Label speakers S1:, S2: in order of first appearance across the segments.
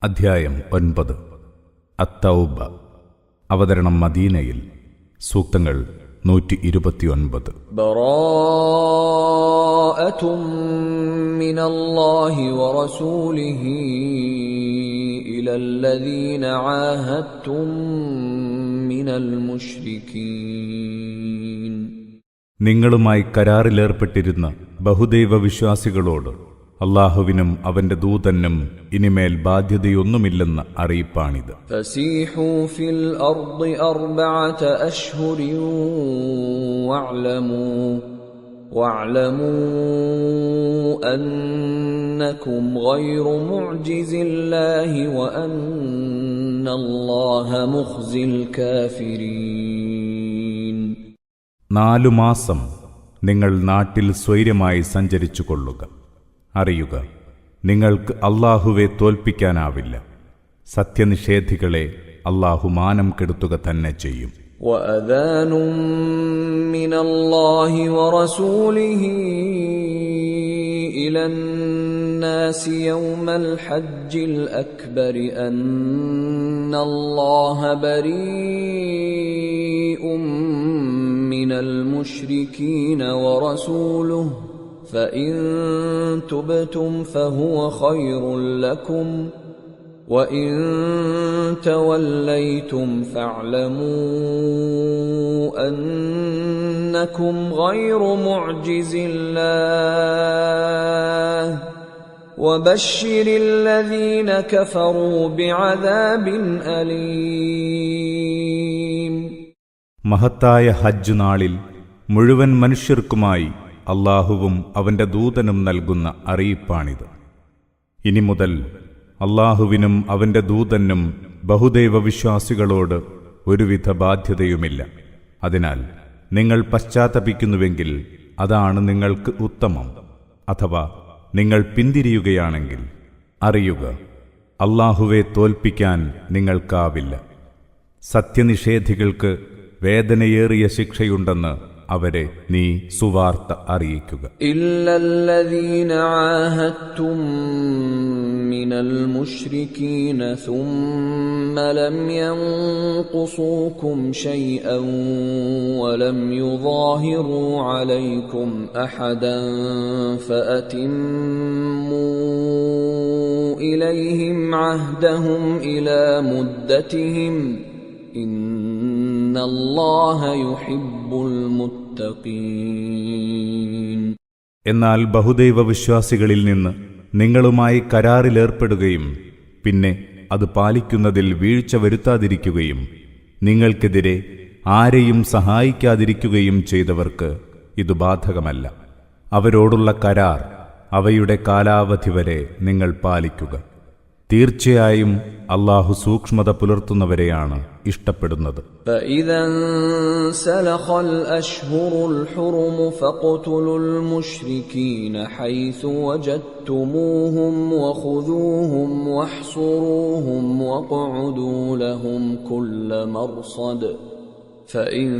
S1: അധ്യായം 9 അത്തൗബ. അവതരണം മദീനയിൽ. സൂക്തങ്ങൾ 129.
S2: ബറാഅതും മിനല്ലാഹി വറസൂലിഹി ഇലല്ലദീന ആഹദ്തും മിനൽ മുശ്രികീൻ.
S1: നിങ്ങളുമായി കരാറിലേർപ്പെട്ടിരുന്ന ബഹുദൈവ വിശ്വാസികളോട് അല്ലാഹുവിനും അവന്റെ ദൂതനും ഇനിമേൽ ബാധ്യതയൊന്നുമില്ലെന്ന അറിയിപ്പാണിത്.
S2: ഫസീഹു ഫിൽ അർദി അർബഅത അശ്ഹുരിൻ വഅലമൂ അന്നകും ഗൈറു മുഅ്ജിസില്ലാഹി വഅന്നല്ലാഹ മുഖ്സിൽ കാഫിരീൻ.
S1: 4 മാസം നിങ്ങൾ നാട്ടിൽ സ്വൈര്യമായി സഞ്ചരിച്ചു കൊള്ളുക. അറിയുക, നിങ്ങൾക്ക് അല്ലാഹുവെ തോൽപ്പിക്കാനാവില്ല. സത്യനിഷേധികളെ അല്ലാഹു മാനം കെടുത്തുക തന്നെ ചെയ്യും.
S2: വഅദാനും മിനല്ലാഹി വറസൂലിഹി ഇലന്നാസി യൗമൽ ഹജ്ജിൽ അക്ബരി അന്നല്ലാഹ ബരീഉം മിനൽ മുശ്രികീന വറസൂലുഹു فإن تبتم فهو خير لكم وإن توليتم فاعلموا أنكم غير معجز الله وبشر الذين كفروا بعذاب أليم.
S1: മഹത്തായ ഹജ്ജ് നാളിൽ മുഴുവൻ മനുഷ്യർക്കുമായി അല്ലാഹുവും അവന്റെ ദൂതനും നൽകുന്ന അറിയിപ്പാണിത്. ഇനി മുതൽ അല്ലാഹുവിനും അവന്റെ ദൂതനും ബഹുദൈവ വിശ്വാസികളോട് ഒരുവിധ ബാധ്യതയുമില്ല. അതിനാൽ നിങ്ങൾ പശ്ചാത്തപിക്കുന്നുവെങ്കിൽ അതാണ് നിങ്ങൾക്ക് ഉത്തമം. അഥവാ നിങ്ങൾ പിന്തിരിയുകയാണെങ്കിൽ അറിയുക, അല്ലാഹുവെ തോൽപ്പിക്കാൻ നിങ്ങൾക്കാവില്ല. സത്യനിഷേധികൾക്ക് വേദനയേറിയ ശിക്ഷയുണ്ടെന്ന് അവരെ നീ സുവാർത്ത അറിയിക്കുക.
S2: ഇല്ലല്ലദീന ആഹദ്തും മിനൽ മുശ്രികീന സുമ്മ ലം യൻഖുസൂകും ശൈഅൻ വലം യുളാഹിറൂ അലൈക്കും അഹദൻ ഫഅതിമ്മൂ ഇലൈഹിം അഹ്ദഹും ഇലാ മുദ്ദതിഹിം ഇന്നല്ലാഹ യുഹിബ്ബുൽ മുത്തഖീൻ.
S1: എന്നാൽ ബഹുദൈവ വിശ്വാസികളിൽ നിന്ന് നിങ്ങളുമായി കരാറിലേർപ്പെടുകയും പിന്നെ അത് പാലിക്കുന്നതിൽ വീഴ്ച വരുത്താതിരിക്കുകയും നിങ്ങൾക്കെതിരെ ആരെയും സഹായിക്കാതിരിക്കുകയും ചെയ്തവർക്ക് ഇത് ബാധകമല്ല. അവരോടുള്ള കരാർ അവയുടെ കാലാവധി വരെ നിങ്ങൾ പാലിക്കുക. തീർച്ചയായും അല്ലാഹു സൂക്ഷ്മത പുലർത്തുന്നവരെയാണ് ഇഷ്ടപ്പെടുന്നത്.
S2: فإذا انسلخ الأشهر الحرم فاقتلوا المشركين حيث وجدتموهم وخذوهم واحصروهم واقعدوا لهم كل مرصد فإن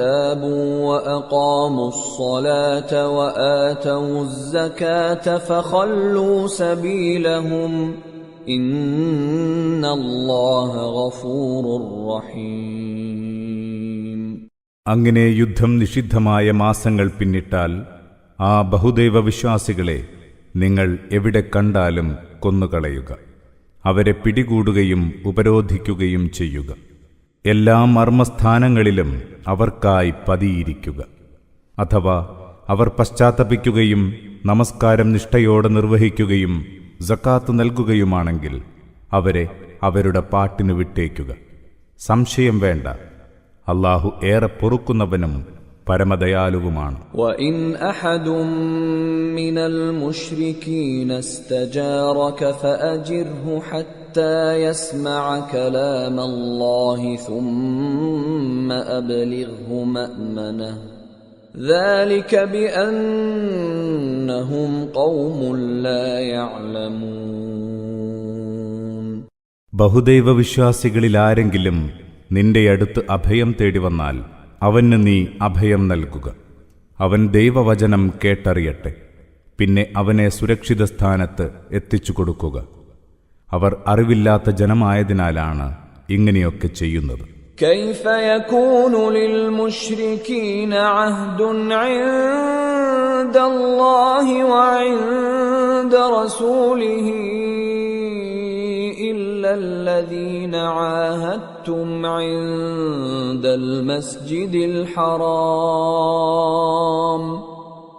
S2: تابوا وأقاموا الصلاة وآتوا الزكاة فخلوا سبيلهم إن الله غفور رحيم.
S1: അങ്ങനെ യുദ്ധം നിഷിദ്ധമായ മാസങ്ങൾ പിന്നിട്ടാൽ ആ ബഹുദൈവ വിശ്വാസികളെ നിങ്ങൾ എവിടെ കണ്ടാലും കൊന്നുകളയുക. അവരെ പിടികൂടുകയും ഉപരോധിക്കുകയും ചെയ്യുക. എല്ലാ മർമ്മസ്ഥാനങ്ങളിലും അവർക്കായി പതിയിരിക്കുക. അഥവാ അവർ പശ്ചാത്തപിക്കുകയും നമസ്കാരം നിഷ്ഠയോടെ നിർവഹിക്കുകയും സക്കാത്ത് നൽകുകയുമാണെങ്കിൽ അവരെ അവരുടെ പാട്ടിനു വിട്ടേക്കുക. സംശയം വേണ്ട, അല്ലാഹു ഏറെ പൊറുക്കുന്നവനും പരമദയാലുവുമാണ്.
S2: وَإِنْ أَحَدٌ مِّنَ الْمُشْرِكِينَ اسْتَجَارَكَ فَأَجِرْهُ حَتَّى يَسْمَعَ كَلَامَ اللَّهِ ثُمَّ أَبْلِغْهُ مَأْمَنَهُ ذَلِكَ بِأَنَّهُمْ قَوْمٌ لَّا يَعْلَمُونَ.
S1: ബഹുദൈവ വിശ്വാസികളിൽ ആരെങ്കിലും നിന്റെ അടുത്ത് അഭയം തേടി വന്നാൽ അവന് നീ അഭയം നൽകുക. അവൻ ദൈവവചനം കേട്ടറിയട്ടെ. പിന്നെ അവനെ സുരക്ഷിത സ്ഥാനത്ത് എത്തിച്ചു കൊടുക്കുക. അവർ അറിവില്ലാത്ത ജനമായതിനാലാണ് ഇങ്ങനെയൊക്കെ ചെയ്യുന്നത്.
S2: كيف يكون للمشركين عهد عند الله وعند رسوله إلا الذين عاهدتم عند المسجد الحرام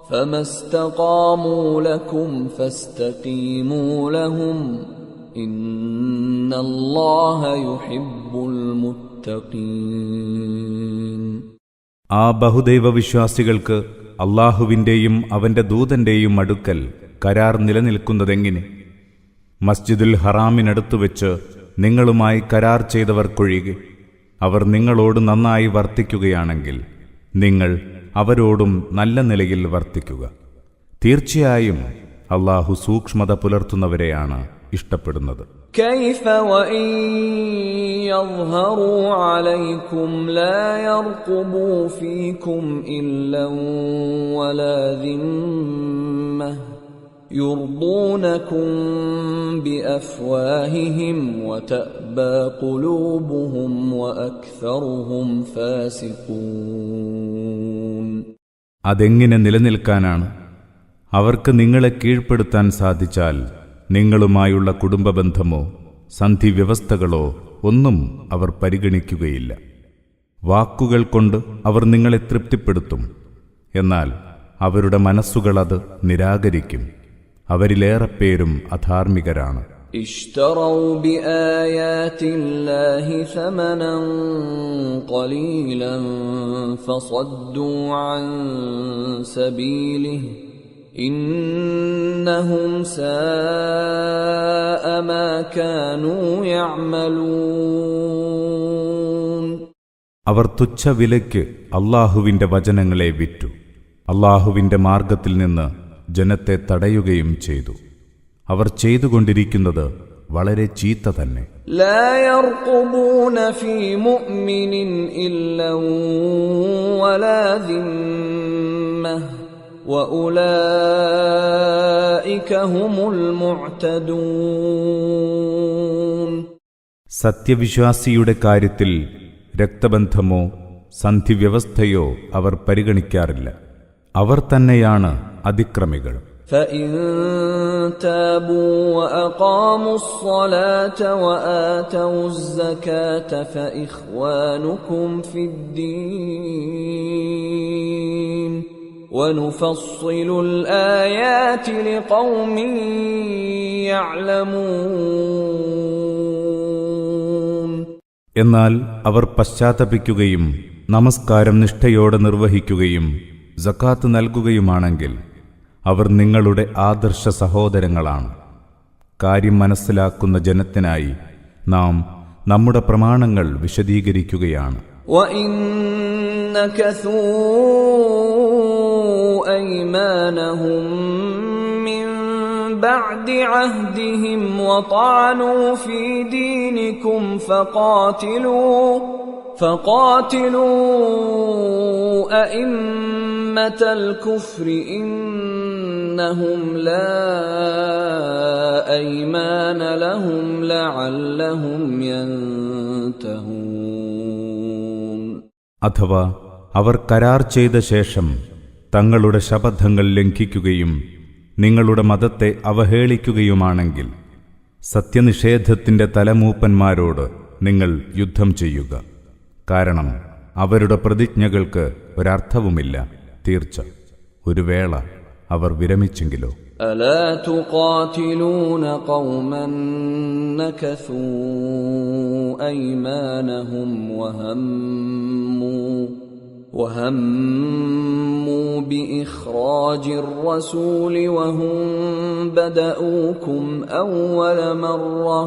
S2: فما استقاموا لكم فاستقيموا لهم إن الله يحب المتقين.
S1: ആ ബഹുദൈവവിശ്വാസികൾക്ക് അള്ളാഹുവിൻ്റെയും അവന്റെ ദൂതന്റെയും അടുക്കൽ കരാർ നിലനിൽക്കുന്നതെങ്ങനെ? മസ്ജിദുൽ ഹറാമിനടുത്തുവെച്ച് നിങ്ങളുമായി കരാർ ചെയ്തവർക്കൊഴികെ അവർ നിങ്ങളോട് നന്നായി വർത്തിക്കുകയാണെങ്കിൽ നിങ്ങൾ അവരോടും നല്ല നിലയിൽ വർത്തിക്കുക. തീർച്ചയായും അള്ളാഹു സൂക്ഷ്മത പുലർത്തുന്നവരെയാണ് ഇഷ്ടപ്പെടുന്നത്.
S2: كيف وإن يظهروا عليكم لا يرقبوا فيكم إلا ولا ذمة يرضونكم بأفواههم وتأبى قلوبهم وأكثرهم فاسقون.
S1: അതെങ്ങനെ നിലനിൽക്കാനാണ്? അവർക്ക് നിങ്ങളെ കീഴ്പ്പെടുത്താൻ സാധിച്ചാൽ നിങ്ങളുമായുള്ള കുടുംബബന്ധമോ സന്ധിവ്യവസ്ഥകളോ ഒന്നും അവർ പരിഗണിക്കുകയില്ല. വാക്കുകൾ കൊണ്ട് അവർ നിങ്ങളെ തൃപ്തിപ്പെടുത്തും, എന്നാൽ അവരുടെ മനസ്സുകൾ അത് നിരാകരിക്കും. അവരിലേറെ പേരും അധാർമികരാണ്.
S2: اشتروا بآيات الله ثمنا قليلا فصدوا عن سبيله إنهم ساء ما كانوا يعملون.
S1: അവർ തുച്ഛവിലയ്ക്ക് അള്ളാഹുവിന്റെ വചനങ്ങളെ വിറ്റു. അള്ളാഹുവിന്റെ മാർഗത്തിൽ നിന്ന് ജനത്തെ തടയുകയും ചെയ്തു. അവർ ചെയ്തുകൊണ്ടിരിക്കുന്നത് വളരെ ചീത്ത തന്നെ.
S2: لا يرقبون في مؤمن إلا ولا ذمة وأولئك هم المعتدون.
S1: സത്യവിശ്വാസിയുടെ കാര്യത്തിൽ രക്തബന്ധമോ സന്ധിവ്യവസ്ഥയോ അവർ പരിഗണിക്കാറില്ല. അവർ തന്നെയാണ് അതിക്രമികൾ.
S2: فإن تابوا وأقاموا الصلاة وآتوا الزكاة فإخوانكم في الدين ونفصل الآيات لقوم يعلمون.
S1: എന്നാൽ അവർ പശ്ചാത്തപിക്കുകയും നമസ്കാരം നിഷ്ഠയോടെ നിർവഹിക്കുകയും സക്കാത്ത് നൽകുകയുമാണെങ്കിൽ അവർ നിങ്ങളുടെ ആദർശ സഹോദരങ്ങളാണ്. കാര്യം മനസ്സിലാക്കുന്ന ജനത്തിനായി നാം നമ്മുടെ പ്രമാണങ്ങൾ വിശദീകരിക്കുകയാണ്.
S2: وَإِن نَكَثُوا أَيْمَانَهُم مِّن بَعْدِ عَهْدِهِمْ وَطَعَنُوا فِي دِينِكُمْ فقاتلوا أئمة الكفر إنهم لا أيمان لهم لعلهم ينتهون.
S1: അഥവാ അവർ കരാർ ചെയ്ത ശേഷം തങ്ങളുടെ ശപഥങ്ങൾ ലംഘിക്കുകയും നിങ്ങളുടെ മതത്തെ അവഹേളിക്കുകയുമാണെങ്കിൽ സത്യനിഷേധത്തിന്റെ തലമൂപ്പന്മാരോട് നിങ്ങൾ യുദ്ധം ചെയ്യുക. കാരണം അവരുടെ പ്രതിജ്ഞകൾക്ക് ഒരർത്ഥവുമില്ല. തീർച്ച ഒരു വേള അവർ വിരമിച്ചെങ്കിലോ.
S2: ألا تقاتلون قوما نكثوا أيمانهم وهموا بإخراج الرسول وهم بدؤوكم أول مرة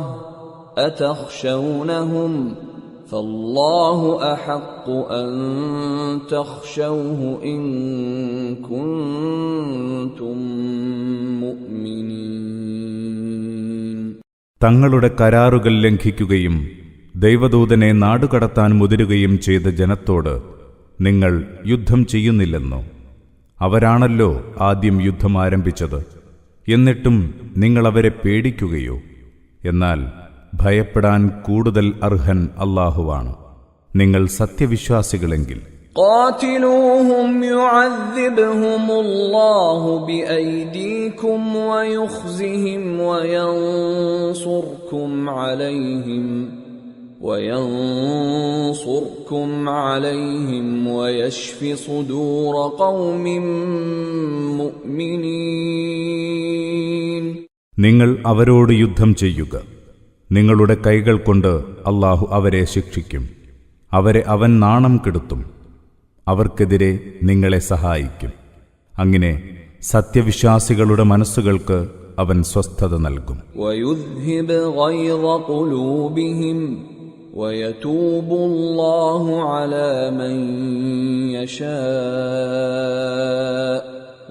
S2: أتخشونهم فالله أحق أن تخشوه إن كنتم مؤمنين.
S1: തങ്ങളുടെ കരാറുകൾ ലംഘിക്കുകയും ദൈവദൂതനെ നാടുകടത്താൻ മുതിരുകയും ചെയ്ത ജനത്തോട് നിങ്ങൾ യുദ്ധം ചെയ്യുന്നില്ലെന്നോ? അവരാണല്ലോ ആദ്യം യുദ്ധം ആരംഭിച്ചത്. എന്നിട്ടും നിങ്ങൾ അവരെ പേടിക്കുകയോ? എന്നാൽ ഭയപ്പെടാൻ കൂടുതൽ അർഹൻ അല്ലാഹുവാണ്. നിങ്ങൾ സത്യവിശ്വാസികളെങ്കിൽ
S2: قاتلوهم يعذبهم الله بأيديكم ويخزهم وينصركم عليهم ويشف صدور قوم مؤمنين.
S1: നിങ്ങൾ അവരോട് യുദ്ധം ചെയ്യുക. നിങ്ങളുടെ കൈകൾ കൊണ്ട് അല്ലാഹു അവരെ ശിക്ഷിക്കും. അവരെ അവൻ നാണം കെടുത്തും. അവർക്കെതിരെ നിങ്ങളെ സഹായിക്കും. അങ്ങനെ സത്യവിശ്വാസികളുടെ മനസ്സുകൾക്ക് അവൻ സ്വസ്ഥത നൽകും.
S2: وَيُذْهِبْ غَيْظَ قُلُوبِهِمْ وَيَتُوبُ اللَّهُ عَلَى مَن يَشَاءُ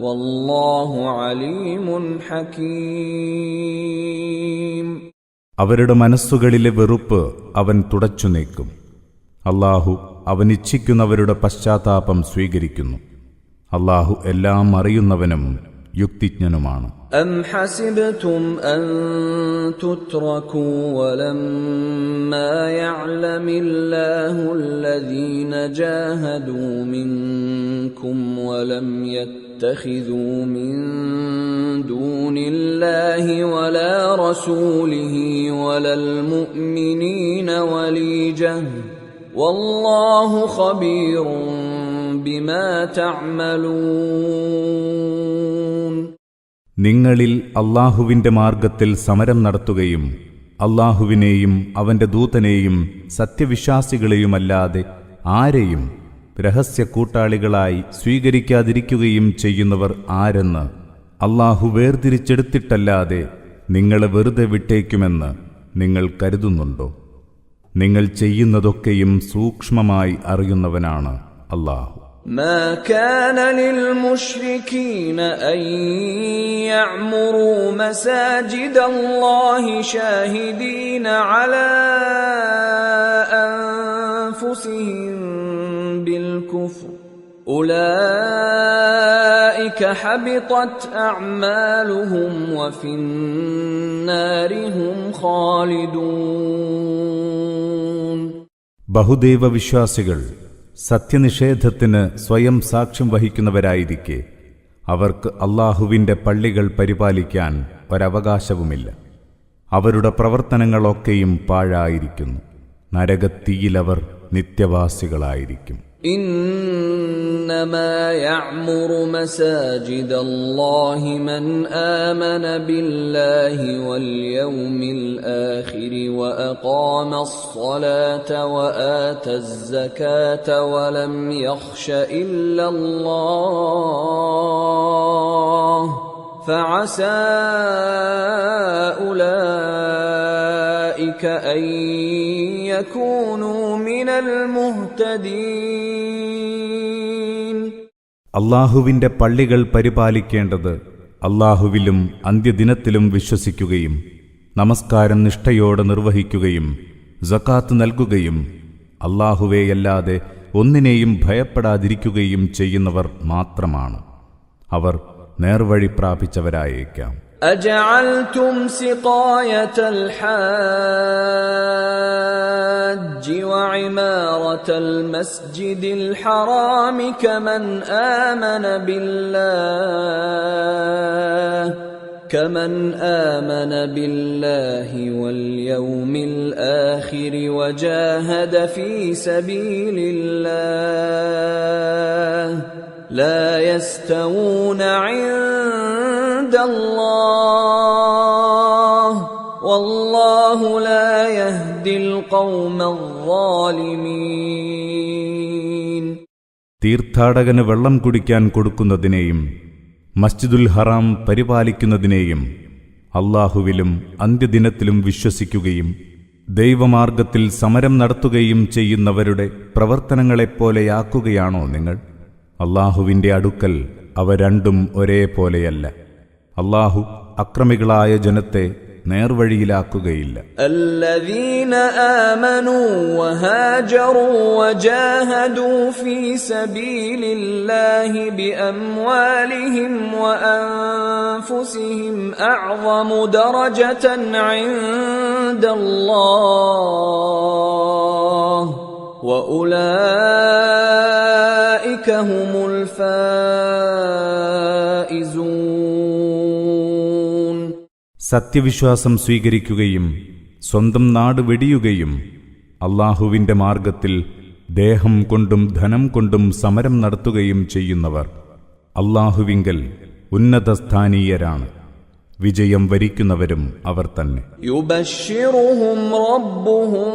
S2: وَاللَّهُ عَلِيمٌ حَكِيمٌ.
S1: അവരുടെ മനസ്സുകളിലെ വെറുപ്പ് അവൻ തുടച്ചു നീക്കും. അല്ലാഹു അവനിച്ഛിക്കുന്നവരുടെ പശ്ചാത്താപം സ്വീകരിക്കുന്നു. അല്ലാഹു എല്ലാം അറിയുന്നവനും യുക്തിജ്ഞനുമാണ്.
S2: أَمْ حَسِبْتُمْ أَن تُتْرَكُوا وَلَمَّا يَعْلَمِ اللَّهُ الَّذِينَ جَاهَدُوا مِنكُمْ وَلَمْ يَتَّخِذُوا مِن دُونِ اللَّهِ وَلَا رَسُولِهِ وَلَا الْمُؤْمِنِينَ وَلِيجَةً وَاللَّهُ خَبِيرٌ بِمَا تَعْمَلُونَ.
S1: നിങ്ങളിൽ അല്ലാഹുവിന്റെ മാർഗത്തിൽ സമരം നടത്തുകയും അല്ലാഹുവിനെയും അവന്റെ ദൂതനെയും സത്യവിശ്വാസികളെയുമല്ലാതെ ആരെയും രഹസ്യ കൂട്ടാളികളായി സ്വീകരിക്കാതിരിക്കുകയും ചെയ്യുന്നവർ ആരെന്ന് അല്ലാഹു വേർതിരിച്ചെടുത്തിട്ടല്ലാതെ നിങ്ങളെ വെറുതെ വിട്ടേക്കുമെന്ന് നിങ്ങൾ കരുതുന്നുണ്ടോ? നിങ്ങൾ ചെയ്യുന്നതൊക്കെയും സൂക്ഷ്മമായി അറിയുന്നവനാണ് അല്ലാഹു.
S2: ما كان للمشركين أن يعمروا مساجد الله شاهدين على أنفسهم بالكفر أولئك حبطت أعمالهم وفي النار هم خالدون.
S1: ബഹുദൈവ വിശ്വാസികൾ സത്യനിഷേധത്തിന് സ്വയം സാക്ഷ്യം വഹിക്കുന്നവരായിരിക്കെ അവർക്ക് അല്ലാഹുവിന്റെ പള്ളികൾ പരിപാലിക്കാൻ ഒരവകാശവുമില്ല. അവരുടെ പ്രവർത്തനങ്ങളൊക്കെയും പാഴായിരിക്കുന്നു. നരകത്തീയിലവർ നിത്യവാസികളായിരിക്കും.
S2: إنما يعمر مساجد الله من آمن بالله واليوم الآخر وأقام الصلاة وآتى الزكاة ولم يخش إلا الله فعسى أولئك أن يكونوا من المهتدين.
S1: അല്ലാഹുവിന്റെ പള്ളികൾ പരിപാലിക്കേണ്ടത് അല്ലാഹുവിലും അന്ത്യദിനത്തിലും വിശ്വസിക്കുകയും നമസ്കാരം നിഷ്ഠയോടെ നിർവഹിക്കുകയും സകാത്ത് നൽകുകയും അല്ലാഹുവേയല്ലാതെ ഒന്നിനെയും ഭയപ്പെടാതിരിക്കുകയും ചെയ്യുന്നവർ മാത്രമാണ്. അവർ നേർവഴി പ്രാപിച്ചവരായേക്കാം.
S2: أجعلتم سقاية الحاج وعمارة المسجد الحرام كمن آمن بالله واليوم الآخر وجاهد في سبيل الله لا يستوون عند الله والله لا يهدي القوم الظالمين.
S1: തീർത്ഥാടകന് വെള്ളം കുടിക്കാൻ കൊടുക്കുന്നതിനെയും മസ്ജിദുൽ ഹറാം പരിപാലിക്കുന്നതിനെയും അല്ലാഹുവിലും അന്ത്യദിനത്തിലും വിശ്വസിക്കുകയും ദൈവമാർഗത്തിൽ സമരം നടത്തുകയും ചെയ്യുന്നവരുടെ പ്രവർത്തനങ്ങളെപ്പോലെയാക്കുകയാണോ നിങ്ങൾ? അല്ലാഹുവിന്റെ അടുക്കൽ അവ രണ്ടും ഒരേപോലെയല്ല. അല്ലാഹു അക്രമികളായ ജനത്തെ നേർവഴിയിലാക്കുകയില്ല.
S2: الذين آمنوا وهاجروا وجاهدوا في سبيل الله بأموالهم وأنفسهم أعظم درجة عند عند الله وأولئك هم الفائزون.
S1: സത്യവിശ്വാസം സ്വീകരിക്കുകയും സ്വന്തം നാട് വെടിയുകയും അല്ലാഹുവിന്റെ മാർഗത്തിൽ ദേഹം കൊണ്ടും ധനം കൊണ്ടും സമരം നടത്തുകയും ചെയ്യുന്നവർ അല്ലാഹുവിങ്കൽ ഉന്നതസ്ഥാനീയരാണ്. വിജയം വരിക്കുന്നവരും അവർ തന്നെ.
S2: يبشرهم ربهم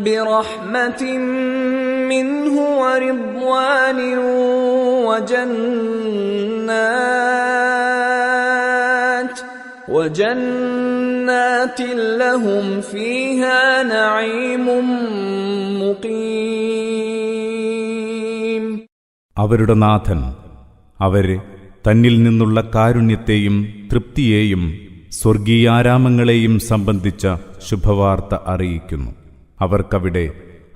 S2: برحمة منه ورضوان وجنات لهم فيها نعيم مقيم.
S1: അവരുടെ നാഥൻ അവരെ തന്നിൽ നിന്നുള്ള കാരുണ്യത്തെയും തൃപ്തിയെയും സ്വർഗീയാരാമങ്ങളെയും സംബന്ധിച്ച ശുഭവാർത്ത അറിയിക്കുന്നു. അവർക്കവിടെ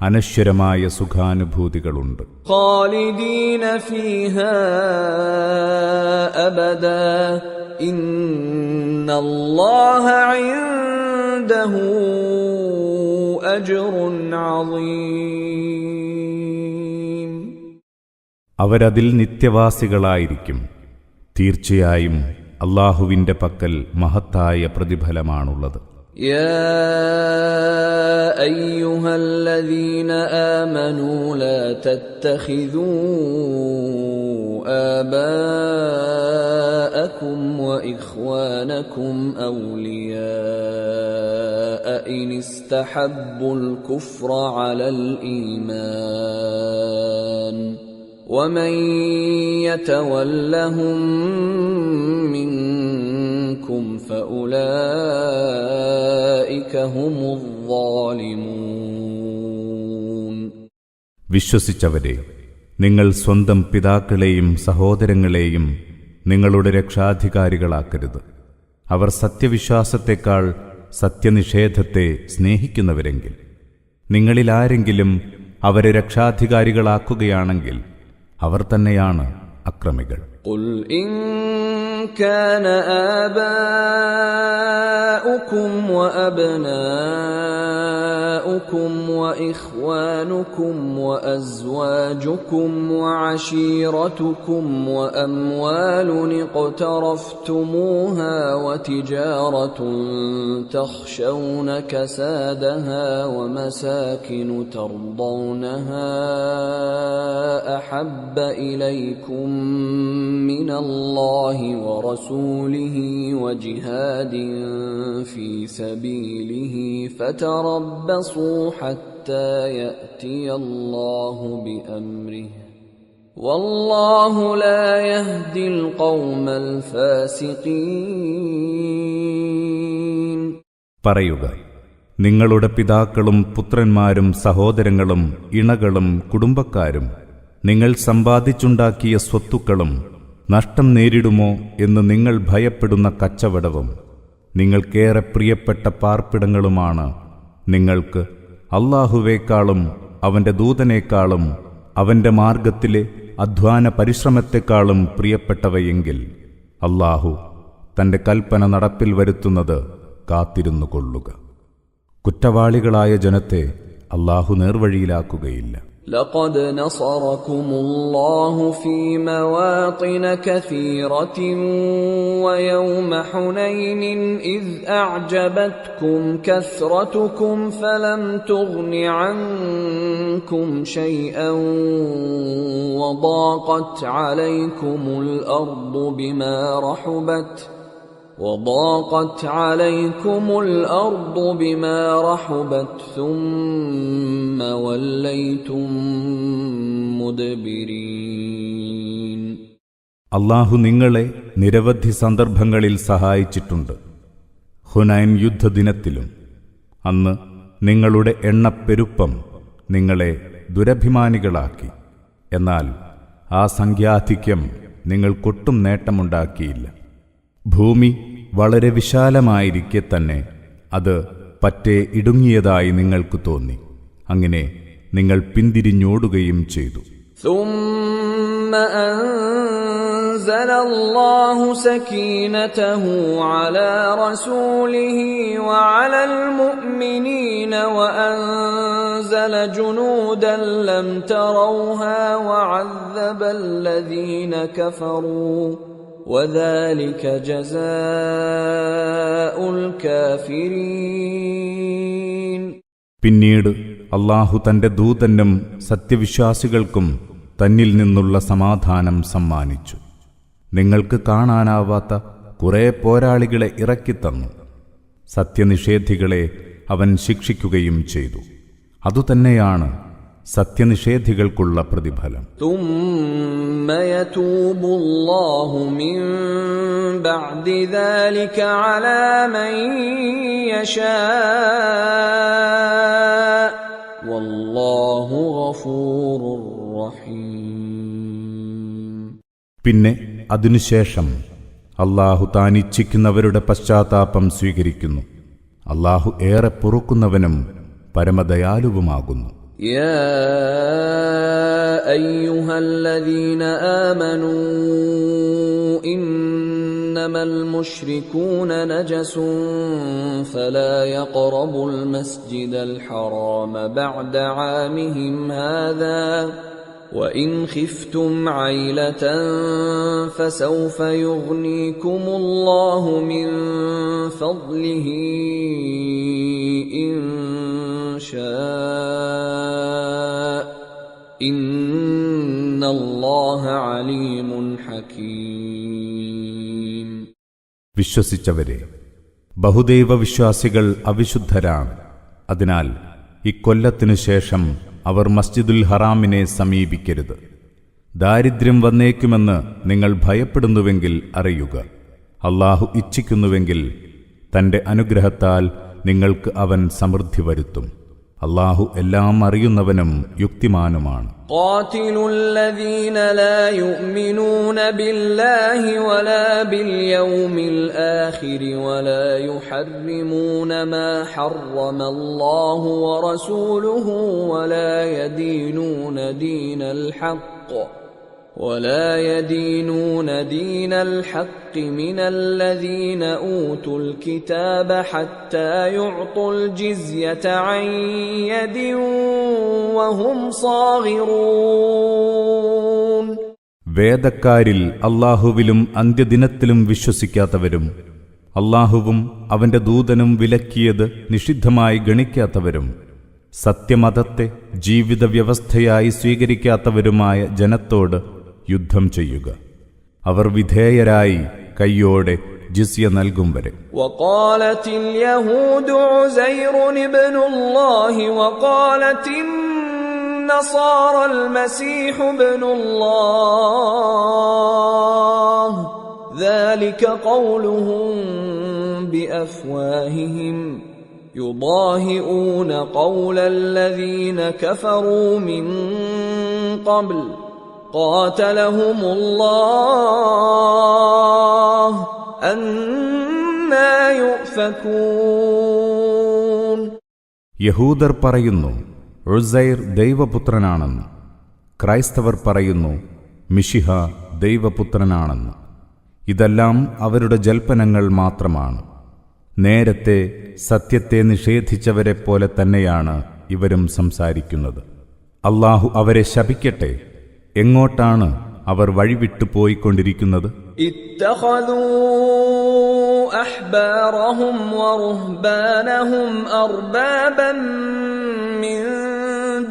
S1: അനശ്വരമായ സുഖാനുഭൂതികളുണ്ട്.
S2: خالدين فيها أبدا إن الله عنده أجر عظيم.
S1: അവരതിൽ നിത്യവാസികളായിരിക്കും. തീർച്ചയായും അല്ലാഹുവിന്റെ പക്കൽ മഹത്തായ പ്രതിഫലമാണുള്ളത്.
S2: يا أيها الذين آمنوا لا تتخذوا آباءكم وإخوانكم أولياء إن استحبوا الكفر على الإيمان ومن يتولهم منكم فأولئك هم الظالمون.
S1: വിശ്വസിച്ചവരെ, നിങ്ങൾ സ്വന്തം പിതാക്കളെയും സഹോദരങ്ങളെയും നിങ്ങളുടെ രക്ഷാധികാരികളാക്കരുത്. അവർ സത്യവിശ്വാസത്തെക്കാൾ സത്യനിഷേധത്തെ സ്നേഹിക്കുന്നവരെങ്കിൽ നിങ്ങളിലാരെങ്കിലും അവരെ രക്ഷാധികാരികളാക്കുകയാണെങ്കിൽ അവർ തന്നെയാണ് അക്രമികൾ.
S2: قل إن كان آباؤكم وأبناؤكم وإخوانكم وأزواجكم وعشيرتكم وأموال اقترفتموها وتجارة تخشون كسادها ومساكن ترضونها أحب إليكم من الله ورسوله وجهاد في سبيله فتربصوا حتى يأتي الله بأمره والله لا يهدي القوم الفاسقين.
S1: പറയുക, നിങ്ങളുടെ പിതാക്കളും പുത്രന്മാരും സഹോദരങ്ങളും ഇണകളും കുടുംബക്കാരും നിങ്ങൾ സമ്പാദിച്ചുണ്ടാക്കിയ സ്വത്തുക്കളും നഷ്ടം നേരിടുമോ എന്ന് നിങ്ങൾ ഭയപ്പെടുന്ന കച്ചവടവും നിങ്ങൾക്കേറെ പ്രിയപ്പെട്ട പാർപ്പിടങ്ങളുമാണ് നിങ്ങൾക്ക് അല്ലാഹുവേക്കാളും അവന്റെ ദൂതനേക്കാളും അവന്റെ മാർഗത്തിലെ അധ്വാന പരിശ്രമത്തെക്കാളും പ്രിയപ്പെട്ടവയെങ്കിൽ അല്ലാഹു തന്റെ കൽപ്പന നടപ്പിൽ വരുത്തുന്നത് കാത്തിരുന്നു കൊള്ളുക. കുറ്റവാളികളായ ജനത്തെ അല്ലാഹു നേർവഴിയിലാക്കുകയില്ല.
S2: لقد نصركم الله في مواطن كثيرة ويوم حنين إذ أعجبتكم كثرتكم فلم تغن عنكم شيئا وضاقت عليكم الأرض بما رحبت ثم وليتم مدبرين.
S1: അല്ലാഹു നിങ്ങളെ നിരവധി സന്ദർഭങ്ങളിൽ സഹായിച്ചിട്ടുണ്ട്. ഹുനൈൻ യുദ്ധദിനത്തിലും അന്ന് നിങ്ങളുടെ എണ്ണപ്പെരുപ്പം നിങ്ങളെ ദുരഭിമാനികളാക്കി. എന്നാൽ ആ സംഖ്യാധിക്യം നിങ്ങൾക്കൊട്ടും നേട്ടമുണ്ടാക്കിയില്ല. ഭൂമി വളരെ വിശാലമായിരിക്കെ തന്നെ അത് പറ്റെ ഇടുങ്ങിയതായി നിങ്ങൾക്ക് തോന്നി. അങ്ങനെ നിങ്ങൾ പിന്തിരിഞ്ഞോടുകയും ചെയ്തു.
S2: ثم أنزل الله سكينته على رسوله وعلى المؤمنين وأنزل جنودا لم تروها وعذب الذين كفروا وذلك جزاء الكافرين.
S1: പിന്നീട് അല്ലാഹു തന്റെ ദൂതനും സത്യവിശ്വാസികൾക്കും തന്നിൽ നിന്നുള്ള സമാധാനം സമ്മാനിച്ചു. നിങ്ങൾക്ക് കാണാനാവാത്ത കുറെ പോരാളികളെ ഇറക്കിത്തന്നു. സത്യനിഷേധികളെ അവൻ ശിക്ഷിക്കുകയും ചെയ്തു. അതുതന്നെയാണ് സത്യനിഷേധികൾക്കുള്ള പ്രതിഫലം.
S2: ثم يتوب الله من بعد ذلك على من يشاء والله غفور رحيم.
S1: പിന്നെ അതിനുശേഷം അല്ലാഹു താൻ ഇച്ഛിക്കുന്നവരുടെ പശ്ചാത്താപം സ്വീകരിക്കുന്നു. അല്ലാഹു ഏറെ പൊറുക്കുന്നവനും പരമദയാലുവുമാകുന്നു.
S2: يا أيها الذين آمنوا إنما المشركون نجس فلا يقربوا المسجد الحرام بعد عامهم هذا وإن خفتم عيلة فسوف يغنيكم الله من فضله إن شاء إن الله عليم حكيم.
S1: വിശ്വസിച്ചവരെ, ബഹുദൈവ വിശ്വാസികൾ അവിശുദ്ധരാണ്. അതിനാൽ ഇക്കൊല്ലത്തിനു ശേഷം അവർ മസ്ജിദുൽ ഹറാമിനെ സമീപിക്കരുത്. ദാരിദ്ര്യം വന്നേക്കുമെന്ന് നിങ്ങൾ ഭയപ്പെടുന്നുവെങ്കിൽ അറിയുക, അല്ലാഹു ഇച്ഛിക്കുന്നുവെങ്കിൽ തന്റെ അനുഗ്രഹത്താൽ നിങ്ങൾക്ക് അവൻ സമൃദ്ധി വരുത്തും. അല്ലാഹു എല്ലാം അറിയുന്നവനും യുക്തിമാനുമാണ്.
S2: قاتلوا الذين لا يؤمنون بالله ولا باليوم الآخر ولا يحرمون ما حرم الله ورسوله ولا يدينون دين الحق من الذين أوتوا الكتاب حتى يعطوا الجزية عن يد وهم صاغرون.
S1: വേദക്കാരിൽ അല്ലാഹുവിലും അന്ത്യദിനത്തിലും വിശ്വസിക്കാത്തവരും അല്ലാഹുവും അവന്റെ ദൂതനും വിലക്കിയത് നിഷിദ്ധമായി ഗണിക്കാത്തവരും സത്യമതത്തെ ജീവിത വ്യവസ്ഥയായി സ്വീകരിക്കാത്തവരുമായ ജനത്തോട് യുദ്ധം ചെയ്യുക. അവർ വിധേയരായി കയ്യോടെ ജിസ്യ നൽകും വരെ.
S2: وقالت اليهود عزير ابن الله وقالت النصارى المسيح ابن الله ذلك قولهم بأفواههم يضاهئون قول الذين كفروا من قبل قاتلهم الله أنى يؤفكون.
S1: യഹൂദർ പറയുന്നു ഉസൈർ ദൈവപുത്രനാണെന്ന്. ക്രൈസ്തവർ പറയുന്നു മിശിഹ ദൈവപുത്രനാണെന്ന്. ഇതെല്ലാം അവരുടെ ജൽപ്പനങ്ങൾ മാത്രമാണ്. നേരത്തെ സത്യത്തെ നിഷേധിച്ചവരെപ്പോലെ തന്നെയാണ് ഇവരും സംസാരിക്കുന്നത്. അല്ലാഹു അവരെ ശപിക്കട്ടെ. എങ്ങോട്ടാണ് അവർ വഴിവിട്ടു പോയിക്കൊണ്ടിരിക്കുന്നത്?
S2: أحبارهم ورهبانهم أربابا من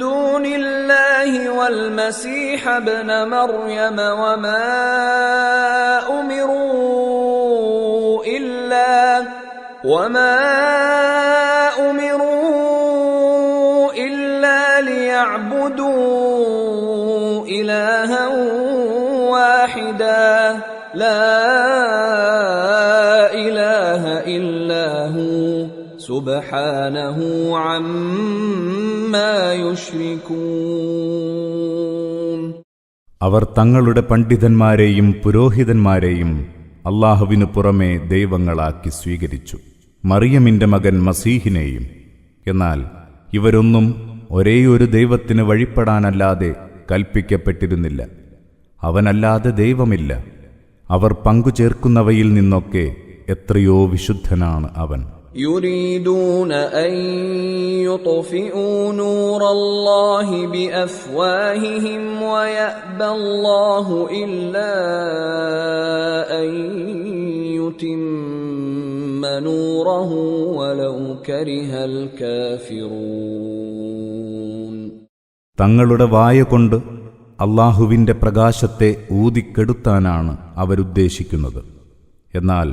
S2: دون الله والمسيح ابن مريم وما أمروا إلا ليعبدوا إلها واحدا لا إله إلا هو سبحانه عما يشركون.
S1: അവർ തങ്ങളുടെ പണ്ഡിതന്മാരെയും പുരോഹിതന്മാരെയും അല്ലാഹുവിനു പുറമെ ദൈവങ്ങളാക്കി സ്വീകരിച്ചു, മറിയമിന്റെ മകൻ മസീഹിനെയും. എന്നാൽ ഇവരൊന്നും ഒരേയൊരു ദൈവത്തിന് വഴിപ്പെടാനല്ലാതെ കൽപ്പിക്കപ്പെട്ടിരുന്നില്ല. അവനല്ലാതെ ദൈവമില്ല. അവർ പങ്കുചേർക്കുന്നവയിൽ നിന്നൊക്കെ എത്രയോ വിശുദ്ധനാണ് അവൻ.
S2: يريدون أن يطفئوا نور الله بأفواههم ويأبى الله إلا أن يتم نوره ولو كره الكافرون.
S1: തങ്ങളുടെ വായ കൊണ്ട് അല്ലാഹുവിന്റെ പ്രകാശത്തെ ഊതിക്കെടുത്താനാണ് അവരുദ്ദേശിക്കുന്നത്. എന്നാൽ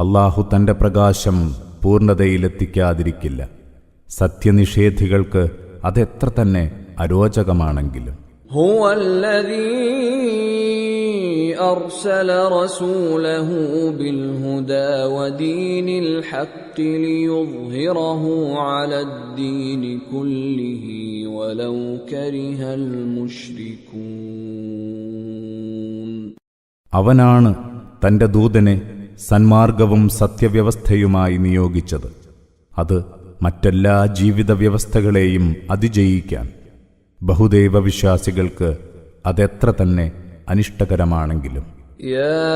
S1: അല്ലാഹു തന്റെ പ്രകാശം പൂർണ്ണതയിലെത്തിക്കാതിരിക്കില്ല, സത്യനിഷേധികൾക്ക് അതെത്ര തന്നെ അരോചകമാണെങ്കിലും.
S2: هو الذي أرسل رسوله بالهدى ودين الحق ليظهره على الدين كله ولو كره المشركون.
S1: അവനാണ് തന്റെ ദൂതനെ സന്മാർഗവും സത്യവ്യവസ്ഥയുമായി നിയോഗിച്ചത്, അത് മറ്റെല്ലാ ജീവിത വ്യവസ്ഥകളെയും അതിജയിക്കാൻ. ബഹുദൈവ വിശ്വാസികൾക്ക് അതെത്ര തന്നെ അനിഷ്ടകരമാണെങ്കിലും.
S2: يا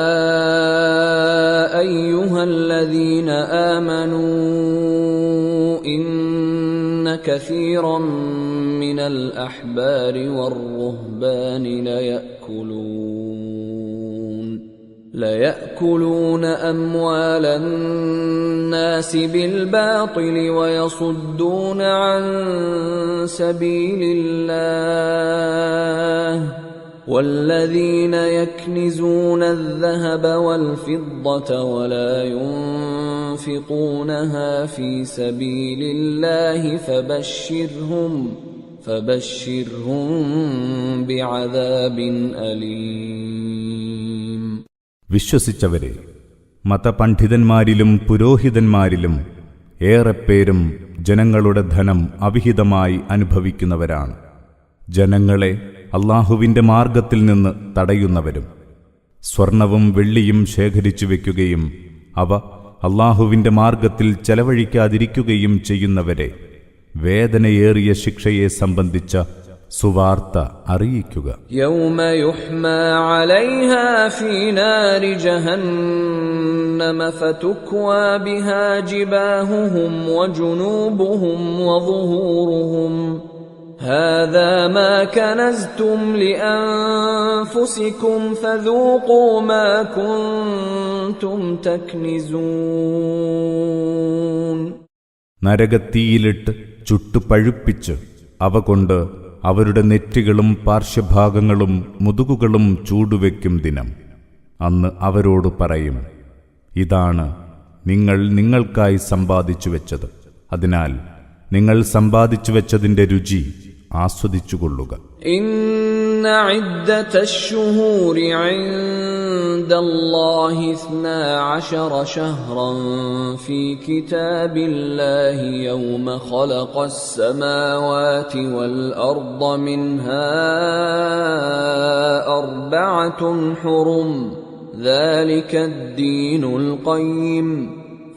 S2: أيها الذين آمنوا إن كثيرا من الأحبار والرهبان ليأكلون أموال الناس بالباطل ويصدون عن سبيل الله والذين يكنزون الذهب والفضة ولا ينفقونها في سبيل الله فبشرهم بعذاب أليم.
S1: വിശ്വസിച്ചവരെ, മതപണ്ഡിതന്മാരിലും പുരോഹിതന്മാരിലും ഏറെപ്പേരും ജനങ്ങളുടെ ധനം അവിഹിതമായി അനുഭവിക്കുന്നവരാണ്. ജനങ്ങളെ അല്ലാഹുവിന്റെ മാർഗത്തിൽ നിന്ന് തടയുന്നവരും സ്വർണവും വെള്ളിയും ശേഖരിച്ചു വയ്ക്കുകയും അവ അല്ലാഹുവിന്റെ മാർഗത്തിൽ ചെലവഴിക്കാതിരിക്കുകയും ചെയ്യുന്നവരെ വേദനയേറിയ ശിക്ഷയെ സംബന്ധിച്ച സുവാർത്ത അറിയിക്കുക.
S2: യൗമ യുഹ്മാ അലൈഹാ ഫീ നാരി ജഹന്നമ ഫതുക്വാ ബിഹാ ജിബാഹുഹും വജുനൂബുഹും വദുഹൂറുഹും ഹാദാ മാ കനസ്തും ലിഅൻഫുസികും ഫദൂഖൂ മാ കുൻതും തക്നിസൂൻ.
S1: നരകത്തീയിലിട്ട് ചുട്ടുപഴുപ്പിച്ച് അവ കൊണ്ട് അവരുടെ നെറ്റികളും പാർശ്വഭാഗങ്ങളും മുതുകുകളും ചൂടുവെക്കും ദിനം. അന്ന് അവരോട് പറയും, ഇതാണ് നിങ്ങൾ നിങ്ങൾക്കായി സമ്പാദിച്ചു വെച്ചത്. അതിനാൽ നിങ്ങൾ സമ്പാദിച്ചു വെച്ചതിന്റെ രുചി ആസ്വദിച്ചുകൊള്ളുക.
S2: ഇന്ന ഇദ്ദതശ്ശുഹൂരി ഇൻദല്ലാഹി 12 ശഹ്റൻ ഫീ കിതാബില്ലാഹി യൗമ ഖലഖസ് സമാവാതി വൽ അർദ മിൻഹാ അർബഅത്തുൻ ഹുറും ذلك الدين القيم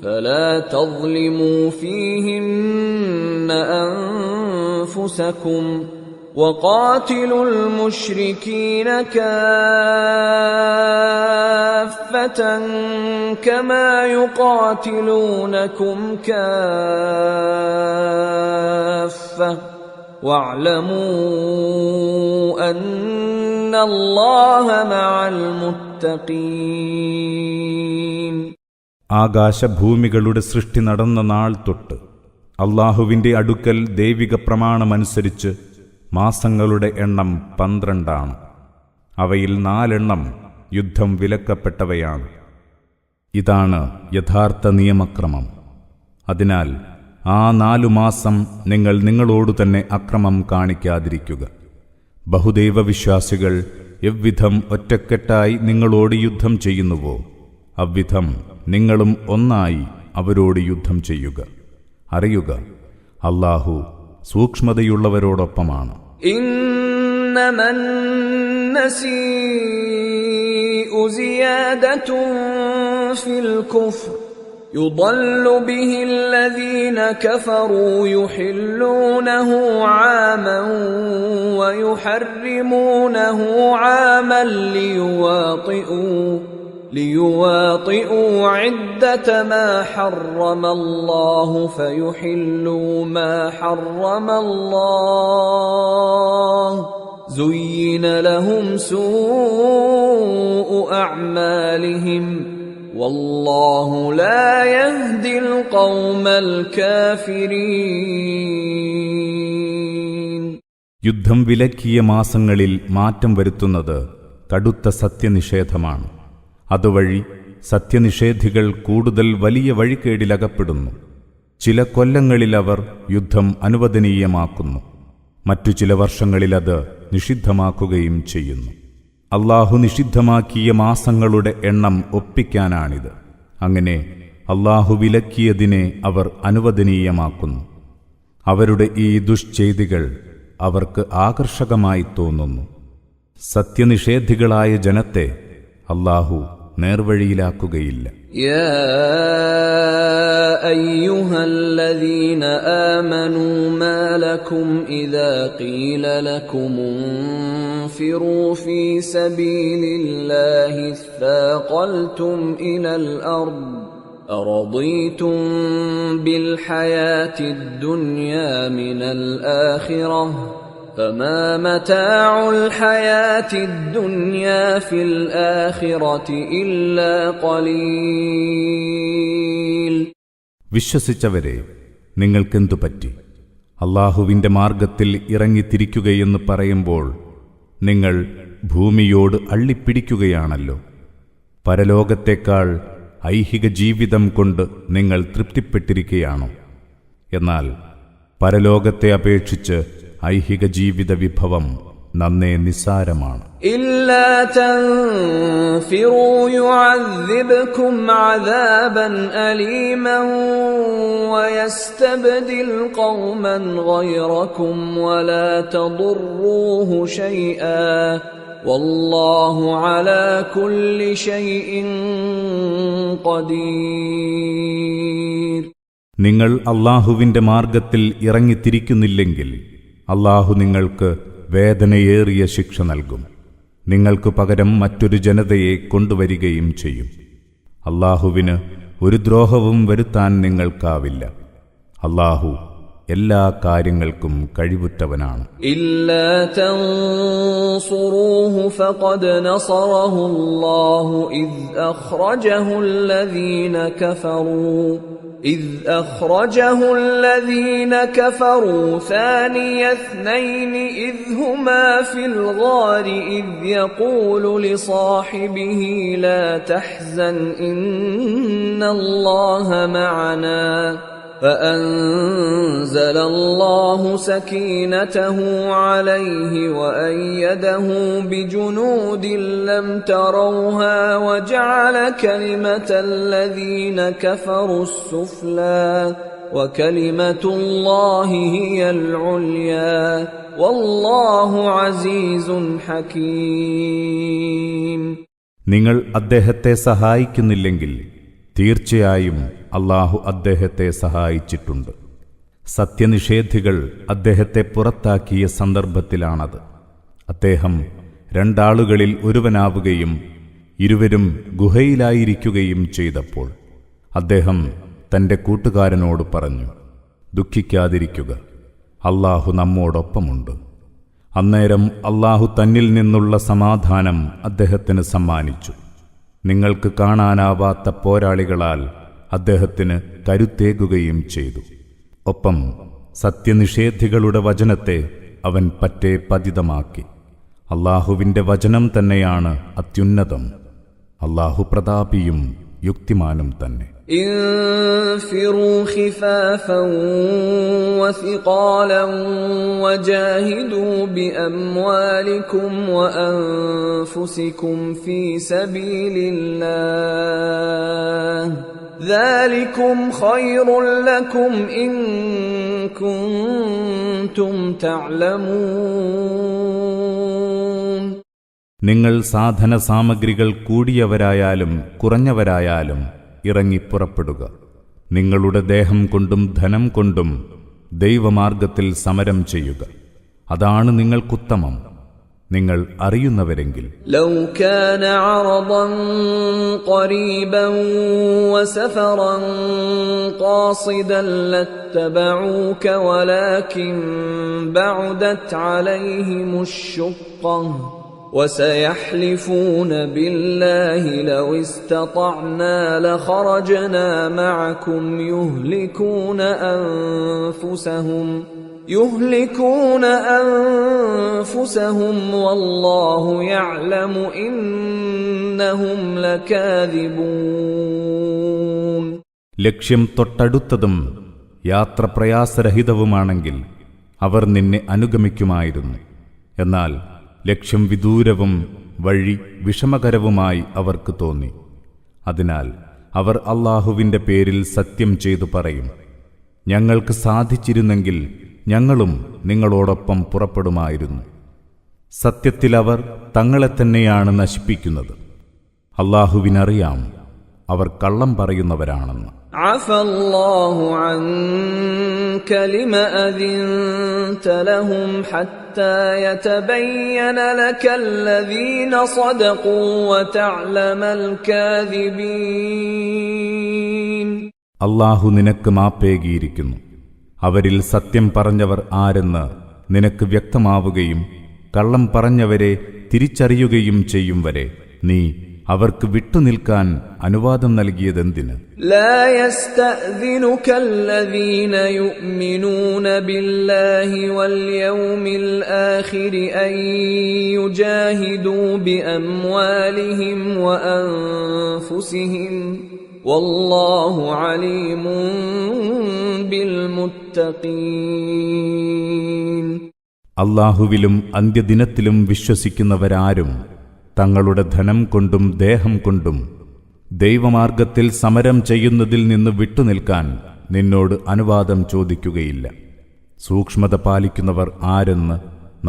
S2: فلا تظلموا فيهن أنفسكم وقاتلوا المشركين كافة كما يقاتلونكم كافة واعلموا أن الله مع المتقين.
S1: ആകാശഭൂമികളുടെ സൃഷ്ടി നടന്ന നാൾ തൊട്ട് അല്ലാഹുവിന്റെ അടുക്കൽ ദൈവിക പ്രമാണമനുസരിച്ച് മാസങ്ങളുടെ എണ്ണം 12 അവയിൽ 4 യുദ്ധം വിലക്കപ്പെട്ടവയാണ്. ഇതാണ് യഥാർത്ഥ നിയമക്രമം. അതിനാൽ ആ 4 മാസം നിങ്ങൾ നിങ്ങളോടു തന്നെ അക്രമം കാണിക്കാതിരിക്കുക. ബഹുദൈവ വിശ്വാസികൾ എവ്വിധം ഒറ്റക്കെട്ടായി നിങ്ങളോട് യുദ്ധം ചെയ്യുന്നുവോ അவ்விധം നിങ്ങളും ഒന്നായി അവരോട് യുദ്ധം ചെയ്യുക. അറിയുക, അല്ലാഹു സൂക്ഷ്മതയുള്ളവരോടൊപ്പമാണ്.
S2: ഇന്നമൻ നസീഉ സിയാദതുൻ ഫിൽ കുഫ്ർ يضل به الذين كفروا يحلونه عاما ويحرمونه عاما ليواطئوا عدة ما حرم الله فيحلوا ما حرم الله زين لهم سوء أعمالهم والله لا يهدي القوم الكافرين.
S1: യുദ്ധം വിലക്കിയ മാസങ്ങളിൽ മാറ്റം വരുത്തുന്നത് കടുത്ത സത്യനിഷേധമാണ്. അതുവഴി സത്യനിഷേധികൾ കൂടുതൽ വലിയ വഴികേടിലകപ്പെടുന്നു. ചില കൊല്ലങ്ങളിൽ അവർ യുദ്ധം അനുവദനീയമാക്കുന്നു, മറ്റു ചില വർഷങ്ങളിൽ അത് നിഷിദ്ധമാക്കുകയും ചെയ്യുന്നു. അല്ലാഹു നിഷിദ്ധമാക്കിയ മാസങ്ങളുടെ എണ്ണം ഒപ്പിക്കാനാണിത്. അങ്ങനെ അല്ലാഹു വിലക്കിയതിനെ അവർ അനുവദനീയമാക്കുന്നു. അവരുടെ ഈ ദുഷ്ചെയ്തികൾ അവർക്ക് ആകർഷകമായി തോന്നുന്നു. സത്യനിഷേധികളായ ജനത്തെ അല്ലാഹു നേർവഴിയിലാക്കുകയില്ല.
S2: يا أيها الذين آمنوا ما لكم إذا قيل لكم انفروا في سبيل الله اثاقلتم إلى الأرض أرضيتم بالحياة الدنيا من الآخرة فما متاع الحياة الدنيا في الآخرة إلا قليل.
S1: വിശ്വസിച്ചവരെ, നിങ്ങൾക്കെന്തു പറ്റി? അല്ലാഹുവിന്റെ മാർഗത്തിൽ ഇറങ്ങിത്തിരിക്കുകയെന്ന് പറയുമ്പോൾ നിങ്ങൾ ഭൂമിയോട് അള്ളിപ്പിടിക്കുകയാണല്ലോ. പരലോകത്തേക്കാൾ ഐഹിക ജീവിതം കൊണ്ട് നിങ്ങൾ തൃപ്തിപ്പെട്ടിരിക്കുകയാണോ? എന്നാൽ പരലോകത്തെ അപേക്ഷിച്ച് ഐഹിക ജീവിത വിഭവം നന്നേ നിസ്സാരമാണ്.
S2: إلا تنفروا يعذبكم عذابا أليما ويستبدل قوما غيركم ولا تضروه شيئا والله على كل شيء قدير.
S1: നിങ്ങൾ അല്ലാഹുവിന്റെ മാർഗത്തിൽ ഇറങ്ങിത്തിരിക്കുന്നില്ലെങ്കിൽ അല്ലാഹു നിങ്ങൾക്ക് വേദനയേറിയ ശിക്ഷ നൽകും. നിങ്ങൾക്ക് പകരം മറ്റൊരു ജനതയെ കൊണ്ടുവരികയും ചെയ്യും. അല്ലാഹുവിന് ഒരു ദ്രോഹവും വരുത്താൻ നിങ്ങൾക്കാവില്ല. അല്ലാഹു എല്ലാ കാര്യങ്ങൾക്കും കഴിവുറ്റവനാണ്.
S2: إلا تنصروه فقد نصره الله إذ أخرجه الذين كفروا ثاني اثنين إذ هما في الغار إذ يقول لصاحبه لا تحزن إن الله معنا فأنزل الله سكينته عليه وأيده بجنود لم تروها وجعل كلمة الذين كفروا السفلى وكلمة الله هي العليا والله عزيز حكيم.
S1: നിങ്ങൾ അദ്ദേഹത്തെ സഹായിക്കുന്നില്ലെങ്കിൽ തീർച്ചയായും അല്ലാഹു അദ്ദേഹത്തെ സഹായിച്ചിട്ടുണ്ട്. സത്യനിഷേധികൾ അദ്ദേഹത്തെ പുറത്താക്കിയ സന്ദർഭത്തിലാണത്. അദ്ദേഹം രണ്ടാളുകളിൽ ഒരുവനാവുകയും ഇരുവരും ഗുഹയിലായിരിക്കുകയും ചെയ്തപ്പോൾ അദ്ദേഹം തന്റെ കൂട്ടുകാരനോട് പറഞ്ഞു, ദുഃഖിക്കാതിരിക്കുക, അല്ലാഹു നമ്മോടൊപ്പമുണ്ട്. അന്നേരം അല്ലാഹു തന്നിൽ നിന്നുള്ള സമാധാനം അദ്ദേഹത്തിന് സമ്മാനിച്ചു. നിങ്ങൾക്ക് കാണാനാവാത്ത പോരാളികളാൽ അദ്ദേഹത്തിന് കരുത്തേകുകയും ചെയ്തു. ഒപ്പം സത്യനിഷേധികളുടെ വചനത്തെ അവൻ പറ്റേ പതിതമാക്കി. അല്ലാഹുവിന്റെ വചനം തന്നെയാണ് അത്യുന്നതം. അല്ലാഹു പ്രതാപിയും യുക്തിമാനും തന്നെ.
S2: انفروا خفافا وثقالا وجاهدوا بأموالكم وأنفسكم في سبيل الله ذلكم خير لكم إن كنتم تعلمون.
S1: നിങ്ങൾ സാധന സാമഗ്രികൾ കൂടിയവരായാലും കുറഞ്ഞവരായാലും ഇറങ്ങിപ്പുറപ്പെടുക. നിങ്ങളുടെ ദേഹം കൊണ്ടും ധനം കൊണ്ടും ദൈവമാർഗത്തിൽ സമരം ചെയ്യുക. അതാണ് നിങ്ങൾക്കുത്തമം. നിങ്ങൾ അറിയുന്നവരെങ്കിൽ.
S2: لو كان عرضا قريبا وسفرا قاصدا لاتبعوك ولكن بعدت عليهم الشقة وسيحلفون بالله لو استطعنا لخرجنا معكم يهلكون أنفسهم والله يعلم إنهم لكاذبون.
S1: ലക്ഷ്യം തൊട്ടടുത്തതും യാത്ര പ്രയാസരഹിതവുമാണെങ്കിൽ അവർ നിന്നെ അനുഗമിക്കുമായിരുന്നു. എന്നാൽ ലക്ഷ്യം വിദൂരവും വഴി വിഷമകരവുമായി അവർക്ക് തോന്നി. അതിനാൽ അവർ അല്ലാഹുവിന്റെ പേരിൽ സത്യം ചെയ്തു പറയും, ഞങ്ങൾക്ക് സാധിച്ചിരുന്നെങ്കിൽ ഞങ്ങളും നിങ്ങളോടൊപ്പം പുറപ്പെടുമായിരുന്നു. സത്യത്തിൽ അവർ തങ്ങളെ തന്നെയാണ് നശിപ്പിക്കുന്നത്. അല്ലാഹുവിനറിയാം അവർ കള്ളം പറയുന്നവരാണെന്ന്.
S2: عفى الله عنك لما أذنت لهم حتى يتبين لك الذين صدقوا وتعلم الكاذبين.
S1: അല്ലാഹു നിനക്ക് മാപ്പേകിയിരിക്കുന്നു. അവരിൽ സത്യം പറഞ്ഞവർ ആരെന്ന് നിനക്ക് വ്യക്തമാവുകയും കള്ളം പറഞ്ഞവരെ തിരിച്ചറിയുകയും ചെയ്യും വരെ നീ അവർക്ക് വിട്ടുനിൽക്കാൻ അനുവാദം നൽകിയതെന്തിന്?
S2: لا يستأذنك الذين يؤمنون بالله واليوم الآخر أن يجاهدوا بأموالهم وأنفسهم والله عليم بالمتقين.
S1: അല്ലാഹുവിലും അന്ത്യദിനത്തിലും വിശ്വസിക്കുന്നവരാരും തങ്ങളുടെ ധനം കൊണ്ടും ദേഹം കൊണ്ടും ദൈവമാർഗത്തിൽ സമരം ചെയ്യുന്നതിൽ നിന്ന് വിട്ടുനിൽക്കാൻ നിന്നോട് അനുവാദം ചോദിക്കുകയില്ല. സൂക്ഷ്മത പാലിക്കുന്നവർ ആരെന്ന്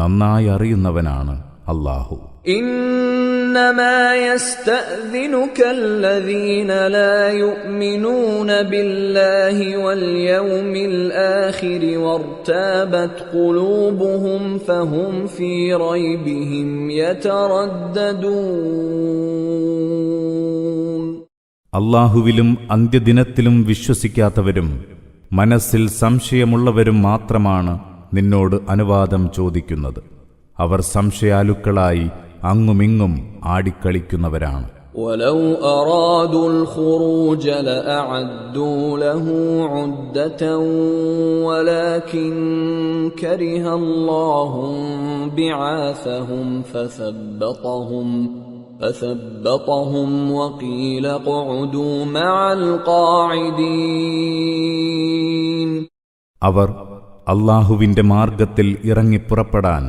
S1: നന്നായി അറിയുന്നവനാണ് അല്ലാഹു.
S2: إنما يستأذنك الذين لا يؤمنون بالله واليوم الآخر وارتابت قلوبهم فهم في ريبهم يترددون.
S1: അല്ലാഹുവിലും അന്ത്യദിനത്തിലും വിശ്വസിക്കാത്തവരും മനസ്സിൽ സംശയമുള്ളവരും മാത്രമാണ് നിന്നോട് അനുവാദം ചോദിക്കുന്നത്. അവർ സംശയാലുക്കളായി അങ്ങുമിങ്ങും ആടിക്കളിക്കുന്നവരാണ്.
S2: ولو أرادوا الخروج لأعدوا له عدة ولكن كره الله بعاثهم فثبطهم وقيل اقعدوا مع القاعدين.
S1: അവർ അല്ലാഹുവിന്റെ മാർഗത്തിൽ ഇറങ്ങിപ്പുറപ്പെടാൻ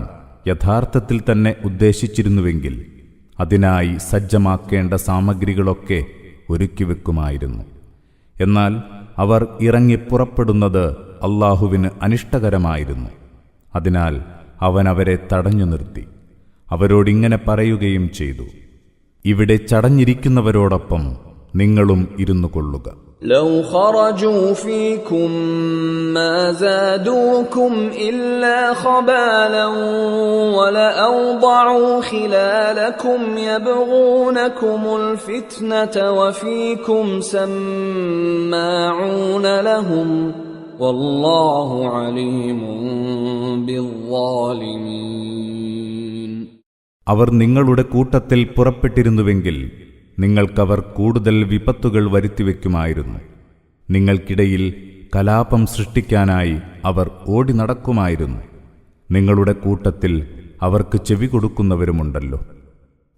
S1: യഥാർത്ഥത്തിൽ തന്നെ ഉദ്ദേശിച്ചിരുന്നുവെങ്കിൽ അതിനായി സജ്ജമാക്കേണ്ട സാമഗ്രികളൊക്കെ ഒരുക്കിവെക്കുമായിരുന്നു. എന്നാൽ അവർ ഇറങ്ങിപ്പുറപ്പെടുന്നത് അല്ലാഹുവിന് അനിഷ്ടകരമായിരുന്നു. അതിനാൽ അവൻ അവരെ തടഞ്ഞു നിർത്തി. അവരോടിങ്ങനെ പറയുകയും ചെയ്തു, ഇവിടെ ചടഞ്ഞിരിക്കുന്നവരോടൊപ്പം നിങ്ങളും ഇരുന്നു കൊള്ളുക.
S2: لو خرجوا فيكم ما زادوكم إلا خبالا ولأوضعوا خلالكم يبغونكم الفتنة وفيكم سماعون لهم والله عليم بالظالمين.
S1: അവർ നിങ്ങളുടെ കൂട്ടത്തിൽ പുറപ്പെട്ടിരുന്നുവെങ്കിൽ നിങ്ങൾക്കവർ കൂടുതൽ വിപത്തുകൾ വരുത്തിവെക്കുമായിരുന്നു. നിങ്ങൾക്കിടയിൽ കലാപം സൃഷ്ടിക്കാനായി അവർ ഓടി നടക്കുമായിരുന്നു. നിങ്ങളുടെ കൂട്ടത്തിൽ അവർക്ക് ചെവി കൊടുക്കുന്നവരുമുണ്ടല്ലോ.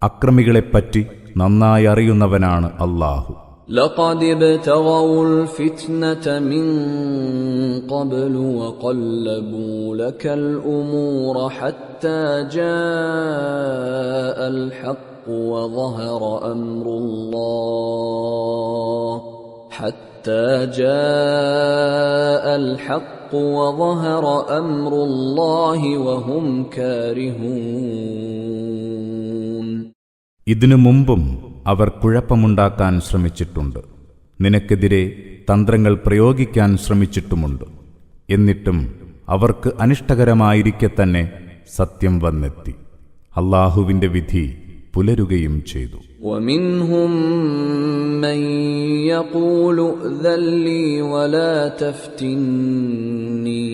S1: അക്രമികളെപ്പറ്റി നന്നായി അറിയുന്നവനാണ് അല്ലാഹു.
S2: لقد ابتغوا الفتنة من قبل وقلبوا لك الأمور حتى جاء الحق وظهر أمر الله وهم كارهون.
S1: ഇതിനു മുമ്പും അവർ കുഴപ്പമുണ്ടാക്കാൻ ശ്രമിച്ചിട്ടുണ്ട്. നിനക്കെതിരെ തന്ത്രങ്ങൾ പ്രയോഗിക്കാൻ ശ്രമിച്ചിട്ടുമുണ്ട്. എന്നിട്ടും അവർക്ക് അനിഷ്ടകരമായിരിക്കെ തന്നെ സത്യം വന്നെത്തി. അല്ലാഹുവിന്റെ വിധി പുലരുകയും ചെയ്തു.
S2: ومنهم من يقول ائذن لي ولا تفتني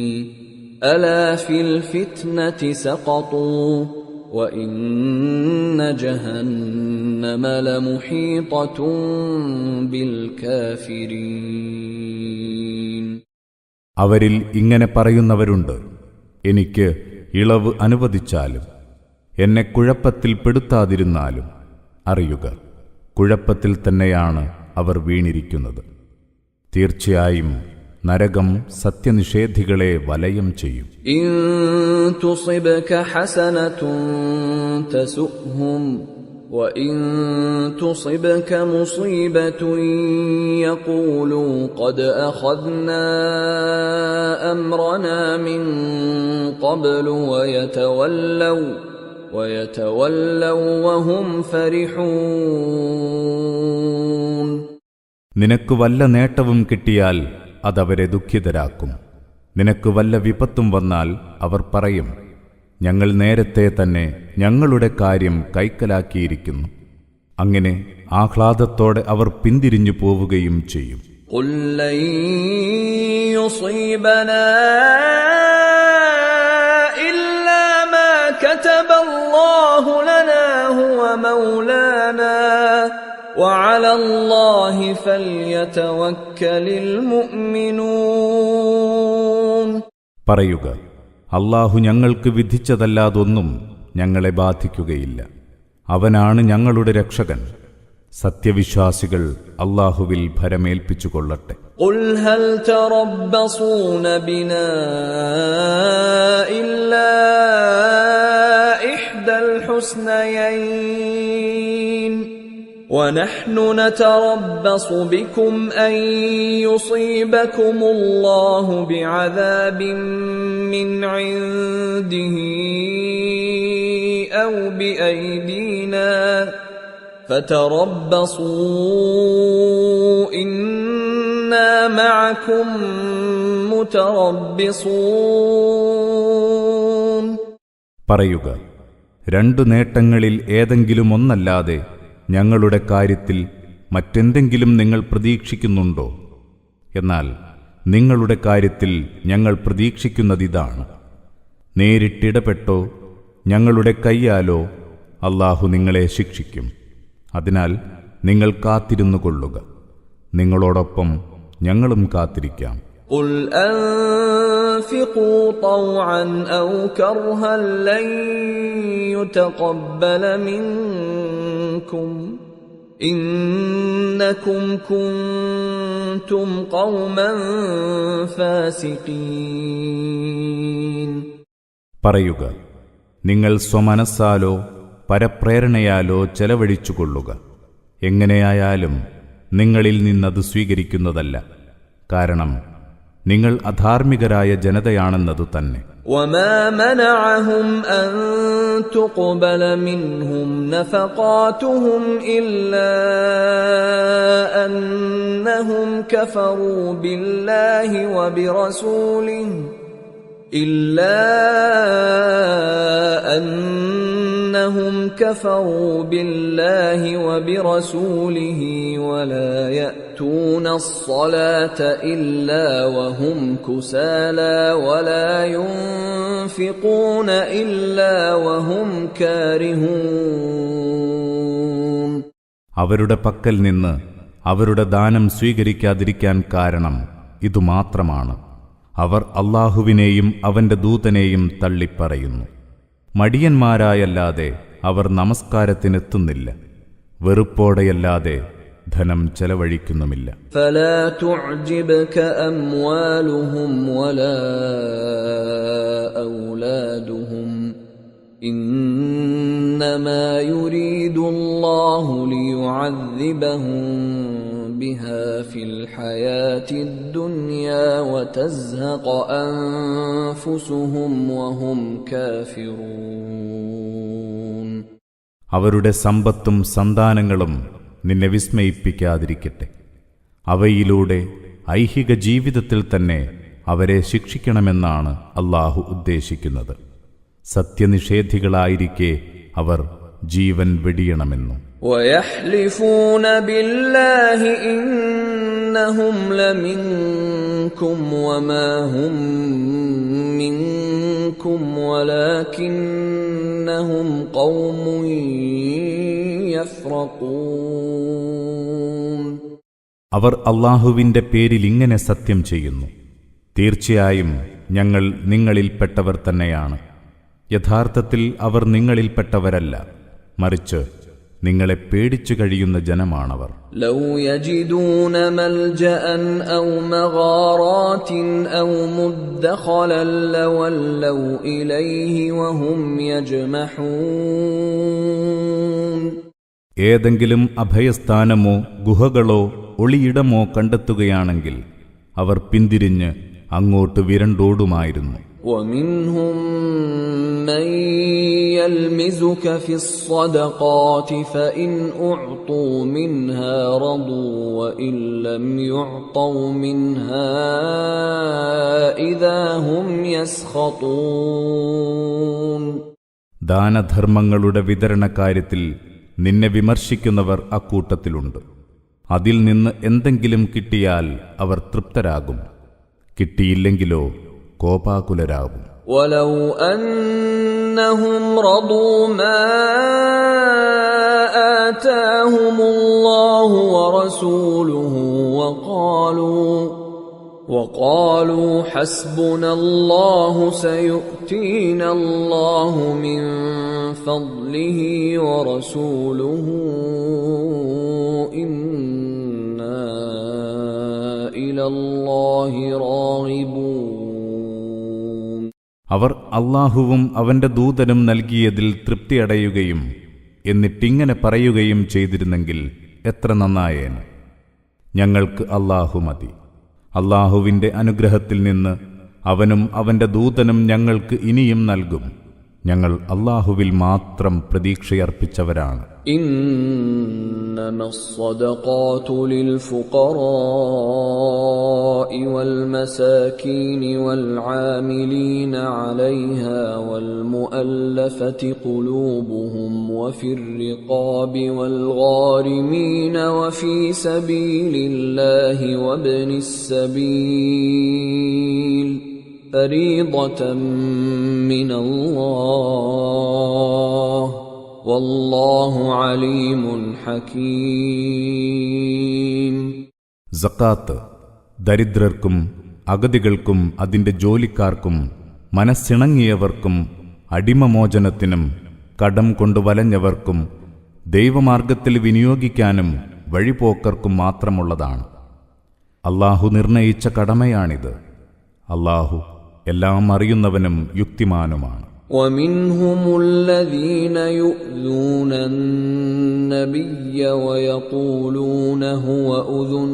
S2: ألا في الفتنة سقطوا وإن جهنم لمحيطة بالكافرين.
S1: അവരിൽ ഇങ്ങനെ പറയുന്നവരുണ്ട്, എനിക്ക് ഇളവ് അനുവദിച്ചാലും എന്നെ കുഴപ്പത്തിൽ പെടുത്താതിരുന്നാലും അറിയുക, കുഴപ്പത്തിൽ തന്നെയാണ് അവർ വീണിരിക്കുന്നത്. തീർച്ചയായും നരകം സത്യനിഷേധികളെ വലയം ചെയ്യും.
S2: إن تصبك حسنة تسؤهم وإن تصبك مصيبة يقولوا قد أخذنا أمرنا من قبل ويتولوا وهم فرحون.
S1: നിനക്ക് വല്ല നേട്ടവും കിട്ടിയാൽ അതവരെ ദുഃഖിതരാക്കും. നിനക്ക് വല്ല വിപത്തും വന്നാൽ അവർ പറയും, ഞങ്ങൾ നേരത്തെ തന്നെ ഞങ്ങളുടെ കാര്യം കൈക്കലാക്കിയിരിക്കുന്നു. അങ്ങനെ ആഹ്ലാദത്തോടെ അവർ പിന്തിരിഞ്ഞു പോവുകയും ചെയ്യും.
S2: قل لن يصيبنا إلا ما كتب الله لنا هو مولانا وعلى الله فليتوكل المؤمنون.
S1: പറയുക, അല്ലാഹു ഞങ്ങൾക്ക് വിധിച്ചതല്ലാതൊന്നും ഞങ്ങളെ ബാധിക്കുകയില്ല. അവനാണ് ഞങ്ങളുടെ രക്ഷകൻ. സത്യവിശ്വാസികൾ അല്ലാഹുവിൽ ഭരമേൽപ്പിച്ചുകൊള്ളട്ടെ.
S2: قل هل تربصون بنا إلا إحدى الحسنيين ونحن نتربص بكم أن يصيبكم الله بعذاب من عنده أو بأيدينا فتربصوا إنا معكم متربصون.
S1: പറയുക, രണ്ടു നേട്ടങ്ങളിൽ ഏതെങ്കിലും ഒന്നല്ലാതെ ഞങ്ങളുടെ കാര്യത്തിൽ മറ്റെന്തെങ്കിലും നിങ്ങൾ പ്രതീക്ഷിക്കുന്നുണ്ടോ? എന്നാൽ നിങ്ങളുടെ കാര്യത്തിൽ ഞങ്ങൾ പ്രതീക്ഷിക്കുന്നതിതാണ്, നേരിട്ടിടപെട്ടോ ഞങ്ങളുടെ കയ്യാലോ അല്ലാഹു നിങ്ങളെ ശിക്ഷിക്കും. അതിനാൽ നിങ്ങൾ കാത്തിരുന്നു കൊള്ളുക, നിങ്ങളോടൊപ്പം ഞങ്ങളും കാത്തിരിക്കാം.
S2: قل أنفقوا طوعا أو كرها لن يتقبل منكم إنكم كنتم قوما فاسقين.
S1: പറയുക, നിങ്ങൾ സ്വമനസ്സാലോ പരപ്രേരണയാലോ ചെലവഴിച്ചുകൊള്ളുക. എങ്ങനെയായാലും നിങ്ങളിൽ നിന്നത് സ്വീകരിക്കുന്നതല്ല, കാരണം നിങ്ങൾ അധാർമികരായ ജനതയാണെന്നതു തന്നെ.
S2: وما منعهم أن تقبل منهم نفقاتهم إلا أنهم كفروا بالله وبرسوله ولا يأتون الصلاة إلا وهم كسالى ولا ينفقون إلا وهم كارهون.
S1: അവരുടെ പക്കൽ നിന്ന് അവരുടെ ദാനം സ്വീകരിക്കാതിരിക്കാൻ കാരണം ഇതുമാത്രമാണ്, അവർ അല്ലാഹുവിനെയും അവന്റെ ദൂതനെയും തള്ളിപ്പറയുന്നു. മടിയന്മാരായല്ലാതെ അവർ നമസ്കാരത്തിനെത്തുന്നില്ല, വെറുപ്പോടെയല്ലാതെ ധനം ചെലവഴിക്കുന്നുമില്ല.
S2: فلا تعجبك أموالهم ولا أولادهم إنما يريد الله ليعذبهم بها في الحياة الدنيا وتزهق أنفسهم وهم كافرون.
S1: അവരുടെ സമ്പത്തും സന്താനങ്ങളും നിന്നെ വിസ്മയിപ്പിക്കാതിരിക്കട്ടെ. അവയിലൂടെ ഐഹിക ജീവിതത്തിൽ തന്നെ അവരെ ശിക്ഷിക്കണമെന്നാണ് അല്ലാഹു ഉദ്ദേശിക്കുന്നത്. സത്യനിഷേധികളായിരിക്കെ അവർ ജീവൻ വെടിയണമെന്നും.
S2: وَيَحْلِفُونَ بِاللَّهِ إِنَّهُمْ لَمِنكُمْ وَمَا هُمْ مِنكُمْ وَلَكِنَّهُمْ قَوْمٌ يَفْرَقُونَ.
S1: അവർ അല്ലാഹുവിന്റെ പേരിൽ ഇങ്ങനെ സത്യം ചെയ്യുന്നു: തീർച്ചയായും ഞങ്ങൾ നിങ്ങളിൽപ്പെട്ടവർ തന്നെയാണ്. യഥാർത്ഥത്തിൽ അവർ നിങ്ങളിൽപ്പെട്ടവരല്ല, മറിച്ച് നിങ്ങളെ പേടിച്ചു കഴിയുന്ന ജനമാണവർ.
S2: ലൗ യജിദൂന മൽജഅൻ ഔ മഗാറാത്തിൻ ഔ മുദ്ദഖലൻ ലവല്ലൗ ഇലൈഹി വഹും യജ്മഹൂൻ.
S1: ഏതെങ്കിലും അഭയസ്ഥാനമോ ഗുഹകളോ ഒളിയിടമോ കണ്ടെത്തുകയാണെങ്കിൽ അവർ പിന്തിരിഞ്ഞ് അങ്ങോട്ട് വിരണ്ടോടുമായിരുന്നു.
S2: وَمِنْهُمْ مَنْ يَلْمِزُكَ فِي الصَّدَقَاتِ فَإِنْ أُعْطُوا مِنْهَا رَضُوا وَإِنْ لَمْ يُعْطَوْا مِنْهَا إِذَا هُمْ يَسْخَطُونَ.
S1: ദാനധർമ്മങ്ങളുടെ വിതരണക്കാര്യത്തിൽ നിന്നെ വിമർശിക്കുന്നവർ അക്കൂട്ടത്തിലുണ്ട്. അതിൽ നിന്ന് എന്തെങ്കിലും കിട്ടിയാൽ അവർ തൃപ്തരാകും, കിട്ടിയില്ലെങ്കിലോ കോപാകുലരാകും.
S2: وَلَوْ أَنَّهُمْ رَضُوا مَا آتَاهُمُ اللَّهُ وَرَسُولُهُ وَقَالُوا حَسْبُنَا اللَّهُ سَيُؤْتِينَا اللَّهُ مِنْ فَضْلِهِ وَرَسُولُهُ إِنَّا إِلَى اللَّهِ راغبون.
S1: അവർ അല്ലാഹുവും അവന്റെ ദൂതനും നൽകിയതിൽ തൃപ്തിയടയുകയും എന്നിട്ടിങ്ങനെ പറയുകയും ചെയ്തിരുന്നെങ്കിൽ എത്ര നന്നായേനെ. ഞങ്ങൾക്ക് അല്ലാഹു മതി. അല്ലാഹുവിന്റെ അനുഗ്രഹത്തിൽ നിന്ന് അവനും അവന്റെ ദൂതനും ഞങ്ങൾക്ക് ഇനിയും നൽകും. ഞങ്ങൾ അല്ലാഹുവിൽ മാത്രം പ്രതീക്ഷയർപ്പിച്ചവരാണ്.
S2: إنما الصدقات للفقراء والمساكين والعاملين عليها والمؤلفة قلوبهم وفي الرقاب والغارمين وفي سبيل الله وابن السبيل فريضة من الله والله عليم حكيم.
S1: സക്കാത്ത് ദരിദ്രർക്കും അഗതികൾക്കും അതിന്റെ ജോലിക്കാർക്കും മനസ്സിണങ്ങിയവർക്കും അടിമമോചനത്തിനും കടം കൊണ്ട് വലഞ്ഞവർക്കും ദൈവമാർഗത്തിൽ വിനിയോഗിക്കാനും വഴിപോക്കർക്കും മാത്രമുള്ളതാണ്. അല്ലാഹു നിർണയിച്ച കടമയാണിത്. അല്ലാഹു എല്ലാം അറിയുന്നവനും യുക്തിമാനുമാണ്.
S2: وَمِنْهُمُ الَّذِينَ يُؤْذُونَ النَّبِيَّ وَيَقُولُونَ هُوَ أُذُنٌ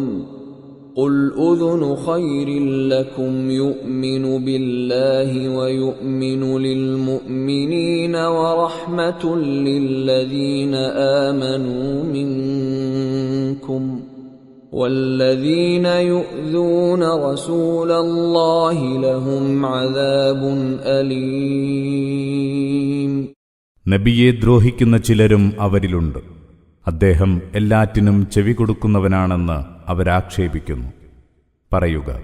S2: قُلْ أُذُنُ خَيْرٍ لَكُمْ يُؤْمِنُ بِاللَّهِ وَيُؤْمِنُ لِلْمُؤْمِنِينَ وَرَحْمَةٌ لِلَّذِينَ آمَنُوا مِنكُمْ وَالَّذِينَ يُؤْذُونَ رَسُولَ اللَّهِ لَهُمْ عَذَابٌ أَلِيمٌ.
S1: നബിയെ ദ്രോഹിക്കുന്ന ചിലരും അവരിലുണ്ട്. അദ്ദേഹം എല്ലാറ്റിനും ചെവി കൊടുക്കുന്നവനാണെന്ന് അവരാക്ഷേപിക്കുന്നു. പറയുക,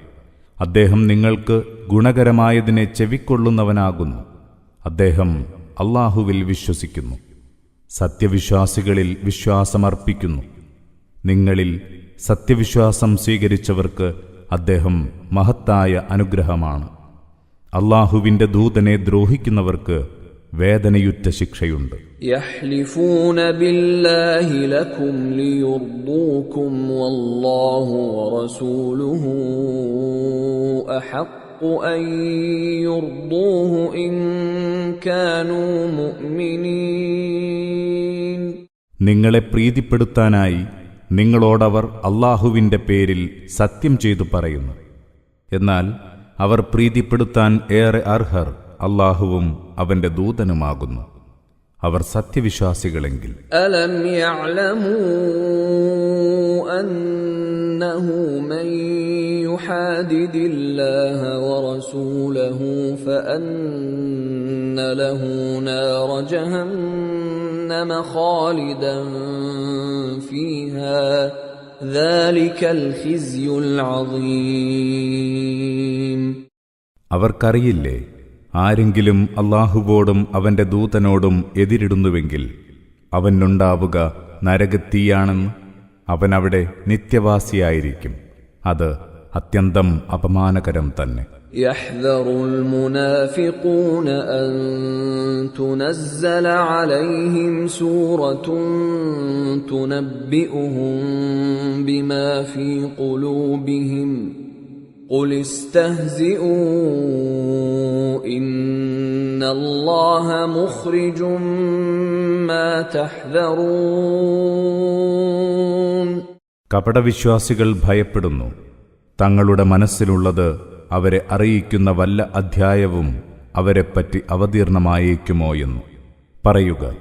S1: അദ്ദേഹം നിങ്ങൾക്ക് ഗുണകരമായതിനെ ചെവിക്കൊള്ളുന്നവനാകുന്നു. അദ്ദേഹം അല്ലാഹുവിൽ വിശ്വസിക്കുന്നു, സത്യവിശ്വാസികളിൽ വിശ്വാസമർപ്പിക്കുന്നു. നിങ്ങളിൽ സത്യവിശ്വാസം സ്വീകരിച്ചവർക്ക് അദ്ദേഹം മഹത്തായ അനുഗ്രഹമാണ്. അല്ലാഹുവിന്റെ ദൂതനെ ദ്രോഹിക്കുന്നവർക്ക് വേദനയുറ്റ ശിക്ഷയുണ്ട്.
S2: يحلفون بالله لكم ليرضوكم والله ورسوله أحق أن يرضوه إن كانوا مؤمنين.
S1: നിങ്ങളെ പ്രീതിപ്പെടുത്താനായി നിങ്ങളോടവർ അല്ലാഹുവിന്റെ പേരിൽ സത്യം ചെയ്തു പറയുന്നു. എന്നാൽ അവർ പ്രീതിപ്പെടുത്താൻ ഏറെ അർഹർ അല്ലാഹുവും അവന്റെ ദൂതനുമാകുന്നു, അവർ സത്യവിശ്വാസികളെങ്കിൽ.
S2: അലം യഅലമൂ അന്നഹു മൻ യുഹാദിദില്ലാഹ വറസൂലഹു ഫഅന്ന ലഹു നാറ ജഹന്നമ جهنم خالدا فيها ذلك الخزي العظيم.
S1: അവർക്കറിയില്ലേ, ആരെങ്കിലും അല്ലാഹുവോടും അവന്റെ ദൂതനോടും എതിരിടുന്നുവെങ്കിൽ അവനുണ്ടാവുക നരകത്തീയാണെന്ന്. അവനവിടെ നിത്യവാസിയായിരിക്കും. അത് അത്യന്തം അപമാനകരം തന്നെ.
S2: يحذر المنافقون أن تنزل عليهم سورة تنبئهم بما في قلوبهم قل استهزئوا إن الله مخرج ما تحذرون.
S1: കപടവിശ്വാസികൾ ഭയപ്പെടുന്നു, തങ്ങളുടെ മനസ്സിലുള്ളത് അവരെ അറിയിക്കുന്ന വല്ല അധ്യായവും അവരെപ്പറ്റി അവതീർണമായേക്കുമോ എന്ന്. പറയുക,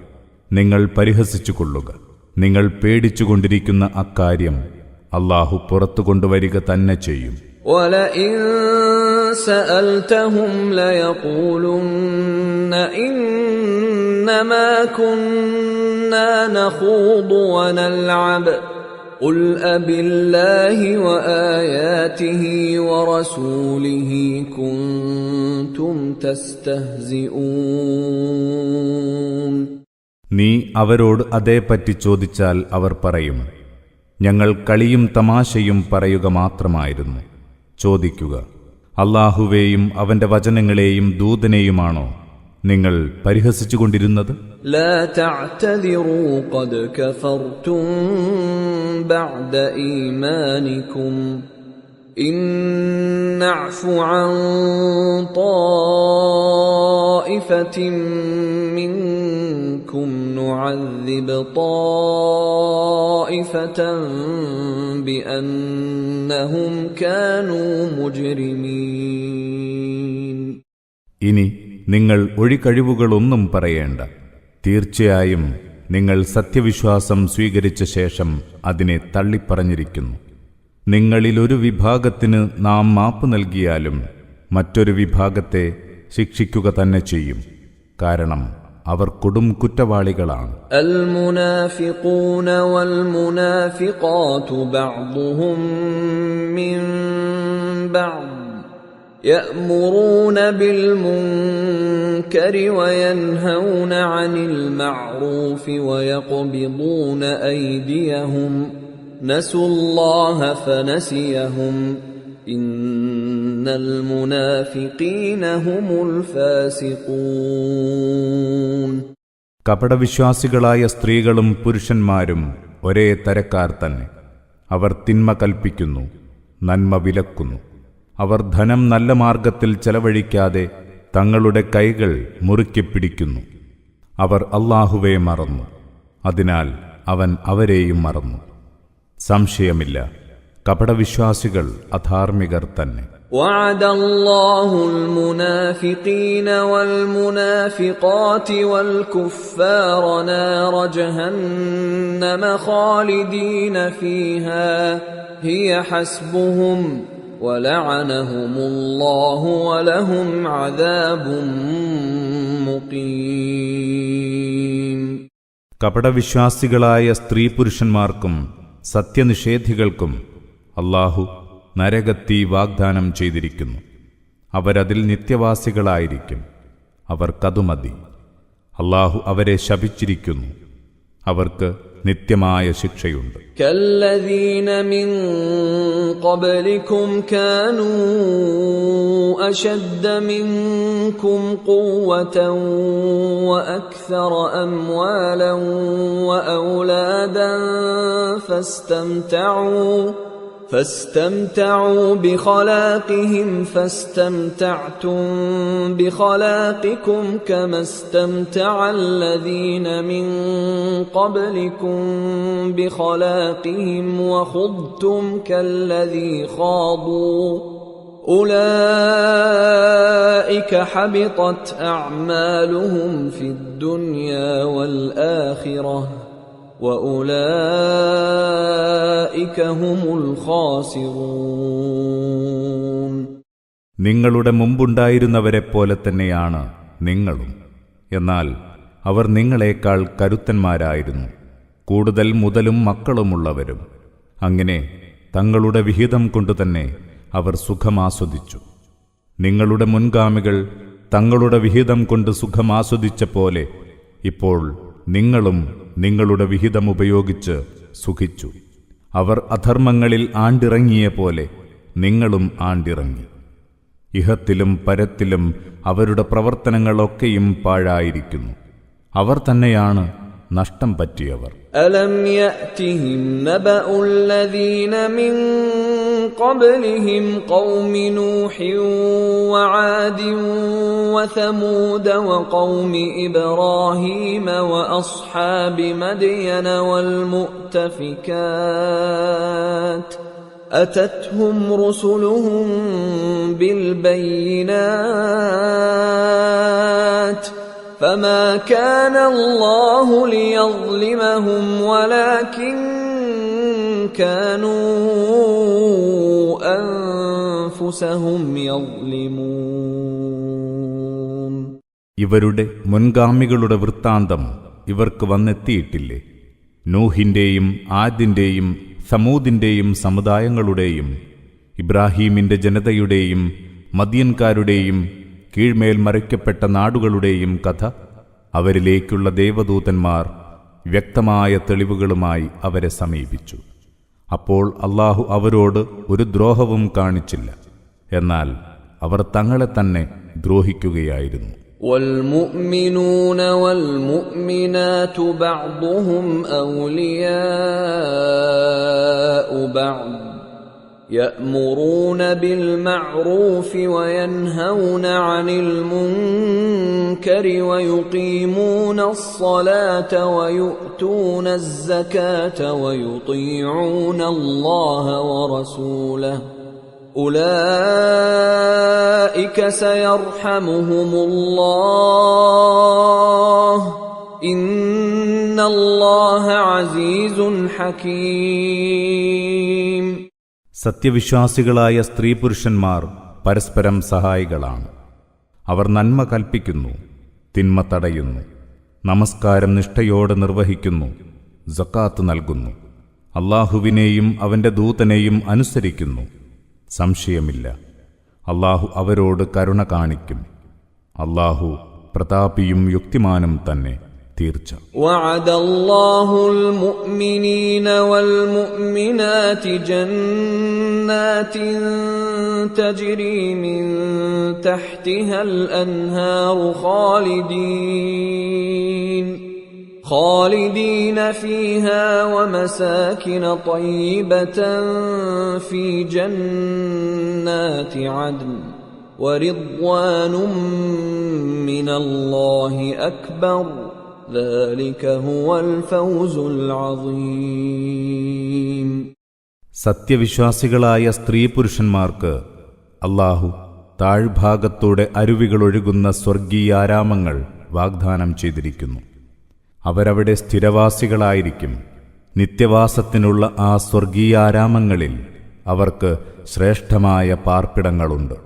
S1: നിങ്ങൾ പരിഹസിച്ചുകൊള്ളുക. നിങ്ങൾ പേടിച്ചുകൊണ്ടിരിക്കുന്ന അക്കാര്യം അല്ലാഹു പുറത്തു കൊണ്ടുവരിക തന്നെ ചെയ്യും.
S2: وَلَئِن سَأَلْتَهُمْ لَيَقُولُنَّ إِنَّمَا كُنَّا نَخُوضُ وَنَلْعَبُ قُلْ أَبِاللَّهِ وَآيَاتِهِ وَرَسُولِهِ كُنْتُمْ تَسْتَهْزِئُونَ.
S1: നീ അവരോട് അതേപ്പറ്റി ചോദിച്ചാൽ അവർ പറയും, ഞങ്ങൾ കളിയും തമാശയും പറയുക മാത്രമായിരുന്നു. ചോദിക്കുക, അല്ലാഹുവേയും അവന്റെ വചനങ്ങളെയും ദൂതനെയുമാണോ നിങ്ങൾ പരിഹസിച്ചുകൊണ്ടിരുന്നത്?
S2: لا تعتذروا قد كفرتم بعد إيمانكم إن نعف عن طائفة منكم نعذب طائفة بأنهم كانوا مجرمين.
S1: ഇനി നിങ്ങൾ ഒഴികഴിവുകളൊന്നും പറയേണ്ട. തീർച്ചയായും നിങ്ങൾ സത്യവിശ്വാസം സ്വീകരിച്ച ശേഷം അതിനെ തള്ളിപ്പറഞ്ഞിരിക്കുന്നു. നിങ്ങളിലൊരു വിഭാഗത്തിന് നാം മാപ്പ് നൽകിയാലും മറ്റൊരു വിഭാഗത്തെ ശിക്ഷിക്കുക തന്നെ ചെയ്യും. കാരണം അവർ കൊടും കുറ്റവാളികളാണ്.
S2: المنافقون والمنافقات بعضهم من بعض يأمرون بالمنكر وينهون عن المعروف ويقبضون أيديهم نسوا الله فنسيهم إن المنافقين هم الفاسقون.
S1: കപടവിശ്വാസികളായ സ്ത്രീകളും പുരുഷന്മാരും ഒരേ തരക്കാർ തന്നെ. അവർ തിന്മ കൽപ്പിക്കുന്നു, നന്മ വിലക്കുന്നു. അവർ ധനം നല്ല മാർഗത്തിൽ ചെലവഴിക്കാതെ തങ്ങളുടെ കൈകൾ മുറുക്കി പിടിക്കുന്നു. അവർ അല്ലാഹുവെ മറന്നു, അതിനാൽ അവൻ അവരെയും മറന്നു. സംശയമില്ല, കപടവിശ്വാസികൾ അധാർമികർ തന്നെ.
S2: وعد الله المنافقين والمنافقات والكفار نار جهنم خالدين فيها هي حسبهم ولعنهم الله ولهم عذاب مقيم.
S1: കപടവിശ്വാസികളായ സ്ത്രീ പുരുഷന്മാർക്കും സത്യനിഷേധികൾക്കും അല്ലാഹു നരകത്തീ വാഗ്ദാനം ചെയ്തിരിക്കുന്നു. അവരതിൽ നിത്യവാസികളായിരിക്കും. അവർക്കതു മതി. അല്ലാഹു അവരെ ശപിച്ചിരിക്കുന്നു. അവർക്ക് നിത്യമായ ശിക്ഷയുണ്ട്.
S2: كالذين من قبلكم كانوا أشد منكم قوة وأكثر أموالا وأولادا فاستمتعوا بخلاقهم فاستمتعتم بخلاقكم كما استمتع الذين من قبلكم بخلاقهم وخضتم كالذي خاضوا أولئك حبطت أعمالهم في الدنيا والآخرة وأولئك هم الخاسرون.
S1: നിങ്ങളുടെ മുമ്പുണ്ടായിരുന്നവരെപ്പോലെ തന്നെയാണ് നിങ്ങളും. എന്നാൽ അവർ നിങ്ങളെക്കാൾ കരുത്തന്മാരായിരുന്നു, കൂടുതൽ മുതലും മക്കളുമുള്ളവരും. അങ്ങനെ തങ്ങളുടെ വിഹിതം കൊണ്ടുതന്നെ അവർ സുഖമാസ്വദിച്ചു. നിങ്ങളുടെ മുൻഗാമികൾ തങ്ങളുടെ വിഹിതം കൊണ്ട് സുഖമാസ്വദിച്ച പോലെ ഇപ്പോൾ നിങ്ങളും നിങ്ങളുടെ വിഹിതം ഉപയോഗിച്ച് സുഖിച്ചു. അവർ അധർമ്മങ്ങളിൽ ആണ്ടിറങ്ങിയ പോലെ നിങ്ങളും ആണ്ടിറങ്ങി. ഇഹത്തിലും പരത്തിലും അവരുടെ പ്രവർത്തനങ്ങളൊക്കെയും പാഴായിരിക്കുന്നു. അവർ തന്നെയാണ് നഷ്ടം പറ്റിയവർ.
S2: അലം യഅതിഹിം നബഉല്ലദീന മിൻ ഖബ്ലിഹിം ഖൗമി നൂഹിൻ വആദിൻ വസമൂദ വഖൗമി ഇബ്രാഹീമ വഅസ്ഹാബി മദ്യന വൽമുഅ്തഫികാത്ത് أتتهم رسلهم بالبينات فما كان الله ليظلمهم ولكن كانوا أنفسهم يظلمون.
S1: ഇവരുടെ മുൻഗാമികളുടെ വൃത്താന്തം ഇവർക്ക് വന്നെത്തിയിട്ടില്ലേ? നൂഹിന്റെയും ആദിന്റെയും സമൂദിന്റെയും സമുദായങ്ങളുടെയും ഇബ്രാഹീമിന്റെ ജനതയുടെയും മദ്യൻകാരുടെയും കീഴ്മേൽ മറയ്ക്കപ്പെട്ട നാടുകളുടെയും കഥ. അവരിലേക്കുള്ള ദേവദൂതന്മാർ വ്യക്തമായ തെളിവുകളുമായി അവരെ സമീപിച്ചു. അപ്പോൾ അല്ലാഹു അവരോട് ഒരു ദ്രോഹവും കാണിച്ചില്ല. എന്നാൽ അവർ തങ്ങളെ തന്നെ ദ്രോഹിക്കുകയായിരുന്നു.
S2: والمؤمنون والمؤمنات بعضهم أولياء بعض يأمرون بالمعروف وينهون عن المنكر ويقيمون الصلاة ويؤتون الزكاة ويطيعون الله ورسوله أولئك سيرحمهم الله إن الله عزيز حكيم.
S1: സത്യവിശ്വാസികളായ സ്ത്രീ പുരുഷന്മാർ പരസ്പരം സഹായികളാണ്. അവർ നന്മ കൽപ്പിക്കുന്നു, തിന്മ തടയുന്നു, നമസ്കാരം നിഷ്ഠയോടെ നിർവഹിക്കുന്നു, സക്കാത്ത് നൽകുന്നു, അല്ലാഹുവിനെയും അവന്റെ ദൂതനെയും അനുസരിക്കുന്നു. സംശയമില്ല, അല്ലാഹു അവരോട് കരുണ കാണിക്കും. അല്ലാഹു പ്രതാപിയും യുക്തിമാനും തന്നെ, തീർച്ച.
S2: وعد الله المؤمنين والمؤمنات جنات تجري من تحتها الأنهار خالدين فيها ومساكن طيبة في جنات عدن ورضوان من الله أكبر ذلك هو الفوز العظيم.
S1: സത്യവിശ്വാസികളായ സ്ത്രീ പുരുഷന്മാർക്ക് അല്ലാഹു താഴ്ഭാഗത്തൂടെ അരുവികളൊഴുകുന്ന സ്വർഗീയാരാമങ്ങൾ വാഗ്ദാനം ചെയ്തിരിക്കുന്നു. അവരവിടെ സ്ഥിരവാസികളായിരിക്കും. നിത്യവാസത്തിനുള്ള ആ സ്വർഗീയാരാമങ്ങളിൽ അവർക്ക് ശ്രേഷ്ഠമായ പാർപ്പിടങ്ങളുണ്ട്.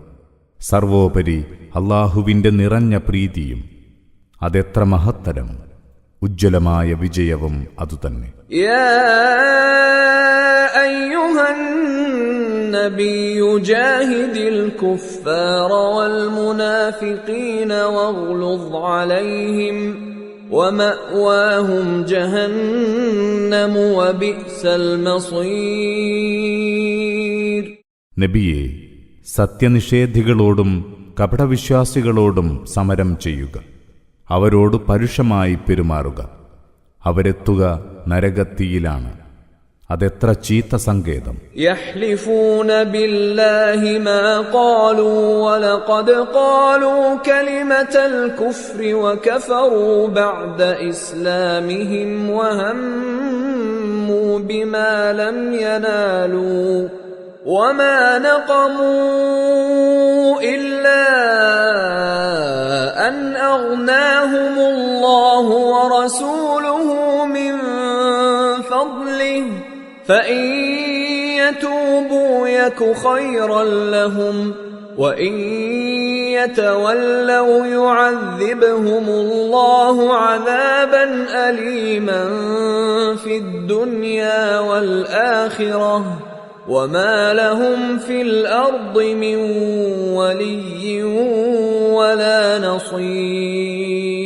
S1: സർവോപരി അല്ലാഹുവിന്റെ നിറഞ്ഞ പ്രീതിയും അതെത്ര മഹത്തരം ഉജ്ജ്വലമായ വിജയവും അതുതന്നെ.
S2: യാ അയ്യുഹൻ നബിയ്യു ജാഹിദിൽ കുഫാറ വൽ മുനാഫിഖീന വഗ്ലുദ് അലൈഹിം വമഅവാഹും ജഹന്നമു വബിഅ്സൽ മസീർ.
S1: നബിയെ, സത്യനിഷേധികളോടും കപടവിശ്വാസികളോടും സമരം ചെയ്യുക. അവരോട് പരുഷമായി പെരുമാറുക. അവരെത്തുക നരകത്തിയിലാണ്. അതെത്ര ചീത്ത സങ്കേതം.
S2: യഹ്ലിഫൂന ബില്ലാഹി മാ ഖാലൂ വലഖദ് ഖാലൂ കലിമതൽ കുഫ്രി വകഫറൂ ബഅദ ഇസ്ലാമിഹിം വഹമ്മൂ ബിമാ ലം യനാലൂ وما نقموا إلا أن أغناهم الله ورسوله من فضله فإن يتوبوا يك خيرا لهم وإن يتولوا يعذبهم الله عذابا أليما في الدنيا والآخرة وما لهم في الأرض من ولي ولا نصير.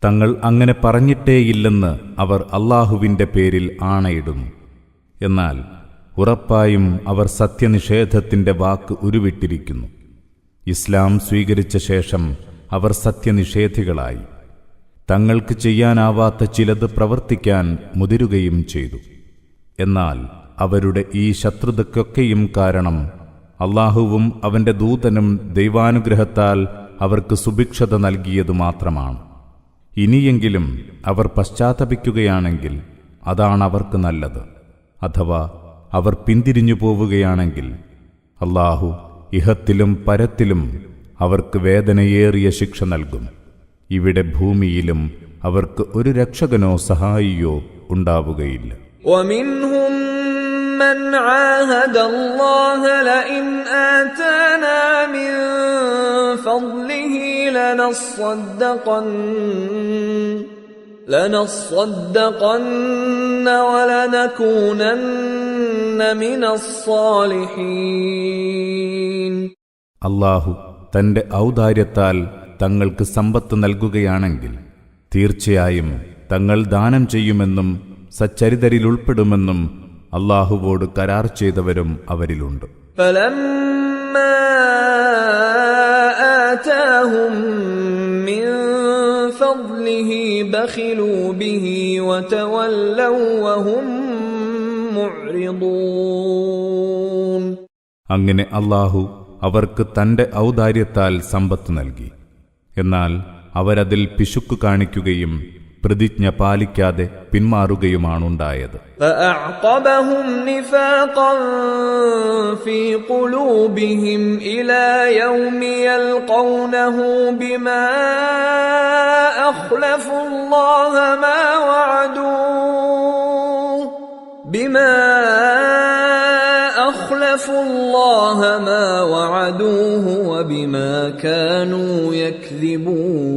S1: തങ്ങൾ അങ്ങനെ പറഞ്ഞിട്ടേയില്ലെന്ന് അവർ അല്ലാഹുവിന്റെ പേരിൽ ആണയിടുന്നു. എന്നാൽ ഉറപ്പായും അവർ സത്യനിഷേധത്തിന്റെ വാക്ക് ഉരുവിട്ടിരിക്കുന്നു. ഇസ്ലാം സ്വീകരിച്ച ശേഷം അവർ സത്യനിഷേധികളായി. തങ്ങൾക്ക് ചെയ്യാനാവാത്ത ചിലത് പ്രവർത്തിക്കാൻ മുതിരുകയും ചെയ്തു. എന്നാൽ അവരുടെ ഈ ശത്രുതയ്ക്കൊക്കെയും കാരണം അല്ലാഹുവും അവന്റെ ദൂതനും ദൈവാനുഗ്രഹത്താൽ അവർക്ക് സുഭിക്ഷത നൽകിയതു മാത്രമാണ്. ഇനിയെങ്കിലും അവർ പശ്ചാത്തപിക്കുകയാണെങ്കിൽ അതാണവർക്ക് നല്ലത്. അഥവാ അവർ പിന്തിരിഞ്ഞു പോവുകയാണെങ്കിൽ അല്ലാഹു ഇഹത്തിലും പരത്തിലും അവർക്ക് വേദനയേറിയ ശിക്ഷ നൽകും. ഇവിടെ ഭൂമിയിലും അവർക്ക് ഒരു രക്ഷകനോ സഹായിയോ ഉണ്ടാവുകയില്ല.
S2: ومنهم من عاهد الله لئن آتانا من فضله لنصدقن ولنكونن من الصالحين.
S1: അല്ലാഹു തന്റെ ഔദാര്യത്താൽ തങ്ങൾക്ക് സമ്പത്ത് നൽകുകയാണെങ്കിൽ തീർച്ചയായും തങ്ങൾ ദാനം ചെയ്യുമെന്നും സച്ചരിതരിലുൾപ്പെടുമെന്നും അല്ലാഹുവോട് കരാർ ചെയ്തവരും അവരിലുണ്ട്.
S2: فلما آتاهم من فضله بخلوا به وتولوا وهم معرضون.
S1: അങ്ങനെ അല്ലാഹു അവർക്ക് തന്റെ ഔദാര്യത്താൽ സമ്പത്ത് നൽകി. എന്നാൽ അവരതിൽ പിശുക്ക് കാണിക്കുകയും പ്രതിജ്ഞ പാലിക്കാതെ പിന്മാറുകയുമാണുണ്ടായത്.
S2: فأعقبهم نفاقا في قلوبهم إلى يوم يلقونه بما أخلفوا الله ما وعدوه وبما كانوا يكذبون.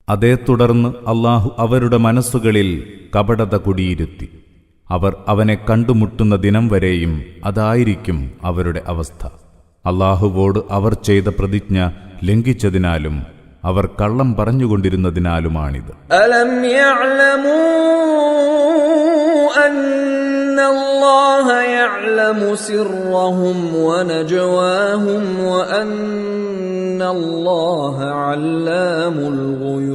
S1: അതേ തുടർന്ന് അല്ലാഹു അവരുടെ മനസ്സുകളിൽ കപടത കുടിയിരുത്തി. അവർ അവനെ കണ്ടുമുട്ടുന്ന ദിനം വരെയും അതായിരിക്കും അവരുടെ അവസ്ഥ. അല്ലാഹുവോട് അവർ ചെയ്ത പ്രതിജ്ഞ ലംഘിച്ചതിനാലും അവർ കള്ളം പറഞ്ഞുകൊണ്ടിരുന്നതിനാലുമാണിത്.
S2: അലം യഅലമൂ അന്നല്ലാഹ യഅലമു സിർറഹും വനജ്വാഹും വഅന്നല്ലാഹ അല്ലാമുൽ ഗുയൂബ്.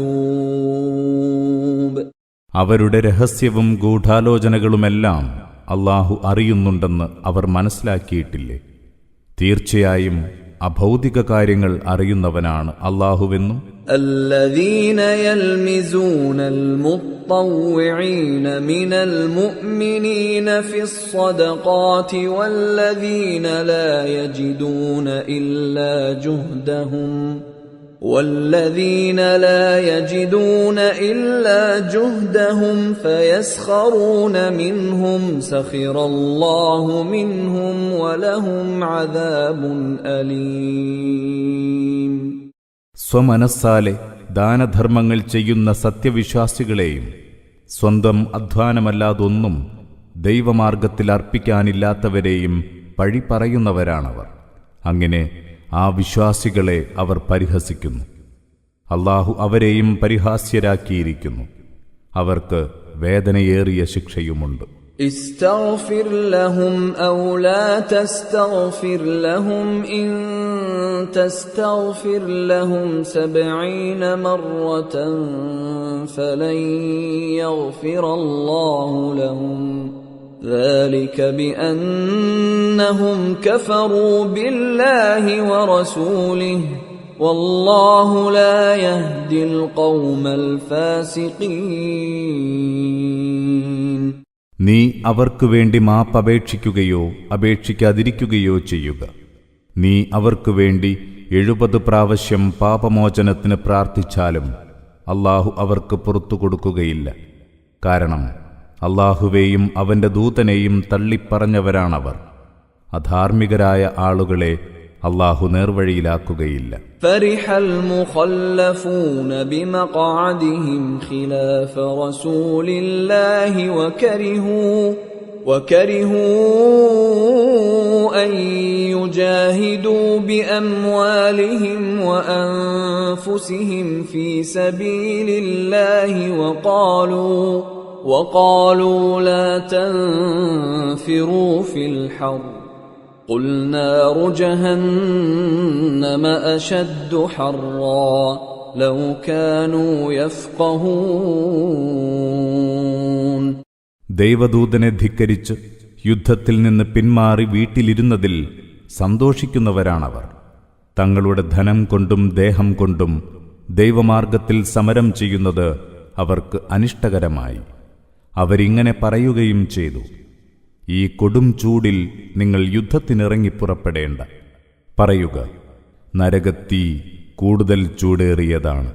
S1: അവരുടെ രഹസ്യവും ഗൂഢാലോചനകളുമെല്ലാം അല്ലാഹു അറിയുന്നുണ്ടെന്ന് അവർ മനസ്സിലാക്കിയിട്ടില്ലേ? തീർച്ചയായും അഭൗതിക കാര്യങ്ങൾ അറിയുന്നവനാണ് അല്ലാഹുവെന്നും
S2: الذين يلمزون المطوعين من المؤمنين في الصدقات والذين لا يجدون إلا جهدهم فيسخرون منهم سخر الله منهم ولهم عذاب أليم.
S1: സ്വമനസ്സാലെ ദാനധർമ്മങ്ങൾ ചെയ്യുന്ന സത്യവിശ്വാസികളെയും സ്വന്തം അധ്വാനമല്ലാതൊന്നും ദൈവമാർഗത്തിൽ അർപ്പിക്കാനില്ലാത്തവരെയും പഴി പറയുന്നവരാണവർ. അങ്ങനെ ആ വിശ്വാസികളെ അവർ പരിഹസിക്കുന്നു. അല്ലാഹു അവരെയും പരിഹാസ്യരാക്കിയിരിക്കുന്നു. അവർക്ക് വേദനയേറിയ ശിക്ഷയുമുണ്ട്.
S2: استغفر لهم أو لا تستغفر لهم إن تستغفر لهم 70 مرة فلن يغفر الله لهم ذلك بأنهم كفروا بالله ورسوله والله لا يهدي القوم الفاسقين.
S1: നീ അവർക്കു വേണ്ടി മാപ്പപേക്ഷിക്കുകയോ അപേക്ഷിക്കാതിരിക്കുകയോ ചെയ്യുക. നീ അവർക്കു വേണ്ടി 70 പ്രാവശ്യം പാപമോചനത്തിന് പ്രാർത്ഥിച്ചാലും അല്ലാഹു അവർക്ക് പുറത്തു കൊടുക്കുകയില്ല. കാരണം അല്ലാഹുവേയും അവന്റെ ദൂതനെയും തള്ളിപ്പറഞ്ഞവരാണവർ. അധാർമികരായ ആളുകളെ അള്ളാഹു നേർവഴിയിലാക്കുകയില്ല.
S2: فرح المخلفون بمقعدهم خلاف رسول الله وكرهوا أن يجاهدوا بأموالهم وأنفسهم في سبيل الله وقالوا لا تنفروا في الحر قل نار جهنم أشد حرا لو كانوا يفقهون.
S1: ദൈവദൂതനെ ധിക്കരിച്ച് യുദ്ധത്തിൽ നിന്ന് പിന്മാറി വീട്ടിലിരുന്നതിൽ സന്തോഷിക്കുന്നവരാണവർ. തങ്ങളുടെ ധനം കൊണ്ടും ദേഹം കൊണ്ടും ദൈവമാർഗത്തിൽ സമരം ചെയ്യുന്നത് അവർക്ക് അനിഷ്ടകരമായി. അവരിങ്ങനെ പറയുകയും ചെയ്തു: ഈ കൊടും ചൂടിൽ നിങ്ങൾ യുദ്ധത്തിനിറങ്ങി പുറപ്പെടേണ്ട. പറയുക, നരകത്തീ കൂടുതൽ ചൂടേറിയതാണ്.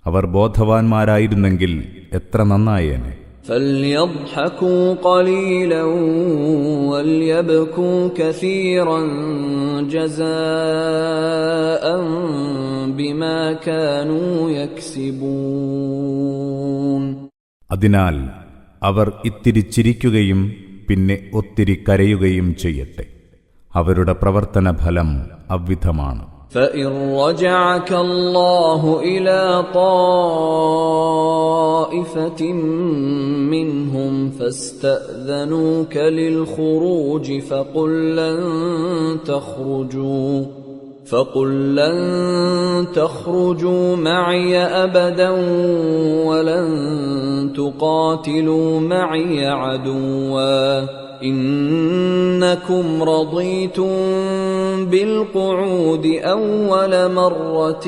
S1: അവർ ബോധവാന്മാരായിരുന്നെങ്കിൽ എത്ര നന്നായേനെ.
S2: فليضحكوا قليلا وليبكوا كثيرا جزاء بما كانوا يكسبون.
S1: അതിനാൽ അവർ ഇത്തിരി ചിരിക്കുകയും പിന്നെ ഒത്തിരി കരയുകയും ചെയ്യട്ടെ. അവരുടെ പ്രവർത്തന ഫലം അവ്വിധമാണ്.
S2: فإن رجعك الله إلى طائفة منهم فاستأذنوك للخروج فقل لن تخرجوا معي أبدا ولن تقاتلوا معي عدوا إنكم رضيتم بالقعود أول مرة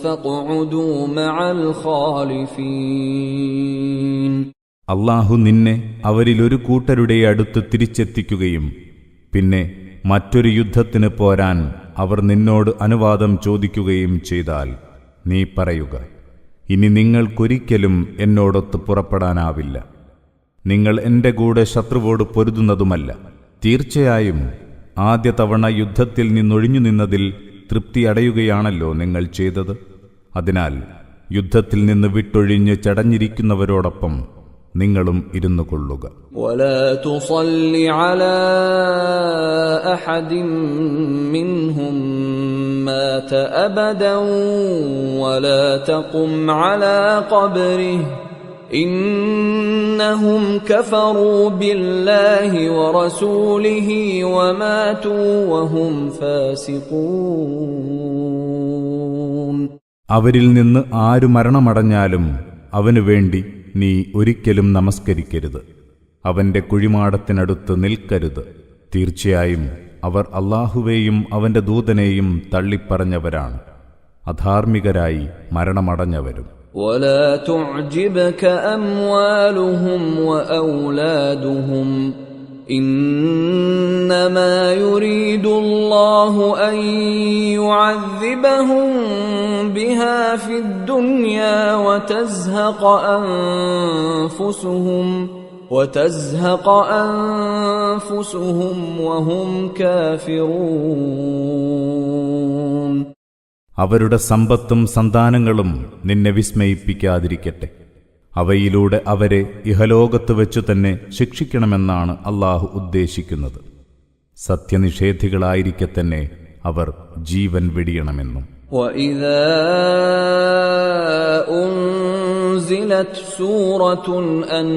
S2: فاقعدوا مع الخالفين.
S1: അള്ളാഹു നിന്നെ അവരിലൊരു കൂട്ടരുടെ അടുത്ത് തിരിച്ചെത്തിക്കുകയും പിന്നെ മറ്റൊരു യുദ്ധത്തിന് പോരാൻ അവർ നിന്നോട് അനുവാദം ചോദിക്കുകയും ചെയ്താൽ നീ പറയുക, ഇനി നിങ്ങൾക്കൊരിക്കലും എന്നോടൊത്ത് പുറപ്പെടാനാവില്ല. നിങ്ങൾ എന്റെ കൂടെ ശത്രുവോട് പൊരുതുന്നതുമല്ല. തീർച്ചയായും ആദ്യ തവണ യുദ്ധത്തിൽ നിന്നൊഴിഞ്ഞു നിന്നതിൽ തൃപ്തി അടയുകയാണല്ലോ നിങ്ങൾ ചെയ്തത്. അതിനാൽ യുദ്ധത്തിൽ നിന്ന് വിട്ടൊഴിഞ്ഞ് ചടഞ്ഞിരിക്കുന്നവരോടൊപ്പം നിങ്ങളും ഇരുന്നു കൊള്ളുക.
S2: ولا تصل على أحد منهم مات أبدا ولا تقم على قبره إنهم كفروا بالله ورسوله وماتوا وهم فاسقون.
S1: അവരിൽ നിന്ന് ആരു മരണമടഞ്ഞാലും അവനു വേണ്ടി നീ ഒരിക്കലും നമസ്കരിക്കരുത്. അവന്റെ കുഴിമാടത്തിനടുത്ത് നിൽക്കരുത്. തീർച്ചയായും അവർ അല്ലാഹുവേയും അവന്റെ ദൂതനെയും തള്ളിപ്പറഞ്ഞവരാണ്, അധാർമികരായി മരണമടഞ്ഞവരും.
S2: ولا تعجبك أموالهم وأولادهم إنما يريد الله أن يعذبهم بها في الدنيا وتزهق أنفسهم وهم كافرون.
S1: അവരുടെ സമ്പത്തും സന്താനങ്ങളും നിന്നെ വിസ്മയിപ്പിക്കാതിരിക്കട്ടെ. അവയിലൂടെ അവരെ ഇഹലോകത്ത് വെച്ചു തന്നെ ശിക്ഷിക്കണമെന്നാണ് അള്ളാഹു ഉദ്ദേശിക്കുന്നത്. സത്യനിഷേധികളായിരിക്കെ തന്നെ അവർ ജീവൻ വെടിയണമെന്നും.
S2: وَإِذَا أُنزِلَتْ سُورَةٌ أَنْ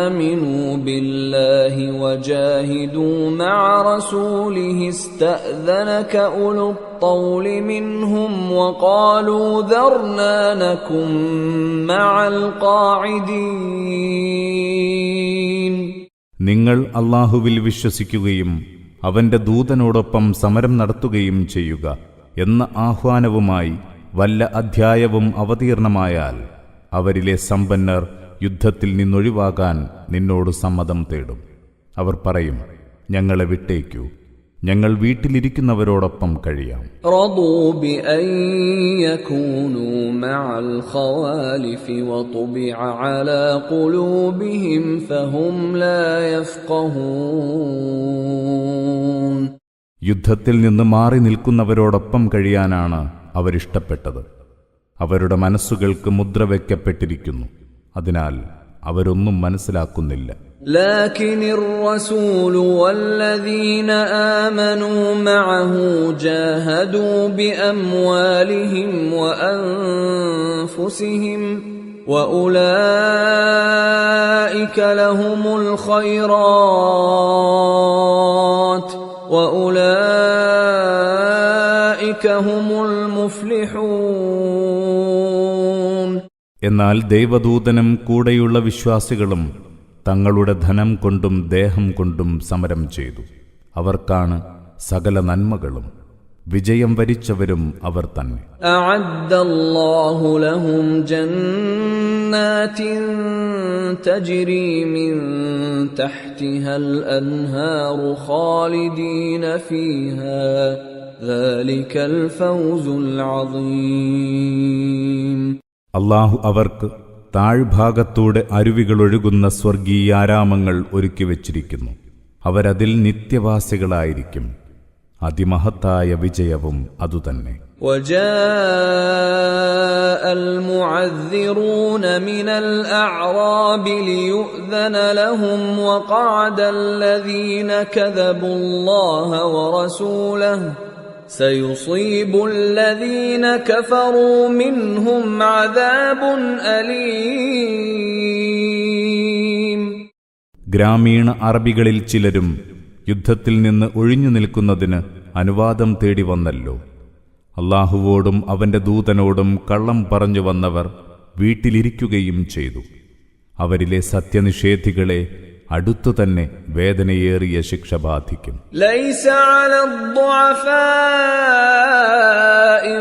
S2: آمِنُوا بِاللَّهِ وَجَاهِدُوا مَعَ رَسُولِهِ اسْتَأْذَنَكَ أُولُو الطَّوْلِ مِنْهُمْ وَقَالُوا ذَرْنَا نَكُنْ مَعَ الْقَاعِدِينَ.
S1: നിങ്ങൾ അല്ലാഹുവിൽ വിശ്വസിക്കുകയും അവന്റെ ദൂതനോടൊപ്പം സമരം നടത്തുകയും ചെയ്യുക എന്ന ആഹ്വാനവുമായി വല്ല അധ്യായവും അവതീർണമായാൽ അവരിലെ സമ്പന്നർ യുദ്ധത്തിൽ നിന്നൊഴിവാകാൻ നിന്നോട് സമ്മതം തേടും. അവർ പറയും, ഞങ്ങളെ വിട്ടേക്കൂ, ഞങ്ങൾ വീട്ടിലിരിക്കുന്നവരോടൊപ്പം കഴിയാം.
S2: رضوا بأن يكونوا مع الخوالف وطبع على قلوبهم فهم لا يفقهون.
S1: യുദ്ധത്തിൽ നിന്ന് മാറി നിൽക്കുന്നവരോടൊപ്പം കഴിയാനാണ് അവരിഷ്ടപ്പെട്ടത്. അവരുടെ മനസ്സുകൾക്ക് മുദ്ര വയ്ക്കപ്പെട്ടിരിക്കുന്നു, അതിനാൽ അവരൊന്നും മനസ്സിലാക്കുന്നില്ല.
S2: لكن الرسول والذين آمنوا معه جاهدوا بأموالهم وأنفسهم وأولئك لهم الخيرات وأولئك هم المفلحون.
S1: എന്നാൽ ദൈവദൂതനും കൂടെയുള്ള വിശ്വാസികളും തങ്ങളുടെ ധനം കൊണ്ടും ദേഹം കൊണ്ടും സമരം ചെയ്തു. അവർക്കാണ് സകല നന്മകളും. വിജയം വരിച്ചവരും അവർ തന്നെ.
S2: അഅദ്ദല്ലാഹു ലഹും ജന്നാത്തിൻ തജ്രി മിൻ തഹ്തിഹൽ അൻഹാറു ഖാലിദീന ഫീഹാ ദാലികൽ ഫൗസുൽ അദീം.
S1: അല്ലാഹു അവർക്ക് താഴ്ഭാഗത്തൂടെ അരുവികളൊഴുകുന്ന സ്വർഗീയാരാമങ്ങൾ ഒരുക്കിവെച്ചിരിക്കുന്നു. അവരതിൽ നിത്യവാസികളായിരിക്കും. അതിമഹത്തായ വിജയവും അതുതന്നെ.
S2: وجاء المعذرون من الأعراب ليؤذن لهم وقعد الذين كذبوا الله ورسوله سيصيب الذين كفروا منهم عذاب أليم.
S1: ഗ്രാമീണ അറബികളിൽ ചിലരും യുദ്ധത്തിൽ നിന്ന് ഒഴിഞ്ഞു നിൽക്കുന്നതിന് അനുവാദം തേടി വന്നല്ലോ. അല്ലാഹുവോടും അവന്റെ ദൂതനോടും കള്ളം പറഞ്ഞു വന്നവർ വീട്ടിലിരിക്കുകയും ചെയ്തു. അവരിലെ സത്യനിഷേധികളെ അടുത്തുതന്നെ വേദനയേറിയ ശിക്ഷ ബാധിക്കും.
S2: ലൈസ അലൽ ദുഅഫാഇ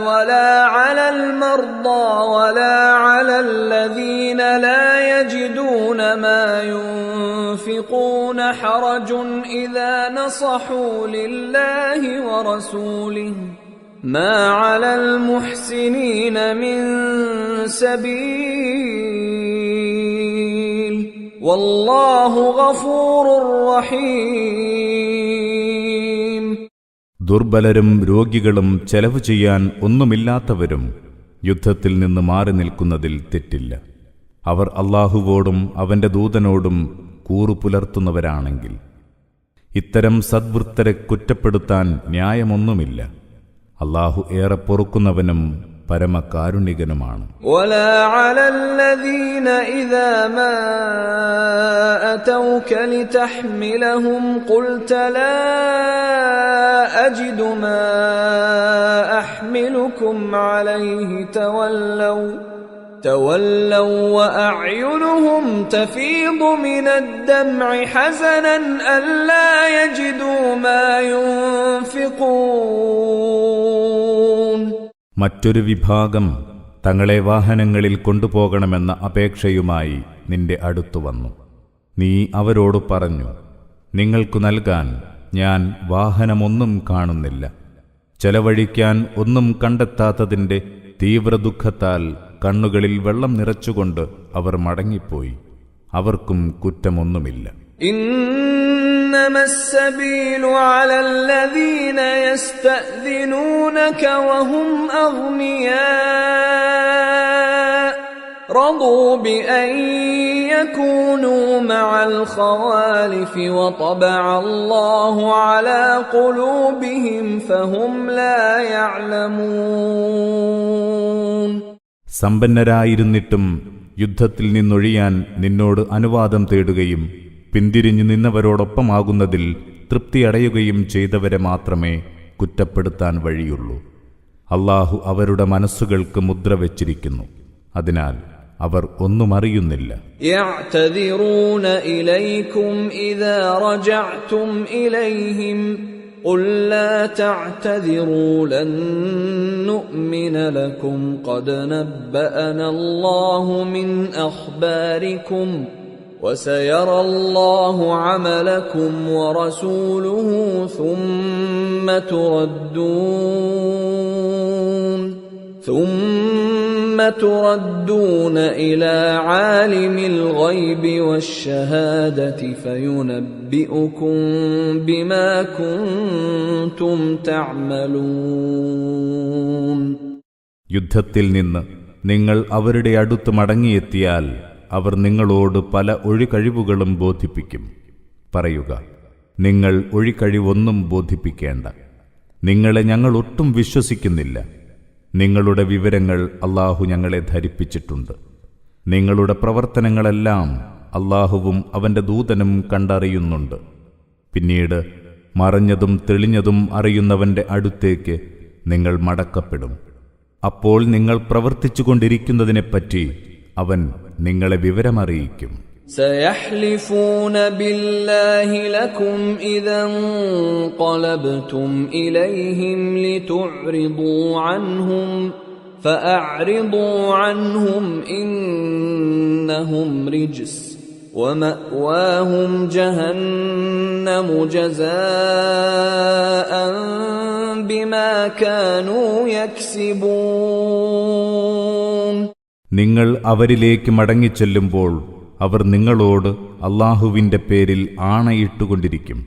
S2: വലാ അലൽ മർദാ വലാ അലല്ലദീന ലാ യജിദൂന മാ യുൻഫിഖൂന ഹറജുൻ ഇദാ നസഹൂ ലില്ലാഹി വറസൂലിഹി മാ അലൽ മുഹ്സിനീന മിൻ സബീൽ വല്ലാഹു ഗഫൂറുർ റഹീം.
S1: ദുർബലരും രോഗികളും ചെലവ് ചെയ്യാൻ ഒന്നുമില്ലാത്തവരും യുദ്ധത്തിൽ നിന്ന് മാറി നിൽക്കുന്നതിൽ തെറ്റില്ല. അവർ അല്ലാഹുവോടും അവന്റെ ദൂതനോടും കൂറു പുലർത്തുന്നവരാണെങ്കിൽ. ഇത്തരം സദ്വൃത്തരെ കുറ്റപ്പെടുത്താൻ ന്യായമൊന്നുമില്ല. അല്ലാഹു ഏറെ പൊറുക്കുന്നവനും പരമകാരുണികനുമാണ്.
S2: ولا على الذين إذا ما أتوك لتحملهم قلت لا أجد ما أحملكم عليه تولوا وأعينهم تفيض من الدمع حزنا ألا يجدوا ما ينفقون.
S1: മറ്റൊരു വിഭാഗം തങ്ങളെ വാഹനങ്ങളിൽ കൊണ്ടുപോകണമെന്ന അപേക്ഷയുമായി നിന്റെ അടുത്തു വന്നു. നീ അവരോട് പറഞ്ഞു, നിങ്ങൾക്കു നൽകാൻ ഞാൻ വാഹനമൊന്നും കാണുന്നില്ല. ചെലവഴിക്കാൻ ഒന്നും കണ്ടെത്താത്തതിന്റെ തീവ്ര ദുഃഖത്താൽ കണ്ണുകളിൽ വെള്ളം നിറച്ചുകൊണ്ട് അവർ മടങ്ങിപ്പോയി. അവർക്കും കുറ്റമൊന്നുമില്ല.
S2: إنما السبيل على الذين يستأذنونك وهم أغنياء رضوا بأن يكونوا مع الخوالف وطبع الله على قلوبهم فهم لا يعلمون.
S1: സമ്പന്നരായിരുന്നിട്ടും യുദ്ധത്തിൽ നിന്നൊഴിയാൻ നിന്നോട് അനുവാദം തേടുകയും പിന്തിരിഞ്ഞു നിന്നവരോടൊപ്പമാകുന്നതിൽ തൃപ്തിയടയുകയും ചെയ്തവരെ മാത്രമേ കുറ്റപ്പെടുത്താൻ വഴിയുള്ളൂ. അല്ലാഹു അവരുടെ മനസ്സുകൾക്ക് മുദ്ര വച്ചിരിക്കുന്നു, അതിനാൽ അവർ ഒന്നും അറിയുന്നില്ല.
S2: يعتذرون إليكم إذا رجعتم إليهم قل لا تعتذروا لن نؤمن لكم قد نبأنا الله من أخباركم وسيرى الله عملكم ورسوله ثم تردون إلى عالم الغيب والشهادة فينبئكم بما كنتم تعملون.
S1: യുദ്ധത്തിൽ നിന്ന് നിങ്ങൾ അവരുടെ അടുത്ത് മടങ്ങിയെത്തിയാൽ അവർ നിങ്ങളോട് പല ഒഴികഴിവുകളും ബോധിപ്പിക്കും. പറയുക, നിങ്ങൾ ഒഴികഴിവൊന്നും ബോധിപ്പിക്കേണ്ട. നിങ്ങളെ ഞങ്ങൾ ഒട്ടും വിശ്വസിക്കുന്നില്ല. നിങ്ങളുടെ വിവരങ്ങൾ അല്ലാഹു ഞങ്ങളെ ധരിപ്പിച്ചിട്ടുണ്ട്. നിങ്ങളുടെ പ്രവർത്തനങ്ങളെല്ലാം അല്ലാഹുവും അവന്റെ ദൂതനും കണ്ടറിയുന്നുണ്ട്. പിന്നീട് മറഞ്ഞതും തെളിഞ്ഞതും അറിയുന്നവന്റെ അടുത്തേക്ക് നിങ്ങൾ മടക്കപ്പെടും. അപ്പോൾ നിങ്ങൾ പ്രവർത്തിച്ചുകൊണ്ടിരിക്കുന്നതിനെപ്പറ്റി അവൻ നിങ്ങളെ വിവരമറിയിക്കും.
S2: سيحلفون بالله لكم إذا انقلبتم إليهم لتعرضوا عنهم فأعرضوا عنهم إنهم رجس ومأواهم جهنم جزاء بما كانوا يكسبون.
S1: നിങ്ങൾ അവരിലേക്ക് മടങ്ങിച്ചെല്ലുമ്പോൾ അവർ നിങ്ങളോട് അല്ലാഹുവിന്റെ പേരിൽ ആണയിട്ടുകൊണ്ടിരിക്കും.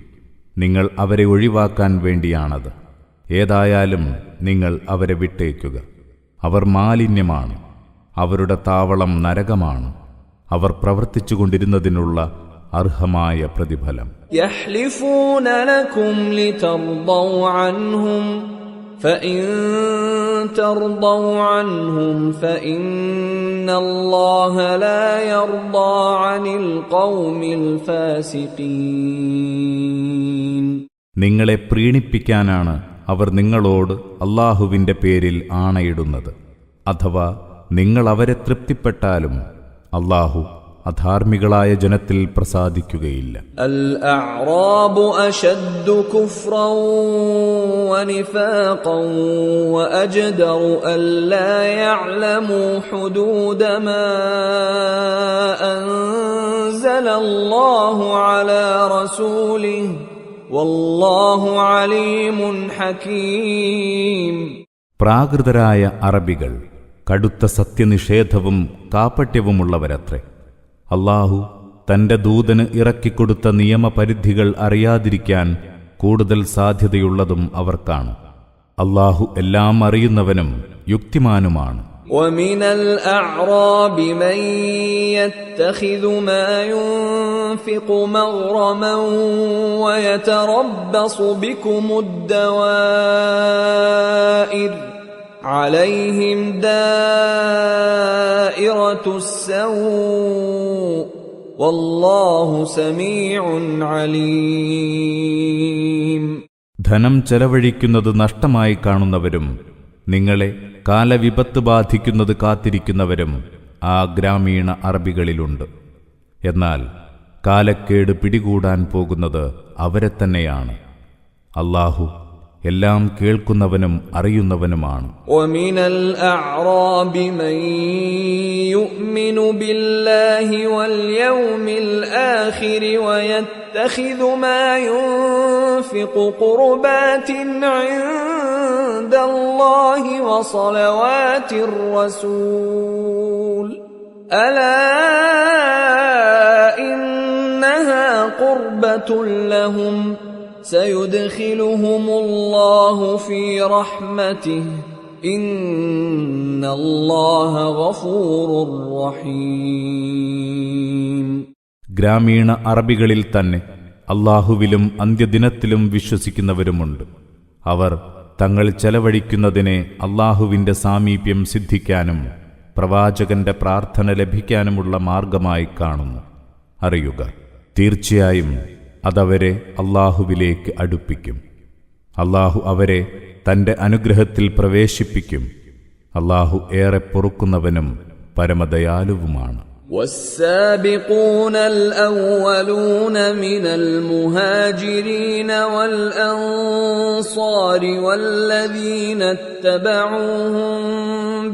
S1: നിങ്ങൾ അവരെ ഒഴിവാക്കാൻ വേണ്ടിയാണത്. ഏതായാലും നിങ്ങൾ അവരെ വിട്ടേക്കുക. അവർ മാലിന്യമാണ്. അവരുടെ താവളം നരകമാണ്. അവർ പ്രവർത്തിച്ചുകൊണ്ടിരുന്നതിനുള്ള അർഹമായ പ്രതിഫലം.
S2: يحلفون لكم لترضوا عنهم فإن ترضوا عنهم فإن الله لا يرضى عن القوم الفاسقين.
S1: നിങ്ങളെ പ്രീണിപ്പിക്കാനാണ് അവർ നിങ്ങളോട് അല്ലാഹുവിന്റെ പേരിൽ ആണയിടുന്നത്. അഥവാ നിങ്ങൾ അവരെ തൃപ്തിപ്പെട്ടാലും അല്ലാഹു അധാർമികളായ ജനത്തിൽ പ്രസാദിക്കുകയില്ല.
S2: الأعراب أشد كفرا ونفاقا وأجدر ألا يعلموا حدود ما أنزل الله على رسوله والله عليم حكيم.
S1: പ്രാകൃതരായ അറബികൾ കടുത്ത സത്യനിഷേധവും കാപട്യവുമുള്ളവരത്രേ. അല്ലാഹു തന്റെ ദൂതന് ഇറക്കിക്കൊടുത്ത നിയമപരിധികൾ അറിയാതിരിക്കാൻ കൂടുതൽ സാധ്യതയുള്ളതും അവർക്കാണ്. അല്ലാഹു എല്ലാം അറിയുന്നവനും യുക്തിമാനുമാണ്.
S2: ومن الأعراب من يتخذ ما ينفق مغرما ويتربص بكم الدوائر عليهم دائرة السوء والله سميع عليم.
S1: ധനം ചെലവഴിക്കുന്നത് നഷ്ടമായി കാണുന്നവരും നിങ്ങളെ കാലവിപത്ത് ബാധിക്കുന്നത് കാത്തിരിക്കുന്നവരും ആ ഗ്രാമീണ അറബികളിലുണ്ട്. എന്നാൽ കാലക്കേട് പിടികൂടാൻ പോകുന്നത് അവരെ തന്നെയാണ്. അല്ലാഹു എല്ലാം കേൾക്കുന്നവനും അറിയുന്നവനുമാണ്.
S2: ومن الأعراب من يؤمن بالله واليوم الآخر ويتخذ ما ينفق قربات عند الله وصلوات الرسول ألا إنها قربة لهم سيدخلهم الله في رحمته إن الله غفور رحيم.
S1: ഗ്രാമീണ അറബികളിൽ തന്നെ അല്ലാഹുവിലും അന്ത്യദിനത്തിലും വിശ്വസിക്കുന്നവരുമുണ്ട്. അവർ തങ്ങൾ ചെലവഴിക്കുന്നതിനെ അല്ലാഹുവിന്റെ സാമീപ്യം സിദ്ധിക്കാനും പ്രവാചകന്റെ പ്രാർത്ഥന ലഭിക്കാനുമുള്ള മാർഗമായി കാണുന്നു. അറിയുക, തീർച്ചയായും അതവരെ അല്ലാഹുവിലേക്ക് അടുപ്പിക്കും. അല്ലാഹു അവരെ തന്റെ അനുഗ്രഹത്തിൽ പ്രവേശിപ്പിക്കും. അല്ലാഹു ഏറെ പൊറുക്കുന്നവനും പരമദയാലുവുമാണ്.
S2: والسابقون الأولون من المهاجرين والأنصار والذين اتبعوهم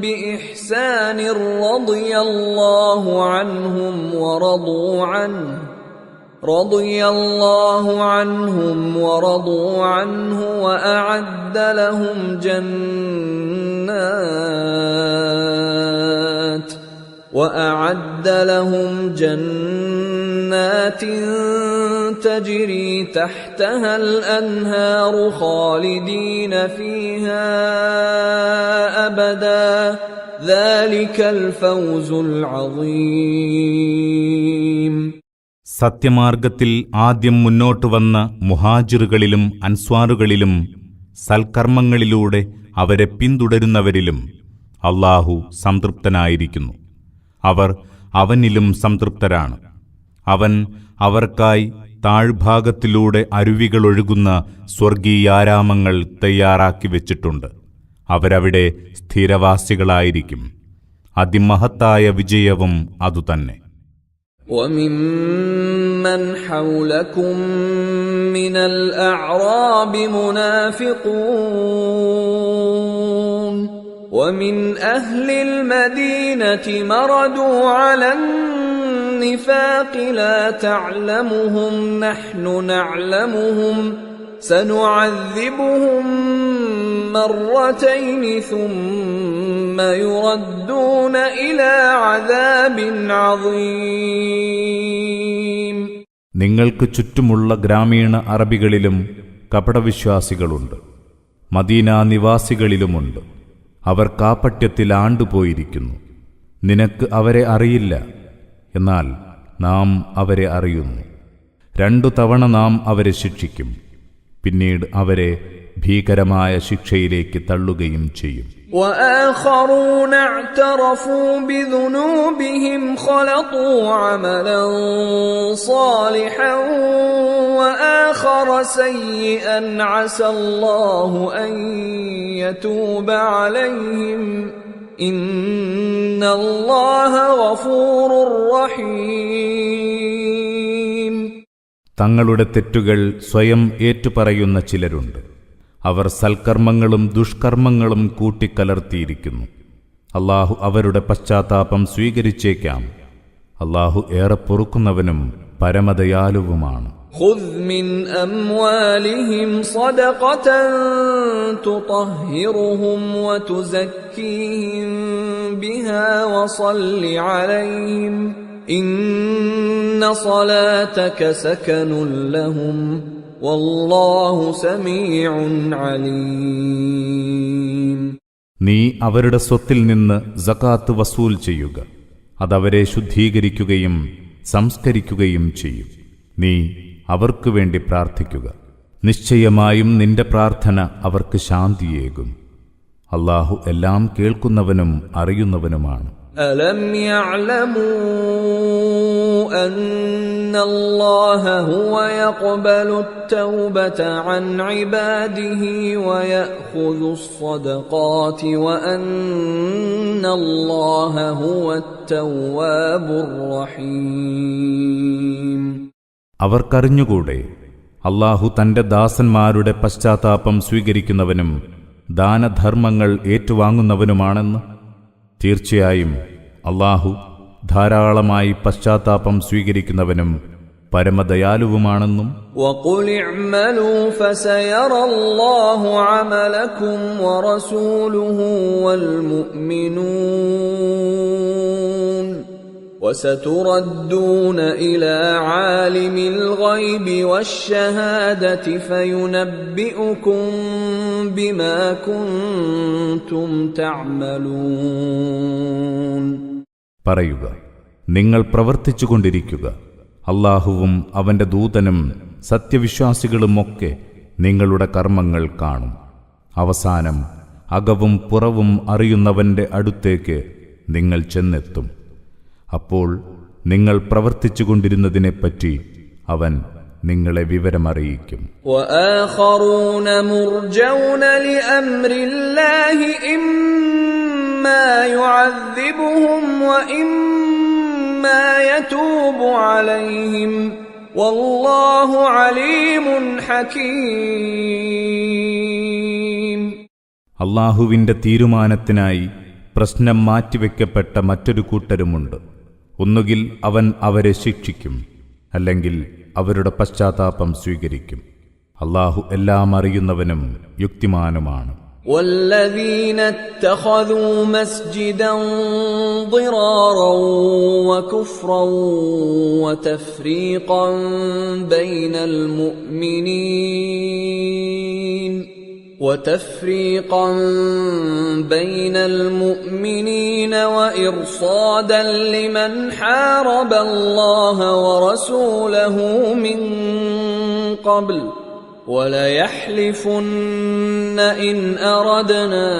S2: بإحسان رضي الله عنهم ورضوا عنه وأعد لهم جنات وأعد لهم جنات تجري تحتها الأنهار خالدين فيها أبدا ذلك الفوز العظيم.
S1: സത്യമാർഗത്തിൽ ആദ്യം മുന്നോട്ടു വന്ന മുഹാജിറുകളിലും അൻസ്വാറുകളിലും സൽക്കർമ്മങ്ങളിലൂടെ അവരെ പിന്തുടരുന്നവരിലും അല്ലാഹു സംതൃപ്തനായിരിക്കുന്നു. അവർ അവനിലും സംതൃപ്തരാണ്. അവൻ അവർക്കായി താഴ്ഭാഗത്തിലൂടെ അരുവികളൊഴുകുന്ന സ്വർഗീയാരാമങ്ങൾ തയ്യാറാക്കി വച്ചിട്ടുണ്ട്. അവരവിടെ സ്ഥിരവാസികളായിരിക്കും. അതിമഹത്തായ വിജയവും അതുതന്നെ.
S2: وَمِمَّنْ حَوْلَكُمْ مِنَ الْأَعْرَابِ مُنَافِقُونَ وَمِنْ أَهْلِ الْمَدِينَةِ مَرَدُوا عَلَى النِّفَاقِ لَا تَعْلَمُهُمْ نَحْنُ نَعْلَمُهُمْ سَنُعَذِّبُهُم مرتين ثم يردون إلى عذاب عظيم.
S1: നിങ്ങൾക്ക് ചുറ്റുമുള്ള ഗ്രാമീണ അറബികളിലും കപടവിശ്വാസികളുണ്ട്, മദീന നിവാസികളിലുമുണ്ട്. അവർ കാപട്യത്തിൽ ആണ്ടുപോയിരിക്കുന്നു. നിനക്ക് അവരെ അറിയില്ല, എന്നാൽ നാം അവരെ അറിയുന്നു. 2 തവണ നാം അവരെ ശിക്ഷിക്കും, പിന്നീട് അവരെ ഭീകരമായ ശിക്ഷയിലേക്ക് തള്ളുകയും ചെയ്യും.
S2: وآخرون اعترفوا بذنوبهم خلطوا عملا صالحا وآخر سيئا عسى الله أن يتوب عليهم إن الله غفور رحيم.
S1: തങ്ങളുടെ തെറ്റുകൾ സ്വയം ഏറ്റുപറയുന്ന ചിലരുണ്ട്. അവർ സൽക്കർമ്മങ്ങളും ദുഷ്കർമ്മങ്ങളും കൂട്ടിക്കലർത്തിയിരിക്കുന്നു. അല്ലാഹു അവരുടെ പശ്ചാത്താപം സ്വീകരിച്ചേക്കാം. അല്ലാഹു ഏറെ പൊറുക്കുന്നവനും പരമദയാലുവുമാണ്.
S2: خذ من أموالهم صدقة تطهرهم وتزكيهم بها وصل عليهم إن صلاتك سكن لهم والله سميع عليم.
S1: നീ അവരുടെ സ്വത്തിൽ നിന്ന് സകാത്ത് വസൂൽ ചെയ്യുക. അതവരെ ശുദ്ധീകരിക്കുകയും സംസ്കരിക്കുകയും ചെയ്യും. നീ അവർക്കു വേണ്ടി പ്രാർത്ഥിക്കുക. നിശ്ചയമായും നിന്റെ പ്രാർത്ഥന അവർക്ക് ശാന്തിയേകും. അല്ലാഹു എല്ലാം കേൾക്കുന്നവനും അറിയുന്നവനുമാണ്.
S2: ألم يعلموا أن الله هو يقبل التوبة عن عباده ويأخذ الصدقات وأن الله هو التواب الرحيم.
S1: അവർക്കറിഞ്ഞുകൂടെ അല്ലാഹു തന്റെ ദാസന്മാരുടെ പശ്ചാത്താപം സ്വീകരിക്കുന്നവനും ദാനധർമ്മങ്ങൾ ഏറ്റുവാങ്ങുന്നവനുമാണെന്ന്? തീർച്ചയായും അല്ലാഹു ധാരാളമായി പശ്ചാത്താപം സ്വീകരിക്കുന്നവനും പരമദയാലുവുമാണെന്നും.
S2: وَقُلِ اعْمَلُوا فَسَيَرَى اللَّهُ عَمَلَكُمْ وَرَسُولُهُ وَالْمُؤْمِنُونَ وَسَتُرَدُّونَ إِلَى عَالِمِ الْغَيْبِ وَالشَّهَادَةِ فَيُنَبِّئُكُم بِمَا كُنتُمْ تَعْمَلُونَ.
S1: പറയുക, നിങ്ങൾ പ്രവർത്തിച്ചുകൊണ്ടിരിക്കുക. അല്ലാഹുവും അവന്റെ ദൂതനും സത്യവിശ്വാസികളുമൊക്കെ നിങ്ങളുടെ കർമ്മങ്ങൾ കാണും. അവസാനം അകവും പുറവും അറിയുന്നവന്റെ അടുത്തേക്ക് നിങ്ങൾ ചെന്നെത്തും. അപ്പോൾ നിങ്ങൾ പ്രവർത്തിച്ചുകൊണ്ടിരുന്നതിനെപ്പറ്റി അവൻ നിങ്ങളെ വിവരമറിയിക്കും.
S2: وآخرون مرجون لأمر الله إما يعذبهم وإما يتوب عليهم والله عليم حكيم.
S1: അല്ലാഹുവിന്റെ തീരുമാനത്തിനായി പ്രശ്നം മാറ്റിവെക്കപ്പെട്ട മറ്റൊരു കൂട്ടരുമുണ്ട്. ഒന്നുകിൽ അവൻ അവരെ ശിക്ഷിക്കും, അല്ലെങ്കിൽ അവരുടെ പശ്ചാത്താപം സ്വീകരിക്കും. അല്ലാഹു എല്ലാം അറിയുന്നവനും യുക്തിമാനുമാണ്.
S2: والذين اتخذوا مسجدا ضرارا وكفرا وتفريقا بين المؤمنين وإرصادا لمن حارب الله ورسوله من قبل وَلَيَحْلِفُنَّ إِنْ أَرَدْنَا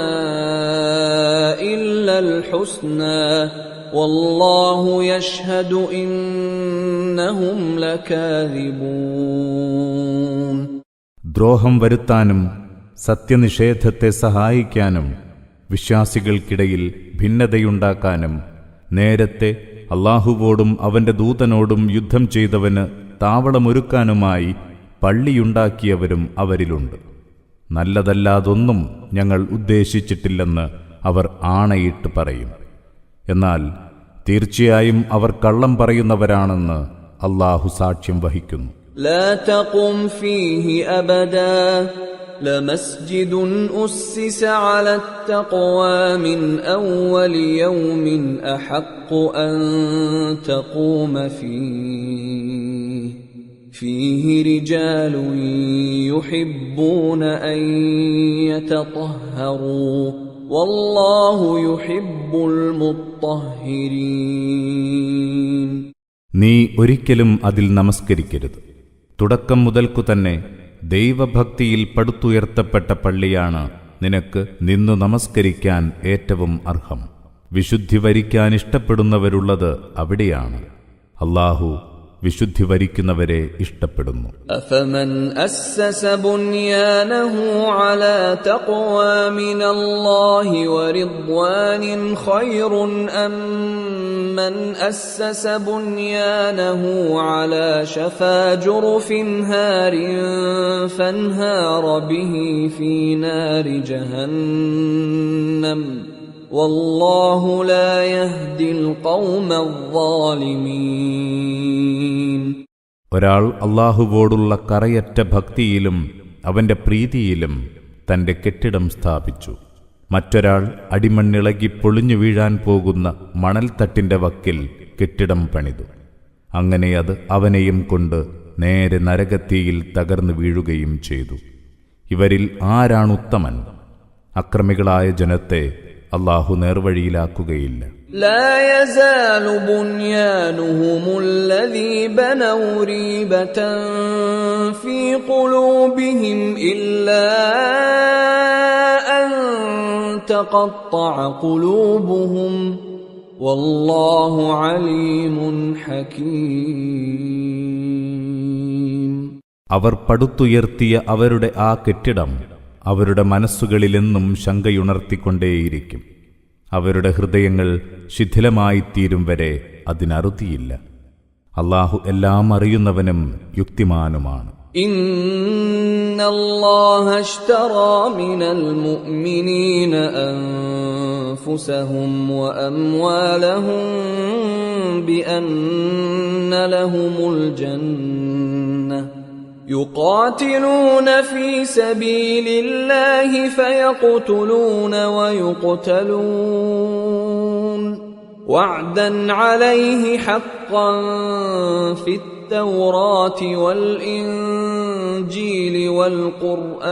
S2: إِلَّا الْحُسْنَى وَاللَّهُ يَشْهَدُ إِنَّهُمْ لَكَاذِبُونَ.
S1: ദ്രോഹം വരുത്താനും സത്യനിഷേധത്തെ സഹായിക്കാനും വിശ്വാസികൾക്കിടയിൽ ഭിന്നതയുണ്ടാക്കാനും നേരത്തെ അല്ലാഹുവോടും അവന്റെ ദൂതനോടും യുദ്ധം ചെയ്തവന് താവളമൊരുക്കാനുമായി പള്ളിയുണ്ടാക്കിയവരും അവരിലുണ്ട്. നല്ലതല്ലാതൊന്നും ഞങ്ങൾ ഉദ്ദേശിച്ചിട്ടില്ലെന്ന് അവർ ആണയിട്ട് പറയും. എന്നാൽ തീർച്ചയായും അവർ കള്ളം പറയുന്നവരാണെന്ന് അല്ലാഹു സാക്ഷ്യം വഹിക്കുന്നു.
S2: لا تقم فيه أبدا لمسجد أسس على التقوى من أول يوم أحق أن تقوم فيه رجال يحبون أن يتطهروا والله يحب المطهرين.
S1: നീ ഒരിക്കലും അതിൽ നമസ്കരിക്കരുത്. തുടക്കം മുതൽക്കു തന്നെ ദൈവഭക്തിയിൽ പടുത്തുയർത്തപ്പെട്ട പള്ളിയാണ് നിനക്ക് നിന്നു നമസ്കരിക്കാൻ ഏറ്റവും അർഹം. വിശുദ്ധി വരിക്കാൻ ഇഷ്ടപ്പെടുന്നവരുള്ളത് അവിടെയാണ്. അല്ലാഹു വിശുദ്ധി വരിക്കുന്നവരെ ഇഷ്ടപ്പെടുന്നു.
S2: أفمن أسس بنيانه على تقوى من الله ورضوان خير أم من أسس بنيانه على شفا جرف هار فانهار به في نار جهنم والله لا يهدي القوم الظالمين.
S1: ഒരാൾ അല്ലാഹുവോടുള്ള കറയറ്റ ഭക്തിയിലും അവന്റെ പ്രീതിയിലും തന്റെ കെട്ടിടം സ്ഥാപിച്ചു. മറ്റൊരാൾ അടിമണ്ണിളകി പൊളിഞ്ഞു വീഴാൻ പോകുന്ന മണൽത്തട്ടിന്റെ വക്കിൽ കെട്ടിടം പണിതു. അങ്ങനെ അത് അവനെയും കൊണ്ട് നേരെ നരകത്തീയിൽ തകർന്നു വീഴുകയും ചെയ്തു. ഇവരിൽ ആരാണുത്തമൻ? അക്രമികളായ ജനത്തെ അല്ലാഹു നേർവഴിയിലാക്കുകയില്ല.
S2: لا يزال بنيانهم الذي بنوا ريبة في قلوبهم إلا أن تقطع قلوبهم والله عليم حكيم.
S1: അവർ പടുത്തുയർത്തിയ അവരുടെ ആ കെട്ടിടം അവരുടെ മനസ്സുകളിലെന്നും ശങ്കയുണർത്തിക്കൊണ്ടേയിരിക്കും. അവരുടെ ഹൃദയങ്ങൾ ശിഥിലമായിത്തീരും വരെ അതിനറുതിയില്ല. അല്ലാഹു എല്ലാം അറിയുന്നവനും യുക്തിമാനുമാണ്.
S2: ഇന്നല്ലാഹ അശ്തറാ മിനൽ മുഅ്മിനീന അൻഫുസഹും വഅംവാലഹും ബിഅന്ന ലഹുമുൽ ജന്ന يقاتلون في سبيل الله فيقتلون ويقتلون وعدا عليه حقا في التوراة والإنجيل والقرآن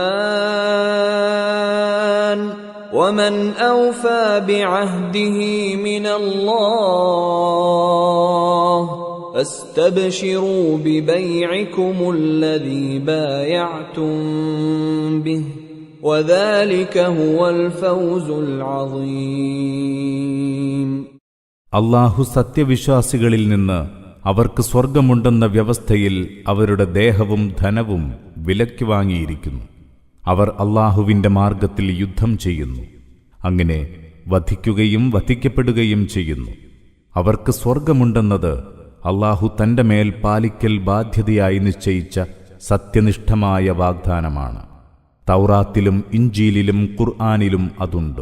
S2: ومن أوفى بعهده من الله فاستبشروا ببيعكم الذي بايعتم به وذلك هو الفوز العظيم.
S1: അല്ലാഹു സത്യവിശ്വാസികളിൽ നിന്ന് അവർക്ക് സ്വർഗമുണ്ടെന്ന വ്യവസ്ഥയിൽ അവരുടെ ദേഹവും ധനവും വിലയ്ക്ക് വാങ്ങിയിരിക്കുന്നു. അവർ അല്ലാഹുവിന്റെ മാർഗത്തിൽ യുദ്ധം ചെയ്യുന്നു. അങ്ങനെ വധിക്കുകയും വധിക്കപ്പെടുകയും ചെയ്യുന്നു. അവർക്ക് സ്വർഗമുണ്ടെന്നത് അല്ലാഹു തന്റെ മേൽ പാലിക്കൽ ബാധ്യതയായി നിശ്ചയിച്ച സത്യനിഷ്ഠമായ വാഗ്ദാനമാണ്. തൗറാത്തിലും ഇഞ്ചീലിലും ഖുർആനിലും അതുണ്ട്.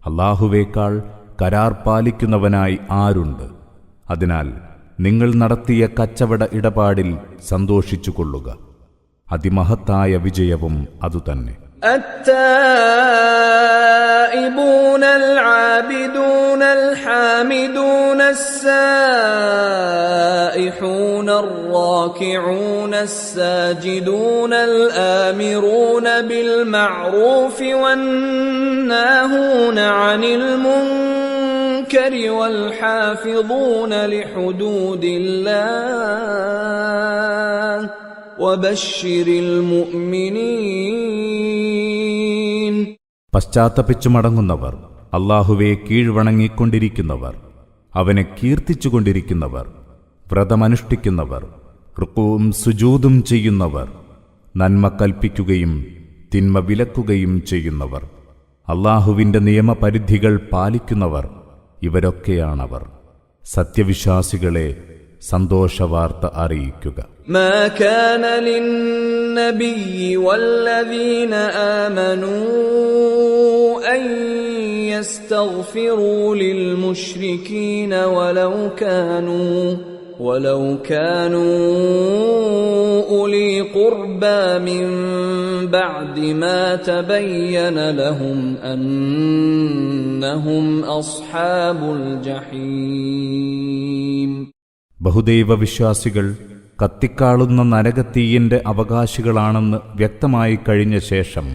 S1: അല്ലാഹുവേക്കാൾ കരാർ പാലിക്കുന്നവനായി ആരുണ്ട്? അതിനാൽ നിങ്ങൾ നടത്തിയ കച്ചവട ഇടപാടിൽ സന്തോഷിച്ചുകൊള്ളുക. അതിമഹത്തായ വിജയവും അതുതന്നെ.
S2: التائبون العابدون الحامدون السائحون الراكعون الساجدون الآمرون بالمعروف والناهون عن المنكر والحافظون لحدود الله وبشر المؤمنين.
S1: പശ്ചാത്തപിച്ചു മടങ്ങുന്നവർ, അല്ലാഹുവെ കീഴ്വണങ്ങിക്കൊണ്ടിരിക്കുന്നവർ, അവനെ കീർത്തിച്ചുകൊണ്ടിരിക്കുന്നവർ, വ്രതമനുഷ്ഠിക്കുന്നവർ, റുക്കൂഉം സുജൂദും ചെയ്യുന്നവർ, നന്മ കൽപ്പിക്കുകയും തിന്മ വിലക്കുകയും ചെയ്യുന്നവർ, അല്ലാഹുവിന്റെ നിയമപരിധികൾ പാലിക്കുന്നവർ, ഇവരൊക്കെയാണവർ. സത്യവിശ്വാസികളെ സന്തോഷവാർത്ത അറിയിക്കുക.
S2: ما كان للنبي والذين آمنوا أن يستغفروا للمشركين ولو كانوا أولي قربى من بعد ما تبين لهم أنهم أصحاب الجحيم.
S1: ബഹുദൈവ വിശ്വാസികൾ കത്തിക്കാളുന്ന നരകത്തീയിന്റെ അവകാശികളാണെന്ന് വ്യക്തമായി കഴിഞ്ഞ ശേഷം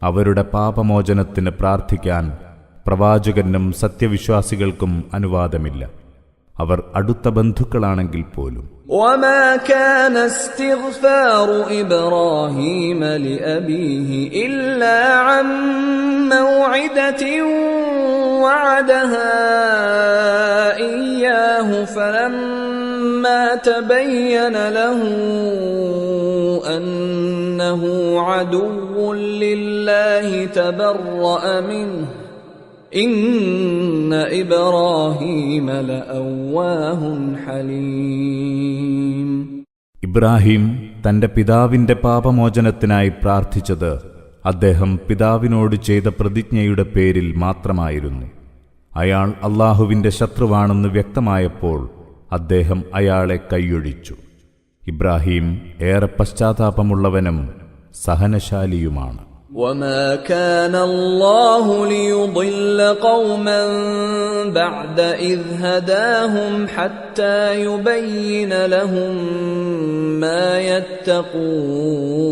S1: അവരുടെ പാപമോചനത്തിന് പ്രാർത്ഥിക്കാൻ പ്രവാചകനും സത്യവിശ്വാസികൾക്കും അനുവാദമില്ല, അവർ അടുത്ത ബന്ധുക്കളാണെങ്കിൽ പോലും.
S2: وما كان استغفار إبراهيم لأبيه إلا عن موعدة وعدها إياه فلما تبين له أنه عدو لله تبرأ منه إن إبراهيم لأواه حليم.
S1: ഇബ്രാഹിം തന്റെ പിതാവിന്റെ പാപമോചനത്തിനായി പ്രാർത്ഥിച്ചത് അദ്ദേഹം പിതാവിനോട് ചെയ്ത പ്രതിജ്ഞയുടെ പേരിൽ മാത്രമായിരുന്നു. അയാൾ അല്ലാഹുവിന്റെ ശത്രുവാണെന്ന് വ്യക്തമായപ്പോൾ അദ്ദേഹം അയാളെ കൈയൊഴിച്ചു. ഇബ്രാഹിം ഏറെ പശ്ചാത്താപമുള്ളവനും സഹനശാലിയുമാണ്.
S2: وما كان الله ليضل قوما بعد إذ هداهم حتى يبين لهم ما يتقون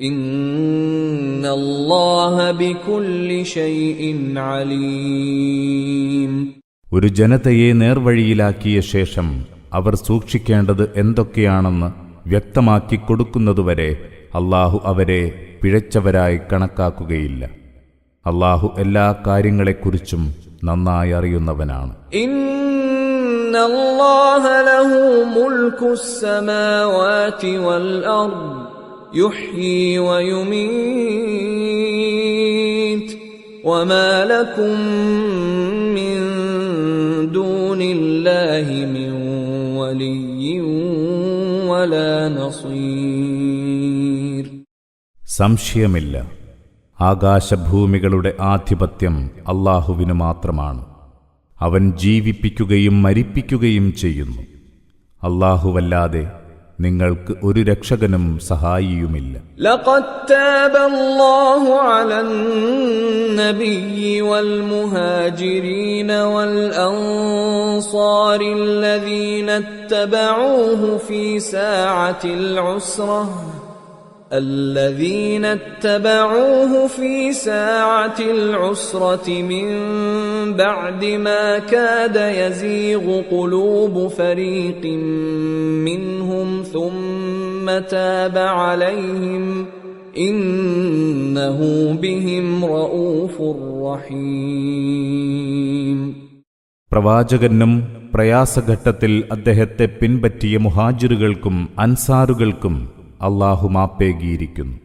S2: إن الله بكل شيء عليم.
S1: ഒരു ജനതയെ നേർവഴിയിലാക്കിയ ശേഷം അവർ സൂക്ഷിക്കേണ്ടത് എന്തൊക്കെയാണെന്ന് വ്യക്തമാക്കി കൊടുക്കുന്നതുവരെ അല്ലാഹു അവരെ പിഴച്ചവരായി കണക്കാക്കുകയില്ല. അല്ലാഹു എല്ലാ കാര്യങ്ങളെക്കുറിച്ചും നന്നായി അറിയുന്നവനാണ്.
S2: ഇന്നല്ലാഹ ലഹു മുൽകുസ് സമാവാതി വൽ അർദ് യുഹ്യി വയുമീത് വമാ ലകും മിൻ ദൂനില്ലാഹി മിൻ വലിയ്യിൻ വലാ നസീർ.
S1: സംശയമില്ല, ആകാശഭൂമികളുടെ ആധിപത്യം അല്ലാഹുവിനു മാത്രമാണ്. അവൻ ജീവിപ്പിക്കുകയും മരിപ്പിക്കുകയും ചെയ്യുന്നു. അല്ലാഹുവല്ലാതെ നിങ്ങൾക്ക് ഒരു രക്ഷകനും സഹായിയുമില്ല.
S2: ലഖദ് താബല്ലാഹു അലൻ നബിയ്യി വൽ മുഹാജിരീന വൽ അൻസാരി الذين اتبعوه في ساعة العسرة من بعد ما كاد يزيغ قلوب فريق منهم ثم تاب عليهم إنه بهم رؤوف رحيم.
S1: പ്രവാചകനും പ്രയാസഘട്ടത്തിൽ അദ്ദേഹത്തെ പിൻപറ്റിയ മുഹാജിറുകൾക്കും അൻസാറുകൾക്കും അല്ലാഹു മാപ്പേകിയിരിക്കുന്നു.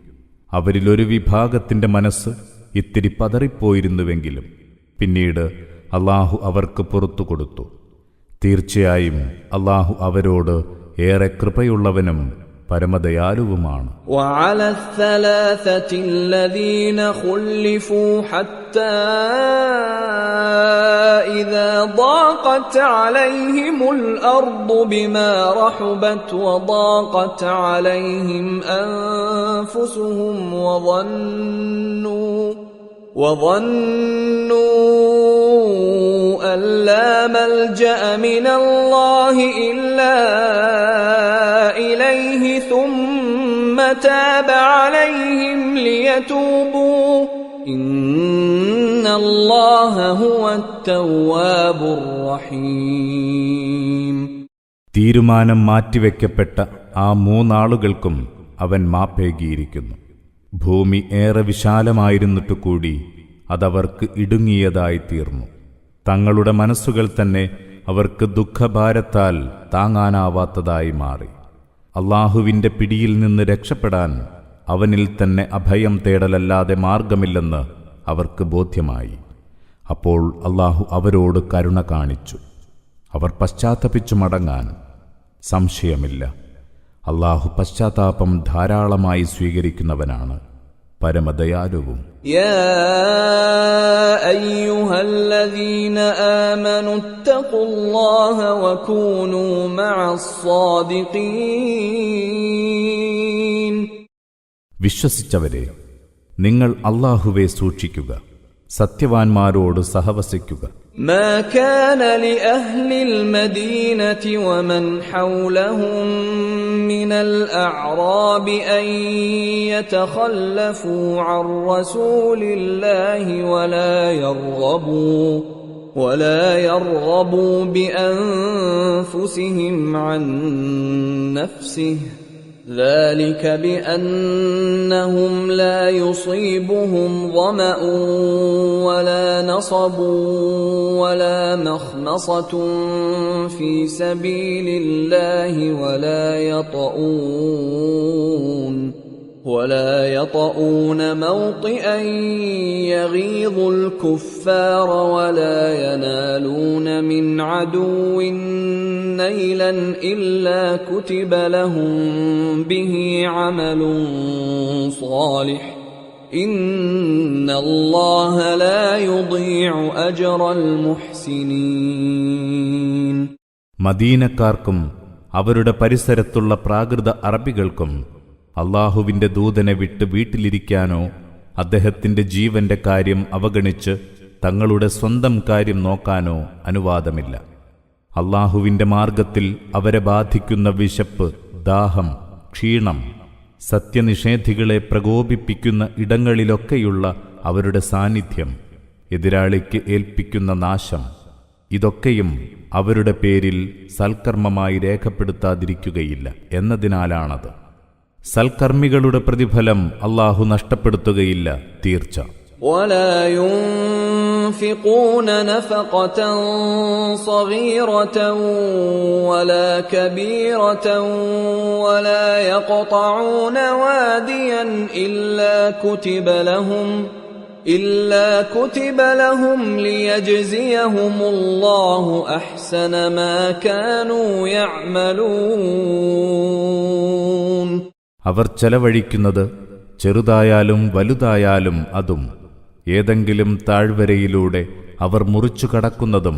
S1: അവരിലൊരു വിഭാഗത്തിന്റെ മനസ്സ് ഇത്തിരി പതറിപ്പോയിരുന്നുവെങ്കിലും പിന്നീട് അല്ലാഹു അവർക്ക് പുറത്തു കൊടുത്തു. തീർച്ചയായും അല്ലാഹു അവരോട് ഏറെ കൃപയുള്ളവനും പരമദയാലുവുമാണ്.
S2: وعلى الثلاثة الذين خلفوا حتى إذا ضاقت عليهم الأرض بما رحبت وضاقت عليهم أنفسهم وظنوا أن لا ملجأ من الله إلا إليه ثم تاب عليهم ليتوبوا إن الله هو التواب الرحيم.
S1: തീരുമാനം മാറ്റിവെക്കപ്പെട്ട ആ മൂന്നാളുകൾക്കും അവൻ മാപ്പേകിയിരിക്കുന്നു. ഭൂമി ഏറെ വിശാലമായിരുന്നിട്ടുകൂടി അതവർക്ക് ഇടുങ്ങിയതായി തീർന്നു. തങ്ങളുടെ മനസ്സുകൾ തന്നെ അവർക്ക് ദുഃഖഭാരത്താൽ താങ്ങാനാവാത്തതായി മാറി. അള്ളാഹുവിന്റെ പിടിയിൽ നിന്ന് രക്ഷപ്പെടാൻ അവനിൽ തന്നെ അഭയം തേടലല്ലാതെ മാർഗമില്ലെന്ന് അവർക്ക് ബോധ്യമായി. അപ്പോൾ അള്ളാഹു അവരോട് കരുണ കാണിച്ചു. അവർ പശ്ചാത്തപിച്ചു മടങ്ങാൻ സംശയമില്ല. അള്ളാഹു പശ്ചാത്താപം ധാരാളമായി സ്വീകരിക്കുന്നവനാണ്, പരമദയാലുവും.
S2: يا أيها الذين آمنوا اتقوا الله وكونوا مع الصادقين.
S1: വിശ്വസിച്ചവരെ, നിങ്ങൾ അല്ലാഹുവെ സൂക്ഷിക്കുക, സത്യവാൻമാരോട് സഹവസിക്കുക.
S2: ما كان لأهل المدينة ومن حولهم من الأعراب أن يتخلفوا عن رسول الله ولا يرغبوا بأنفسهم عن نفسه ذلك بأنهم لا يصيبهم ظمأ ولا نصب ولا مخمصة في سبيل الله ولا يطؤون موطئا يغيظ الكفار ولا ينالون من عدو نيلا إلا كتب لهم به عمل صالح إن الله لا يضيع أجر المحسنين.
S1: മദീനക്കാർക്കും അവരുടെ പരിസരത്തുള്ള പ്രാകൃത അറബികൾക്കും അള്ളാഹുവിന്റെ ദൂതനെ വിട്ട് വീട്ടിലിരിക്കാനോ അദ്ദേഹത്തിന്റെ ജീവന്റെ കാര്യം അവഗണിച്ച് തങ്ങളുടെ സ്വന്തം കാര്യം നോക്കാനോ അനുവാദമില്ല. അള്ളാഹുവിന്റെ മാർഗത്തിൽ അവരെ ബാധിക്കുന്ന വിശപ്പ്, ദാഹം, ക്ഷീണം, സത്യനിഷേധികളെ പ്രകോപിപ്പിക്കുന്ന ഇടങ്ങളിലൊക്കെയുള്ള അവരുടെ സാന്നിധ്യം, എതിരാളിക്ക് ഏൽപ്പിക്കുന്ന നാശം, ഇതൊക്കെയും അവരുടെ പേരിൽ സൽക്കർമ്മമായി രേഖപ്പെടുത്താതിരിക്കുകയില്ല എന്നതിനാലാണത്. സൽക്കർമ്മികളുടെ പ്രതിഫലം അല്ലാഹു നഷ്ടപ്പെടുത്തുകയില്ല, തീർച്ച.
S2: ولا ينفقون نفقة صغيرة ولا كبيرة ولا يقطعون واديا إلا كتب لهم ليجزيهم الله أحسن ما كانوا يعملون.
S1: അവർ ചെലവഴിക്കുന്നത് ചെറുതായാലും വലുതായാലും അതും ഏതെങ്കിലും താഴ്വരയിലൂടെ അവർ മുറിച്ചു കടക്കുന്നതും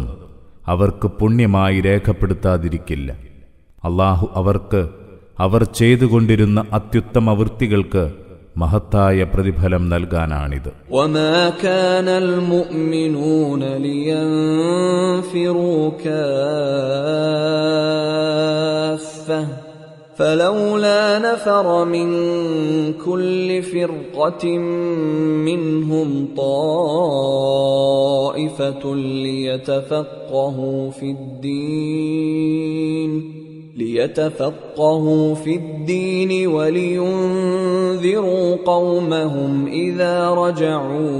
S1: അവർക്ക് പുണ്യമായി രേഖപ്പെടുത്താതിരിക്കില്ല. അല്ലാഹു അവർക്ക് അവർ ചെയ്തുകൊണ്ടിരുന്ന അത്യുത്തമ വൃത്തികൾക്ക് മഹത്തായ പ്രതിഫലം നൽകാനാണിത്.
S2: وما كان المؤمنون لينفروا كافة فلولا نفر من كل فرقة منهم طائفة ليتفقهوا في الدين ولينذروا قومهم إذا رجعوا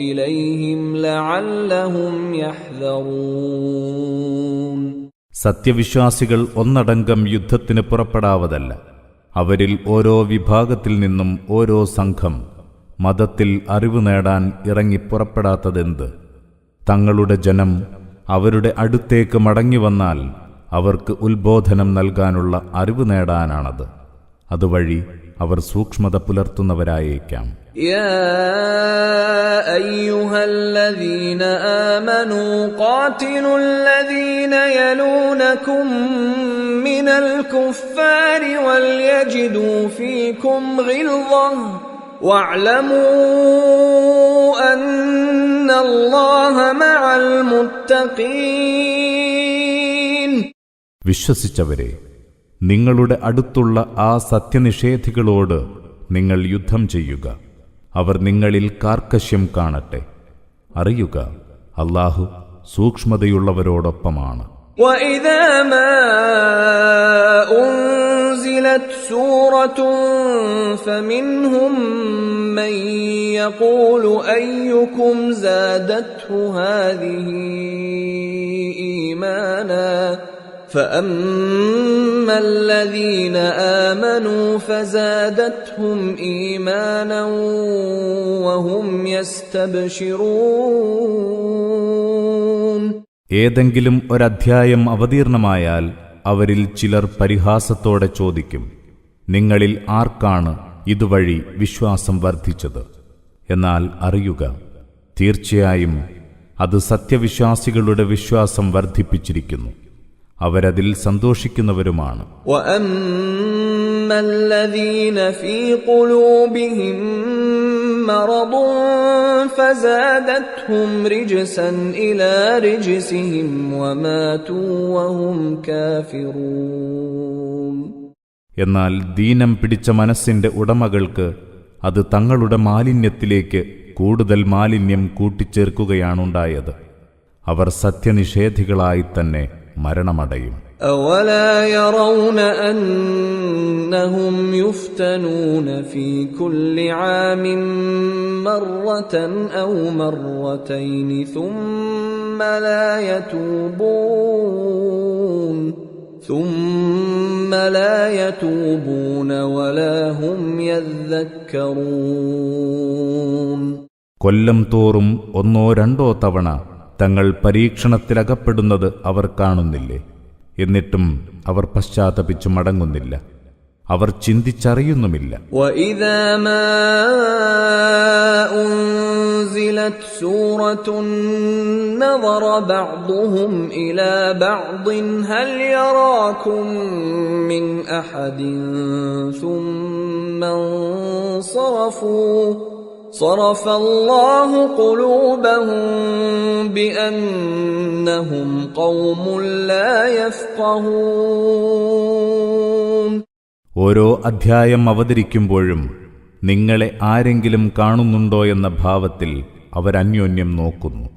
S2: إليهم لعلهم يحذرون.
S1: സത്യവിശ്വാസികൾ ഒന്നടങ്കം യുദ്ധത്തിന് പുറപ്പെടാവതല്ല. അവരിൽ ഓരോ വിഭാഗത്തിൽ നിന്നും ഓരോ സംഘം മതത്തിൽ അറിവ് നേടാൻ ഇറങ്ങിപ്പുറപ്പെടാത്തതെന്ത്? തങ്ങളുടെ ജനം അവരുടെ അടുത്തേക്ക് മടങ്ങിവന്നാൽ അവർക്ക് ഉത്ബോധനം നൽകാനുള്ള അറിവ് നേടാനാണത്. അതുവഴി അവർ സൂക്ഷ്മത പുലർത്തുന്നവരായേക്കാം.
S2: يا أيها الذين آمنوا قاتلوا الذين يلونكم من الكفار وليجدوا فيكم غلظة واعلموا أن الله مع المتقين.
S1: വിശ്വസിച്ചവരെ, നിങ്ങളുടെ അടുത്തുള്ള ആ സത്യനിഷേധികളോട് നിങ്ങൾ യുദ്ധം ചെയ്യുക. അവർ നിങ്ങളിൽ കാർക്കശ്യം കാണട്ടെ. അറിയുക, അല്ലാഹു സൂക്ഷ്മതയുള്ളവരോടൊപ്പമാണ്.
S2: وَإِذَا مَا أُنْزِلَتْ سُورَةٌ فَمِنْهُمْ مَنْ يَقُولُ أَيُّكُمْ زَادَتْهُ هَذِهِ إِيمَانًا فَأَمَّا الَّذِينَ آمَنُوا فَزَادَتْهُمْ إِيمَانًا وَهُمْ يَسْتَبْشِرُونَ.
S1: ഏതെങ്കിലും ഒരധ്യായം അവതീർണമായാൽ അവരിൽ ചിലർ പരിഹാസത്തോടെ ചോദിക്കും, നിങ്ങളിൽ ആർക്കാണ് ഇതുവഴി വിശ്വാസം വർദ്ധിച്ചത്? എന്നാൽ അറിയുക, തീർച്ചയായും അത് സത്യവിശ്വാസികളുടെ വിശ്വാസം വർദ്ധിപ്പിച്ചിരിക്കുന്നു. അവരതിൽ സന്തോഷിക്കുന്നവരുമാണ്.
S2: وَأَمَّا الَّذِينَ فِي قُلُوبِهِم مَّرَضٌ فَزَادَتْهُمْ رِجْسًا إِلَى رِجْسِهِمْ وَمَاتُوا وَهُمْ كَافِرُونَ.
S1: എന്നാൽ ദീനം പിടിച്ച മനസ്സിന്റെ ഉടമകൾക്ക് അത് തങ്ങളുടെ മാലിന്യത്തിലേക്ക് കൂടുതൽ മാലിന്യം കൂട്ടിച്ചേർക്കുകയാണുണ്ടായത്. അവർ സത്യനിഷേധികളായി തന്നെ മരണമടയും.
S2: أَوَلَا يَرَوْنَ أَنَّهُمْ يُفْتَنُونَ فِي كُلِّ عَامٍ مَّرَّةً أَوْ مَرَّتَيْنِ ثُمَّ لَا يَتُوبُونَ وَلَا هُمْ يَذَّكَّرُونَ.
S1: കൊല്ലം തോറും ഒന്നോ രണ്ടോ തവണ തങ്ങൾ പരീക്ഷണത്തിലകപ്പെടുന്നത് അവർ കാണുന്നില്ലേ? എന്നിട്ടും അവർ പശ്ചാത്തപിച്ചു മടങ്ങുന്നില്ല. അവർ ചിന്തിച്ചറിയുന്നുമില്ല.
S2: وَإِذَا مَا أُنْزِلَتْ سُورَةٌ نَظَرَ بَعْضُهُمْ إِلَى بَعْضٍ هَلْ يَرَاكُمْ مِنْ أَحَدٍ ثُمَّ انصَرَفُوا صَرَفَ اللَّهُ قُلُوبَهُم بِأَنَّهُمْ قَوْمٌ لَّا يَفْقَهُونَ.
S1: ഓരോ അധ്യായം അവതരിക്കുമ്പോഴും നിങ്ങളെ ആരെങ്കിലും കാണുന്നുണ്ടോയെന്ന ഭാവത്തിൽ അവരന്യോന്യം നോക്കുന്നു.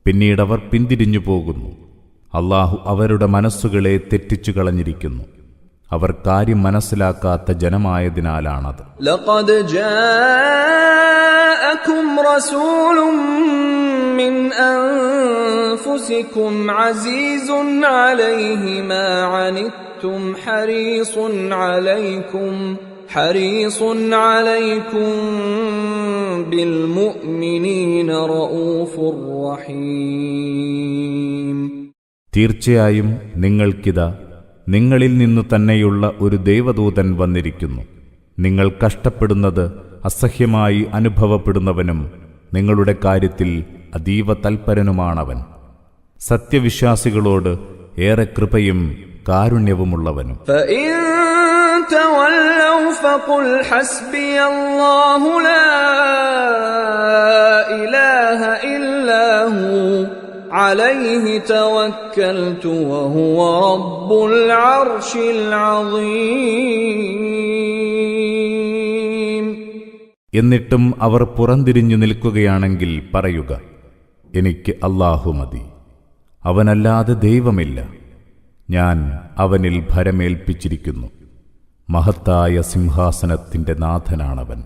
S1: പിന്നീടവർ പിന്തിരിഞ്ഞു പോകുന്നു. അല്ലാഹു അവരുടെ മനസ്സുകളെ തെറ്റിച്ചു കളഞ്ഞിരിക്കുന്നു. അവർ കാര്യം മനസ്സിലാക്കാത്ത ജനമായതിനാലാണത്.
S2: لقد جاءكم رسول من أنفسكم عزيز عليه ما عنتم حريص عليكم بالمؤمنين رؤوف رحيم.
S1: തീർച്ചയായും നിങ്ങൾക്കിതാ നിങ്ങളിൽ നിന്നു തന്നെയുള്ള ഒരു ദൈവദൂതൻ വന്നിരിക്കുന്നു. നിങ്ങൾ കഷ്ടപ്പെടുന്നത് അസഹ്യമായി അനുഭവപ്പെടുന്നവനും നിങ്ങളുടെ കാര്യത്തിൽ അതീവ തൽപരനുമാണവൻ. സത്യവിശ്വാസികളോട് ഏറെ കൃപയും കാരുണ്യവുമുള്ളവനും.
S2: فإن تولوا فقل حسبي الله لا إله إلا هو عليه توكلت وهو رب العرش العظيم.
S1: എന്നിട്ടും അവർ പുറംതിരിഞ്ഞു നിൽക്കുകയാണെങ്കിൽ പറയുക, എനിക്ക് അല്ലാഹു മതി, അവനല്ലാതെ ദൈവമില്ല, ഞാൻ അവനിൽ ഭരമേൽപ്പിച്ചിരിക്കുന്നു, മഹത്തായ സിംഹാസനത്തിന്റെ നാഥനാണവൻ.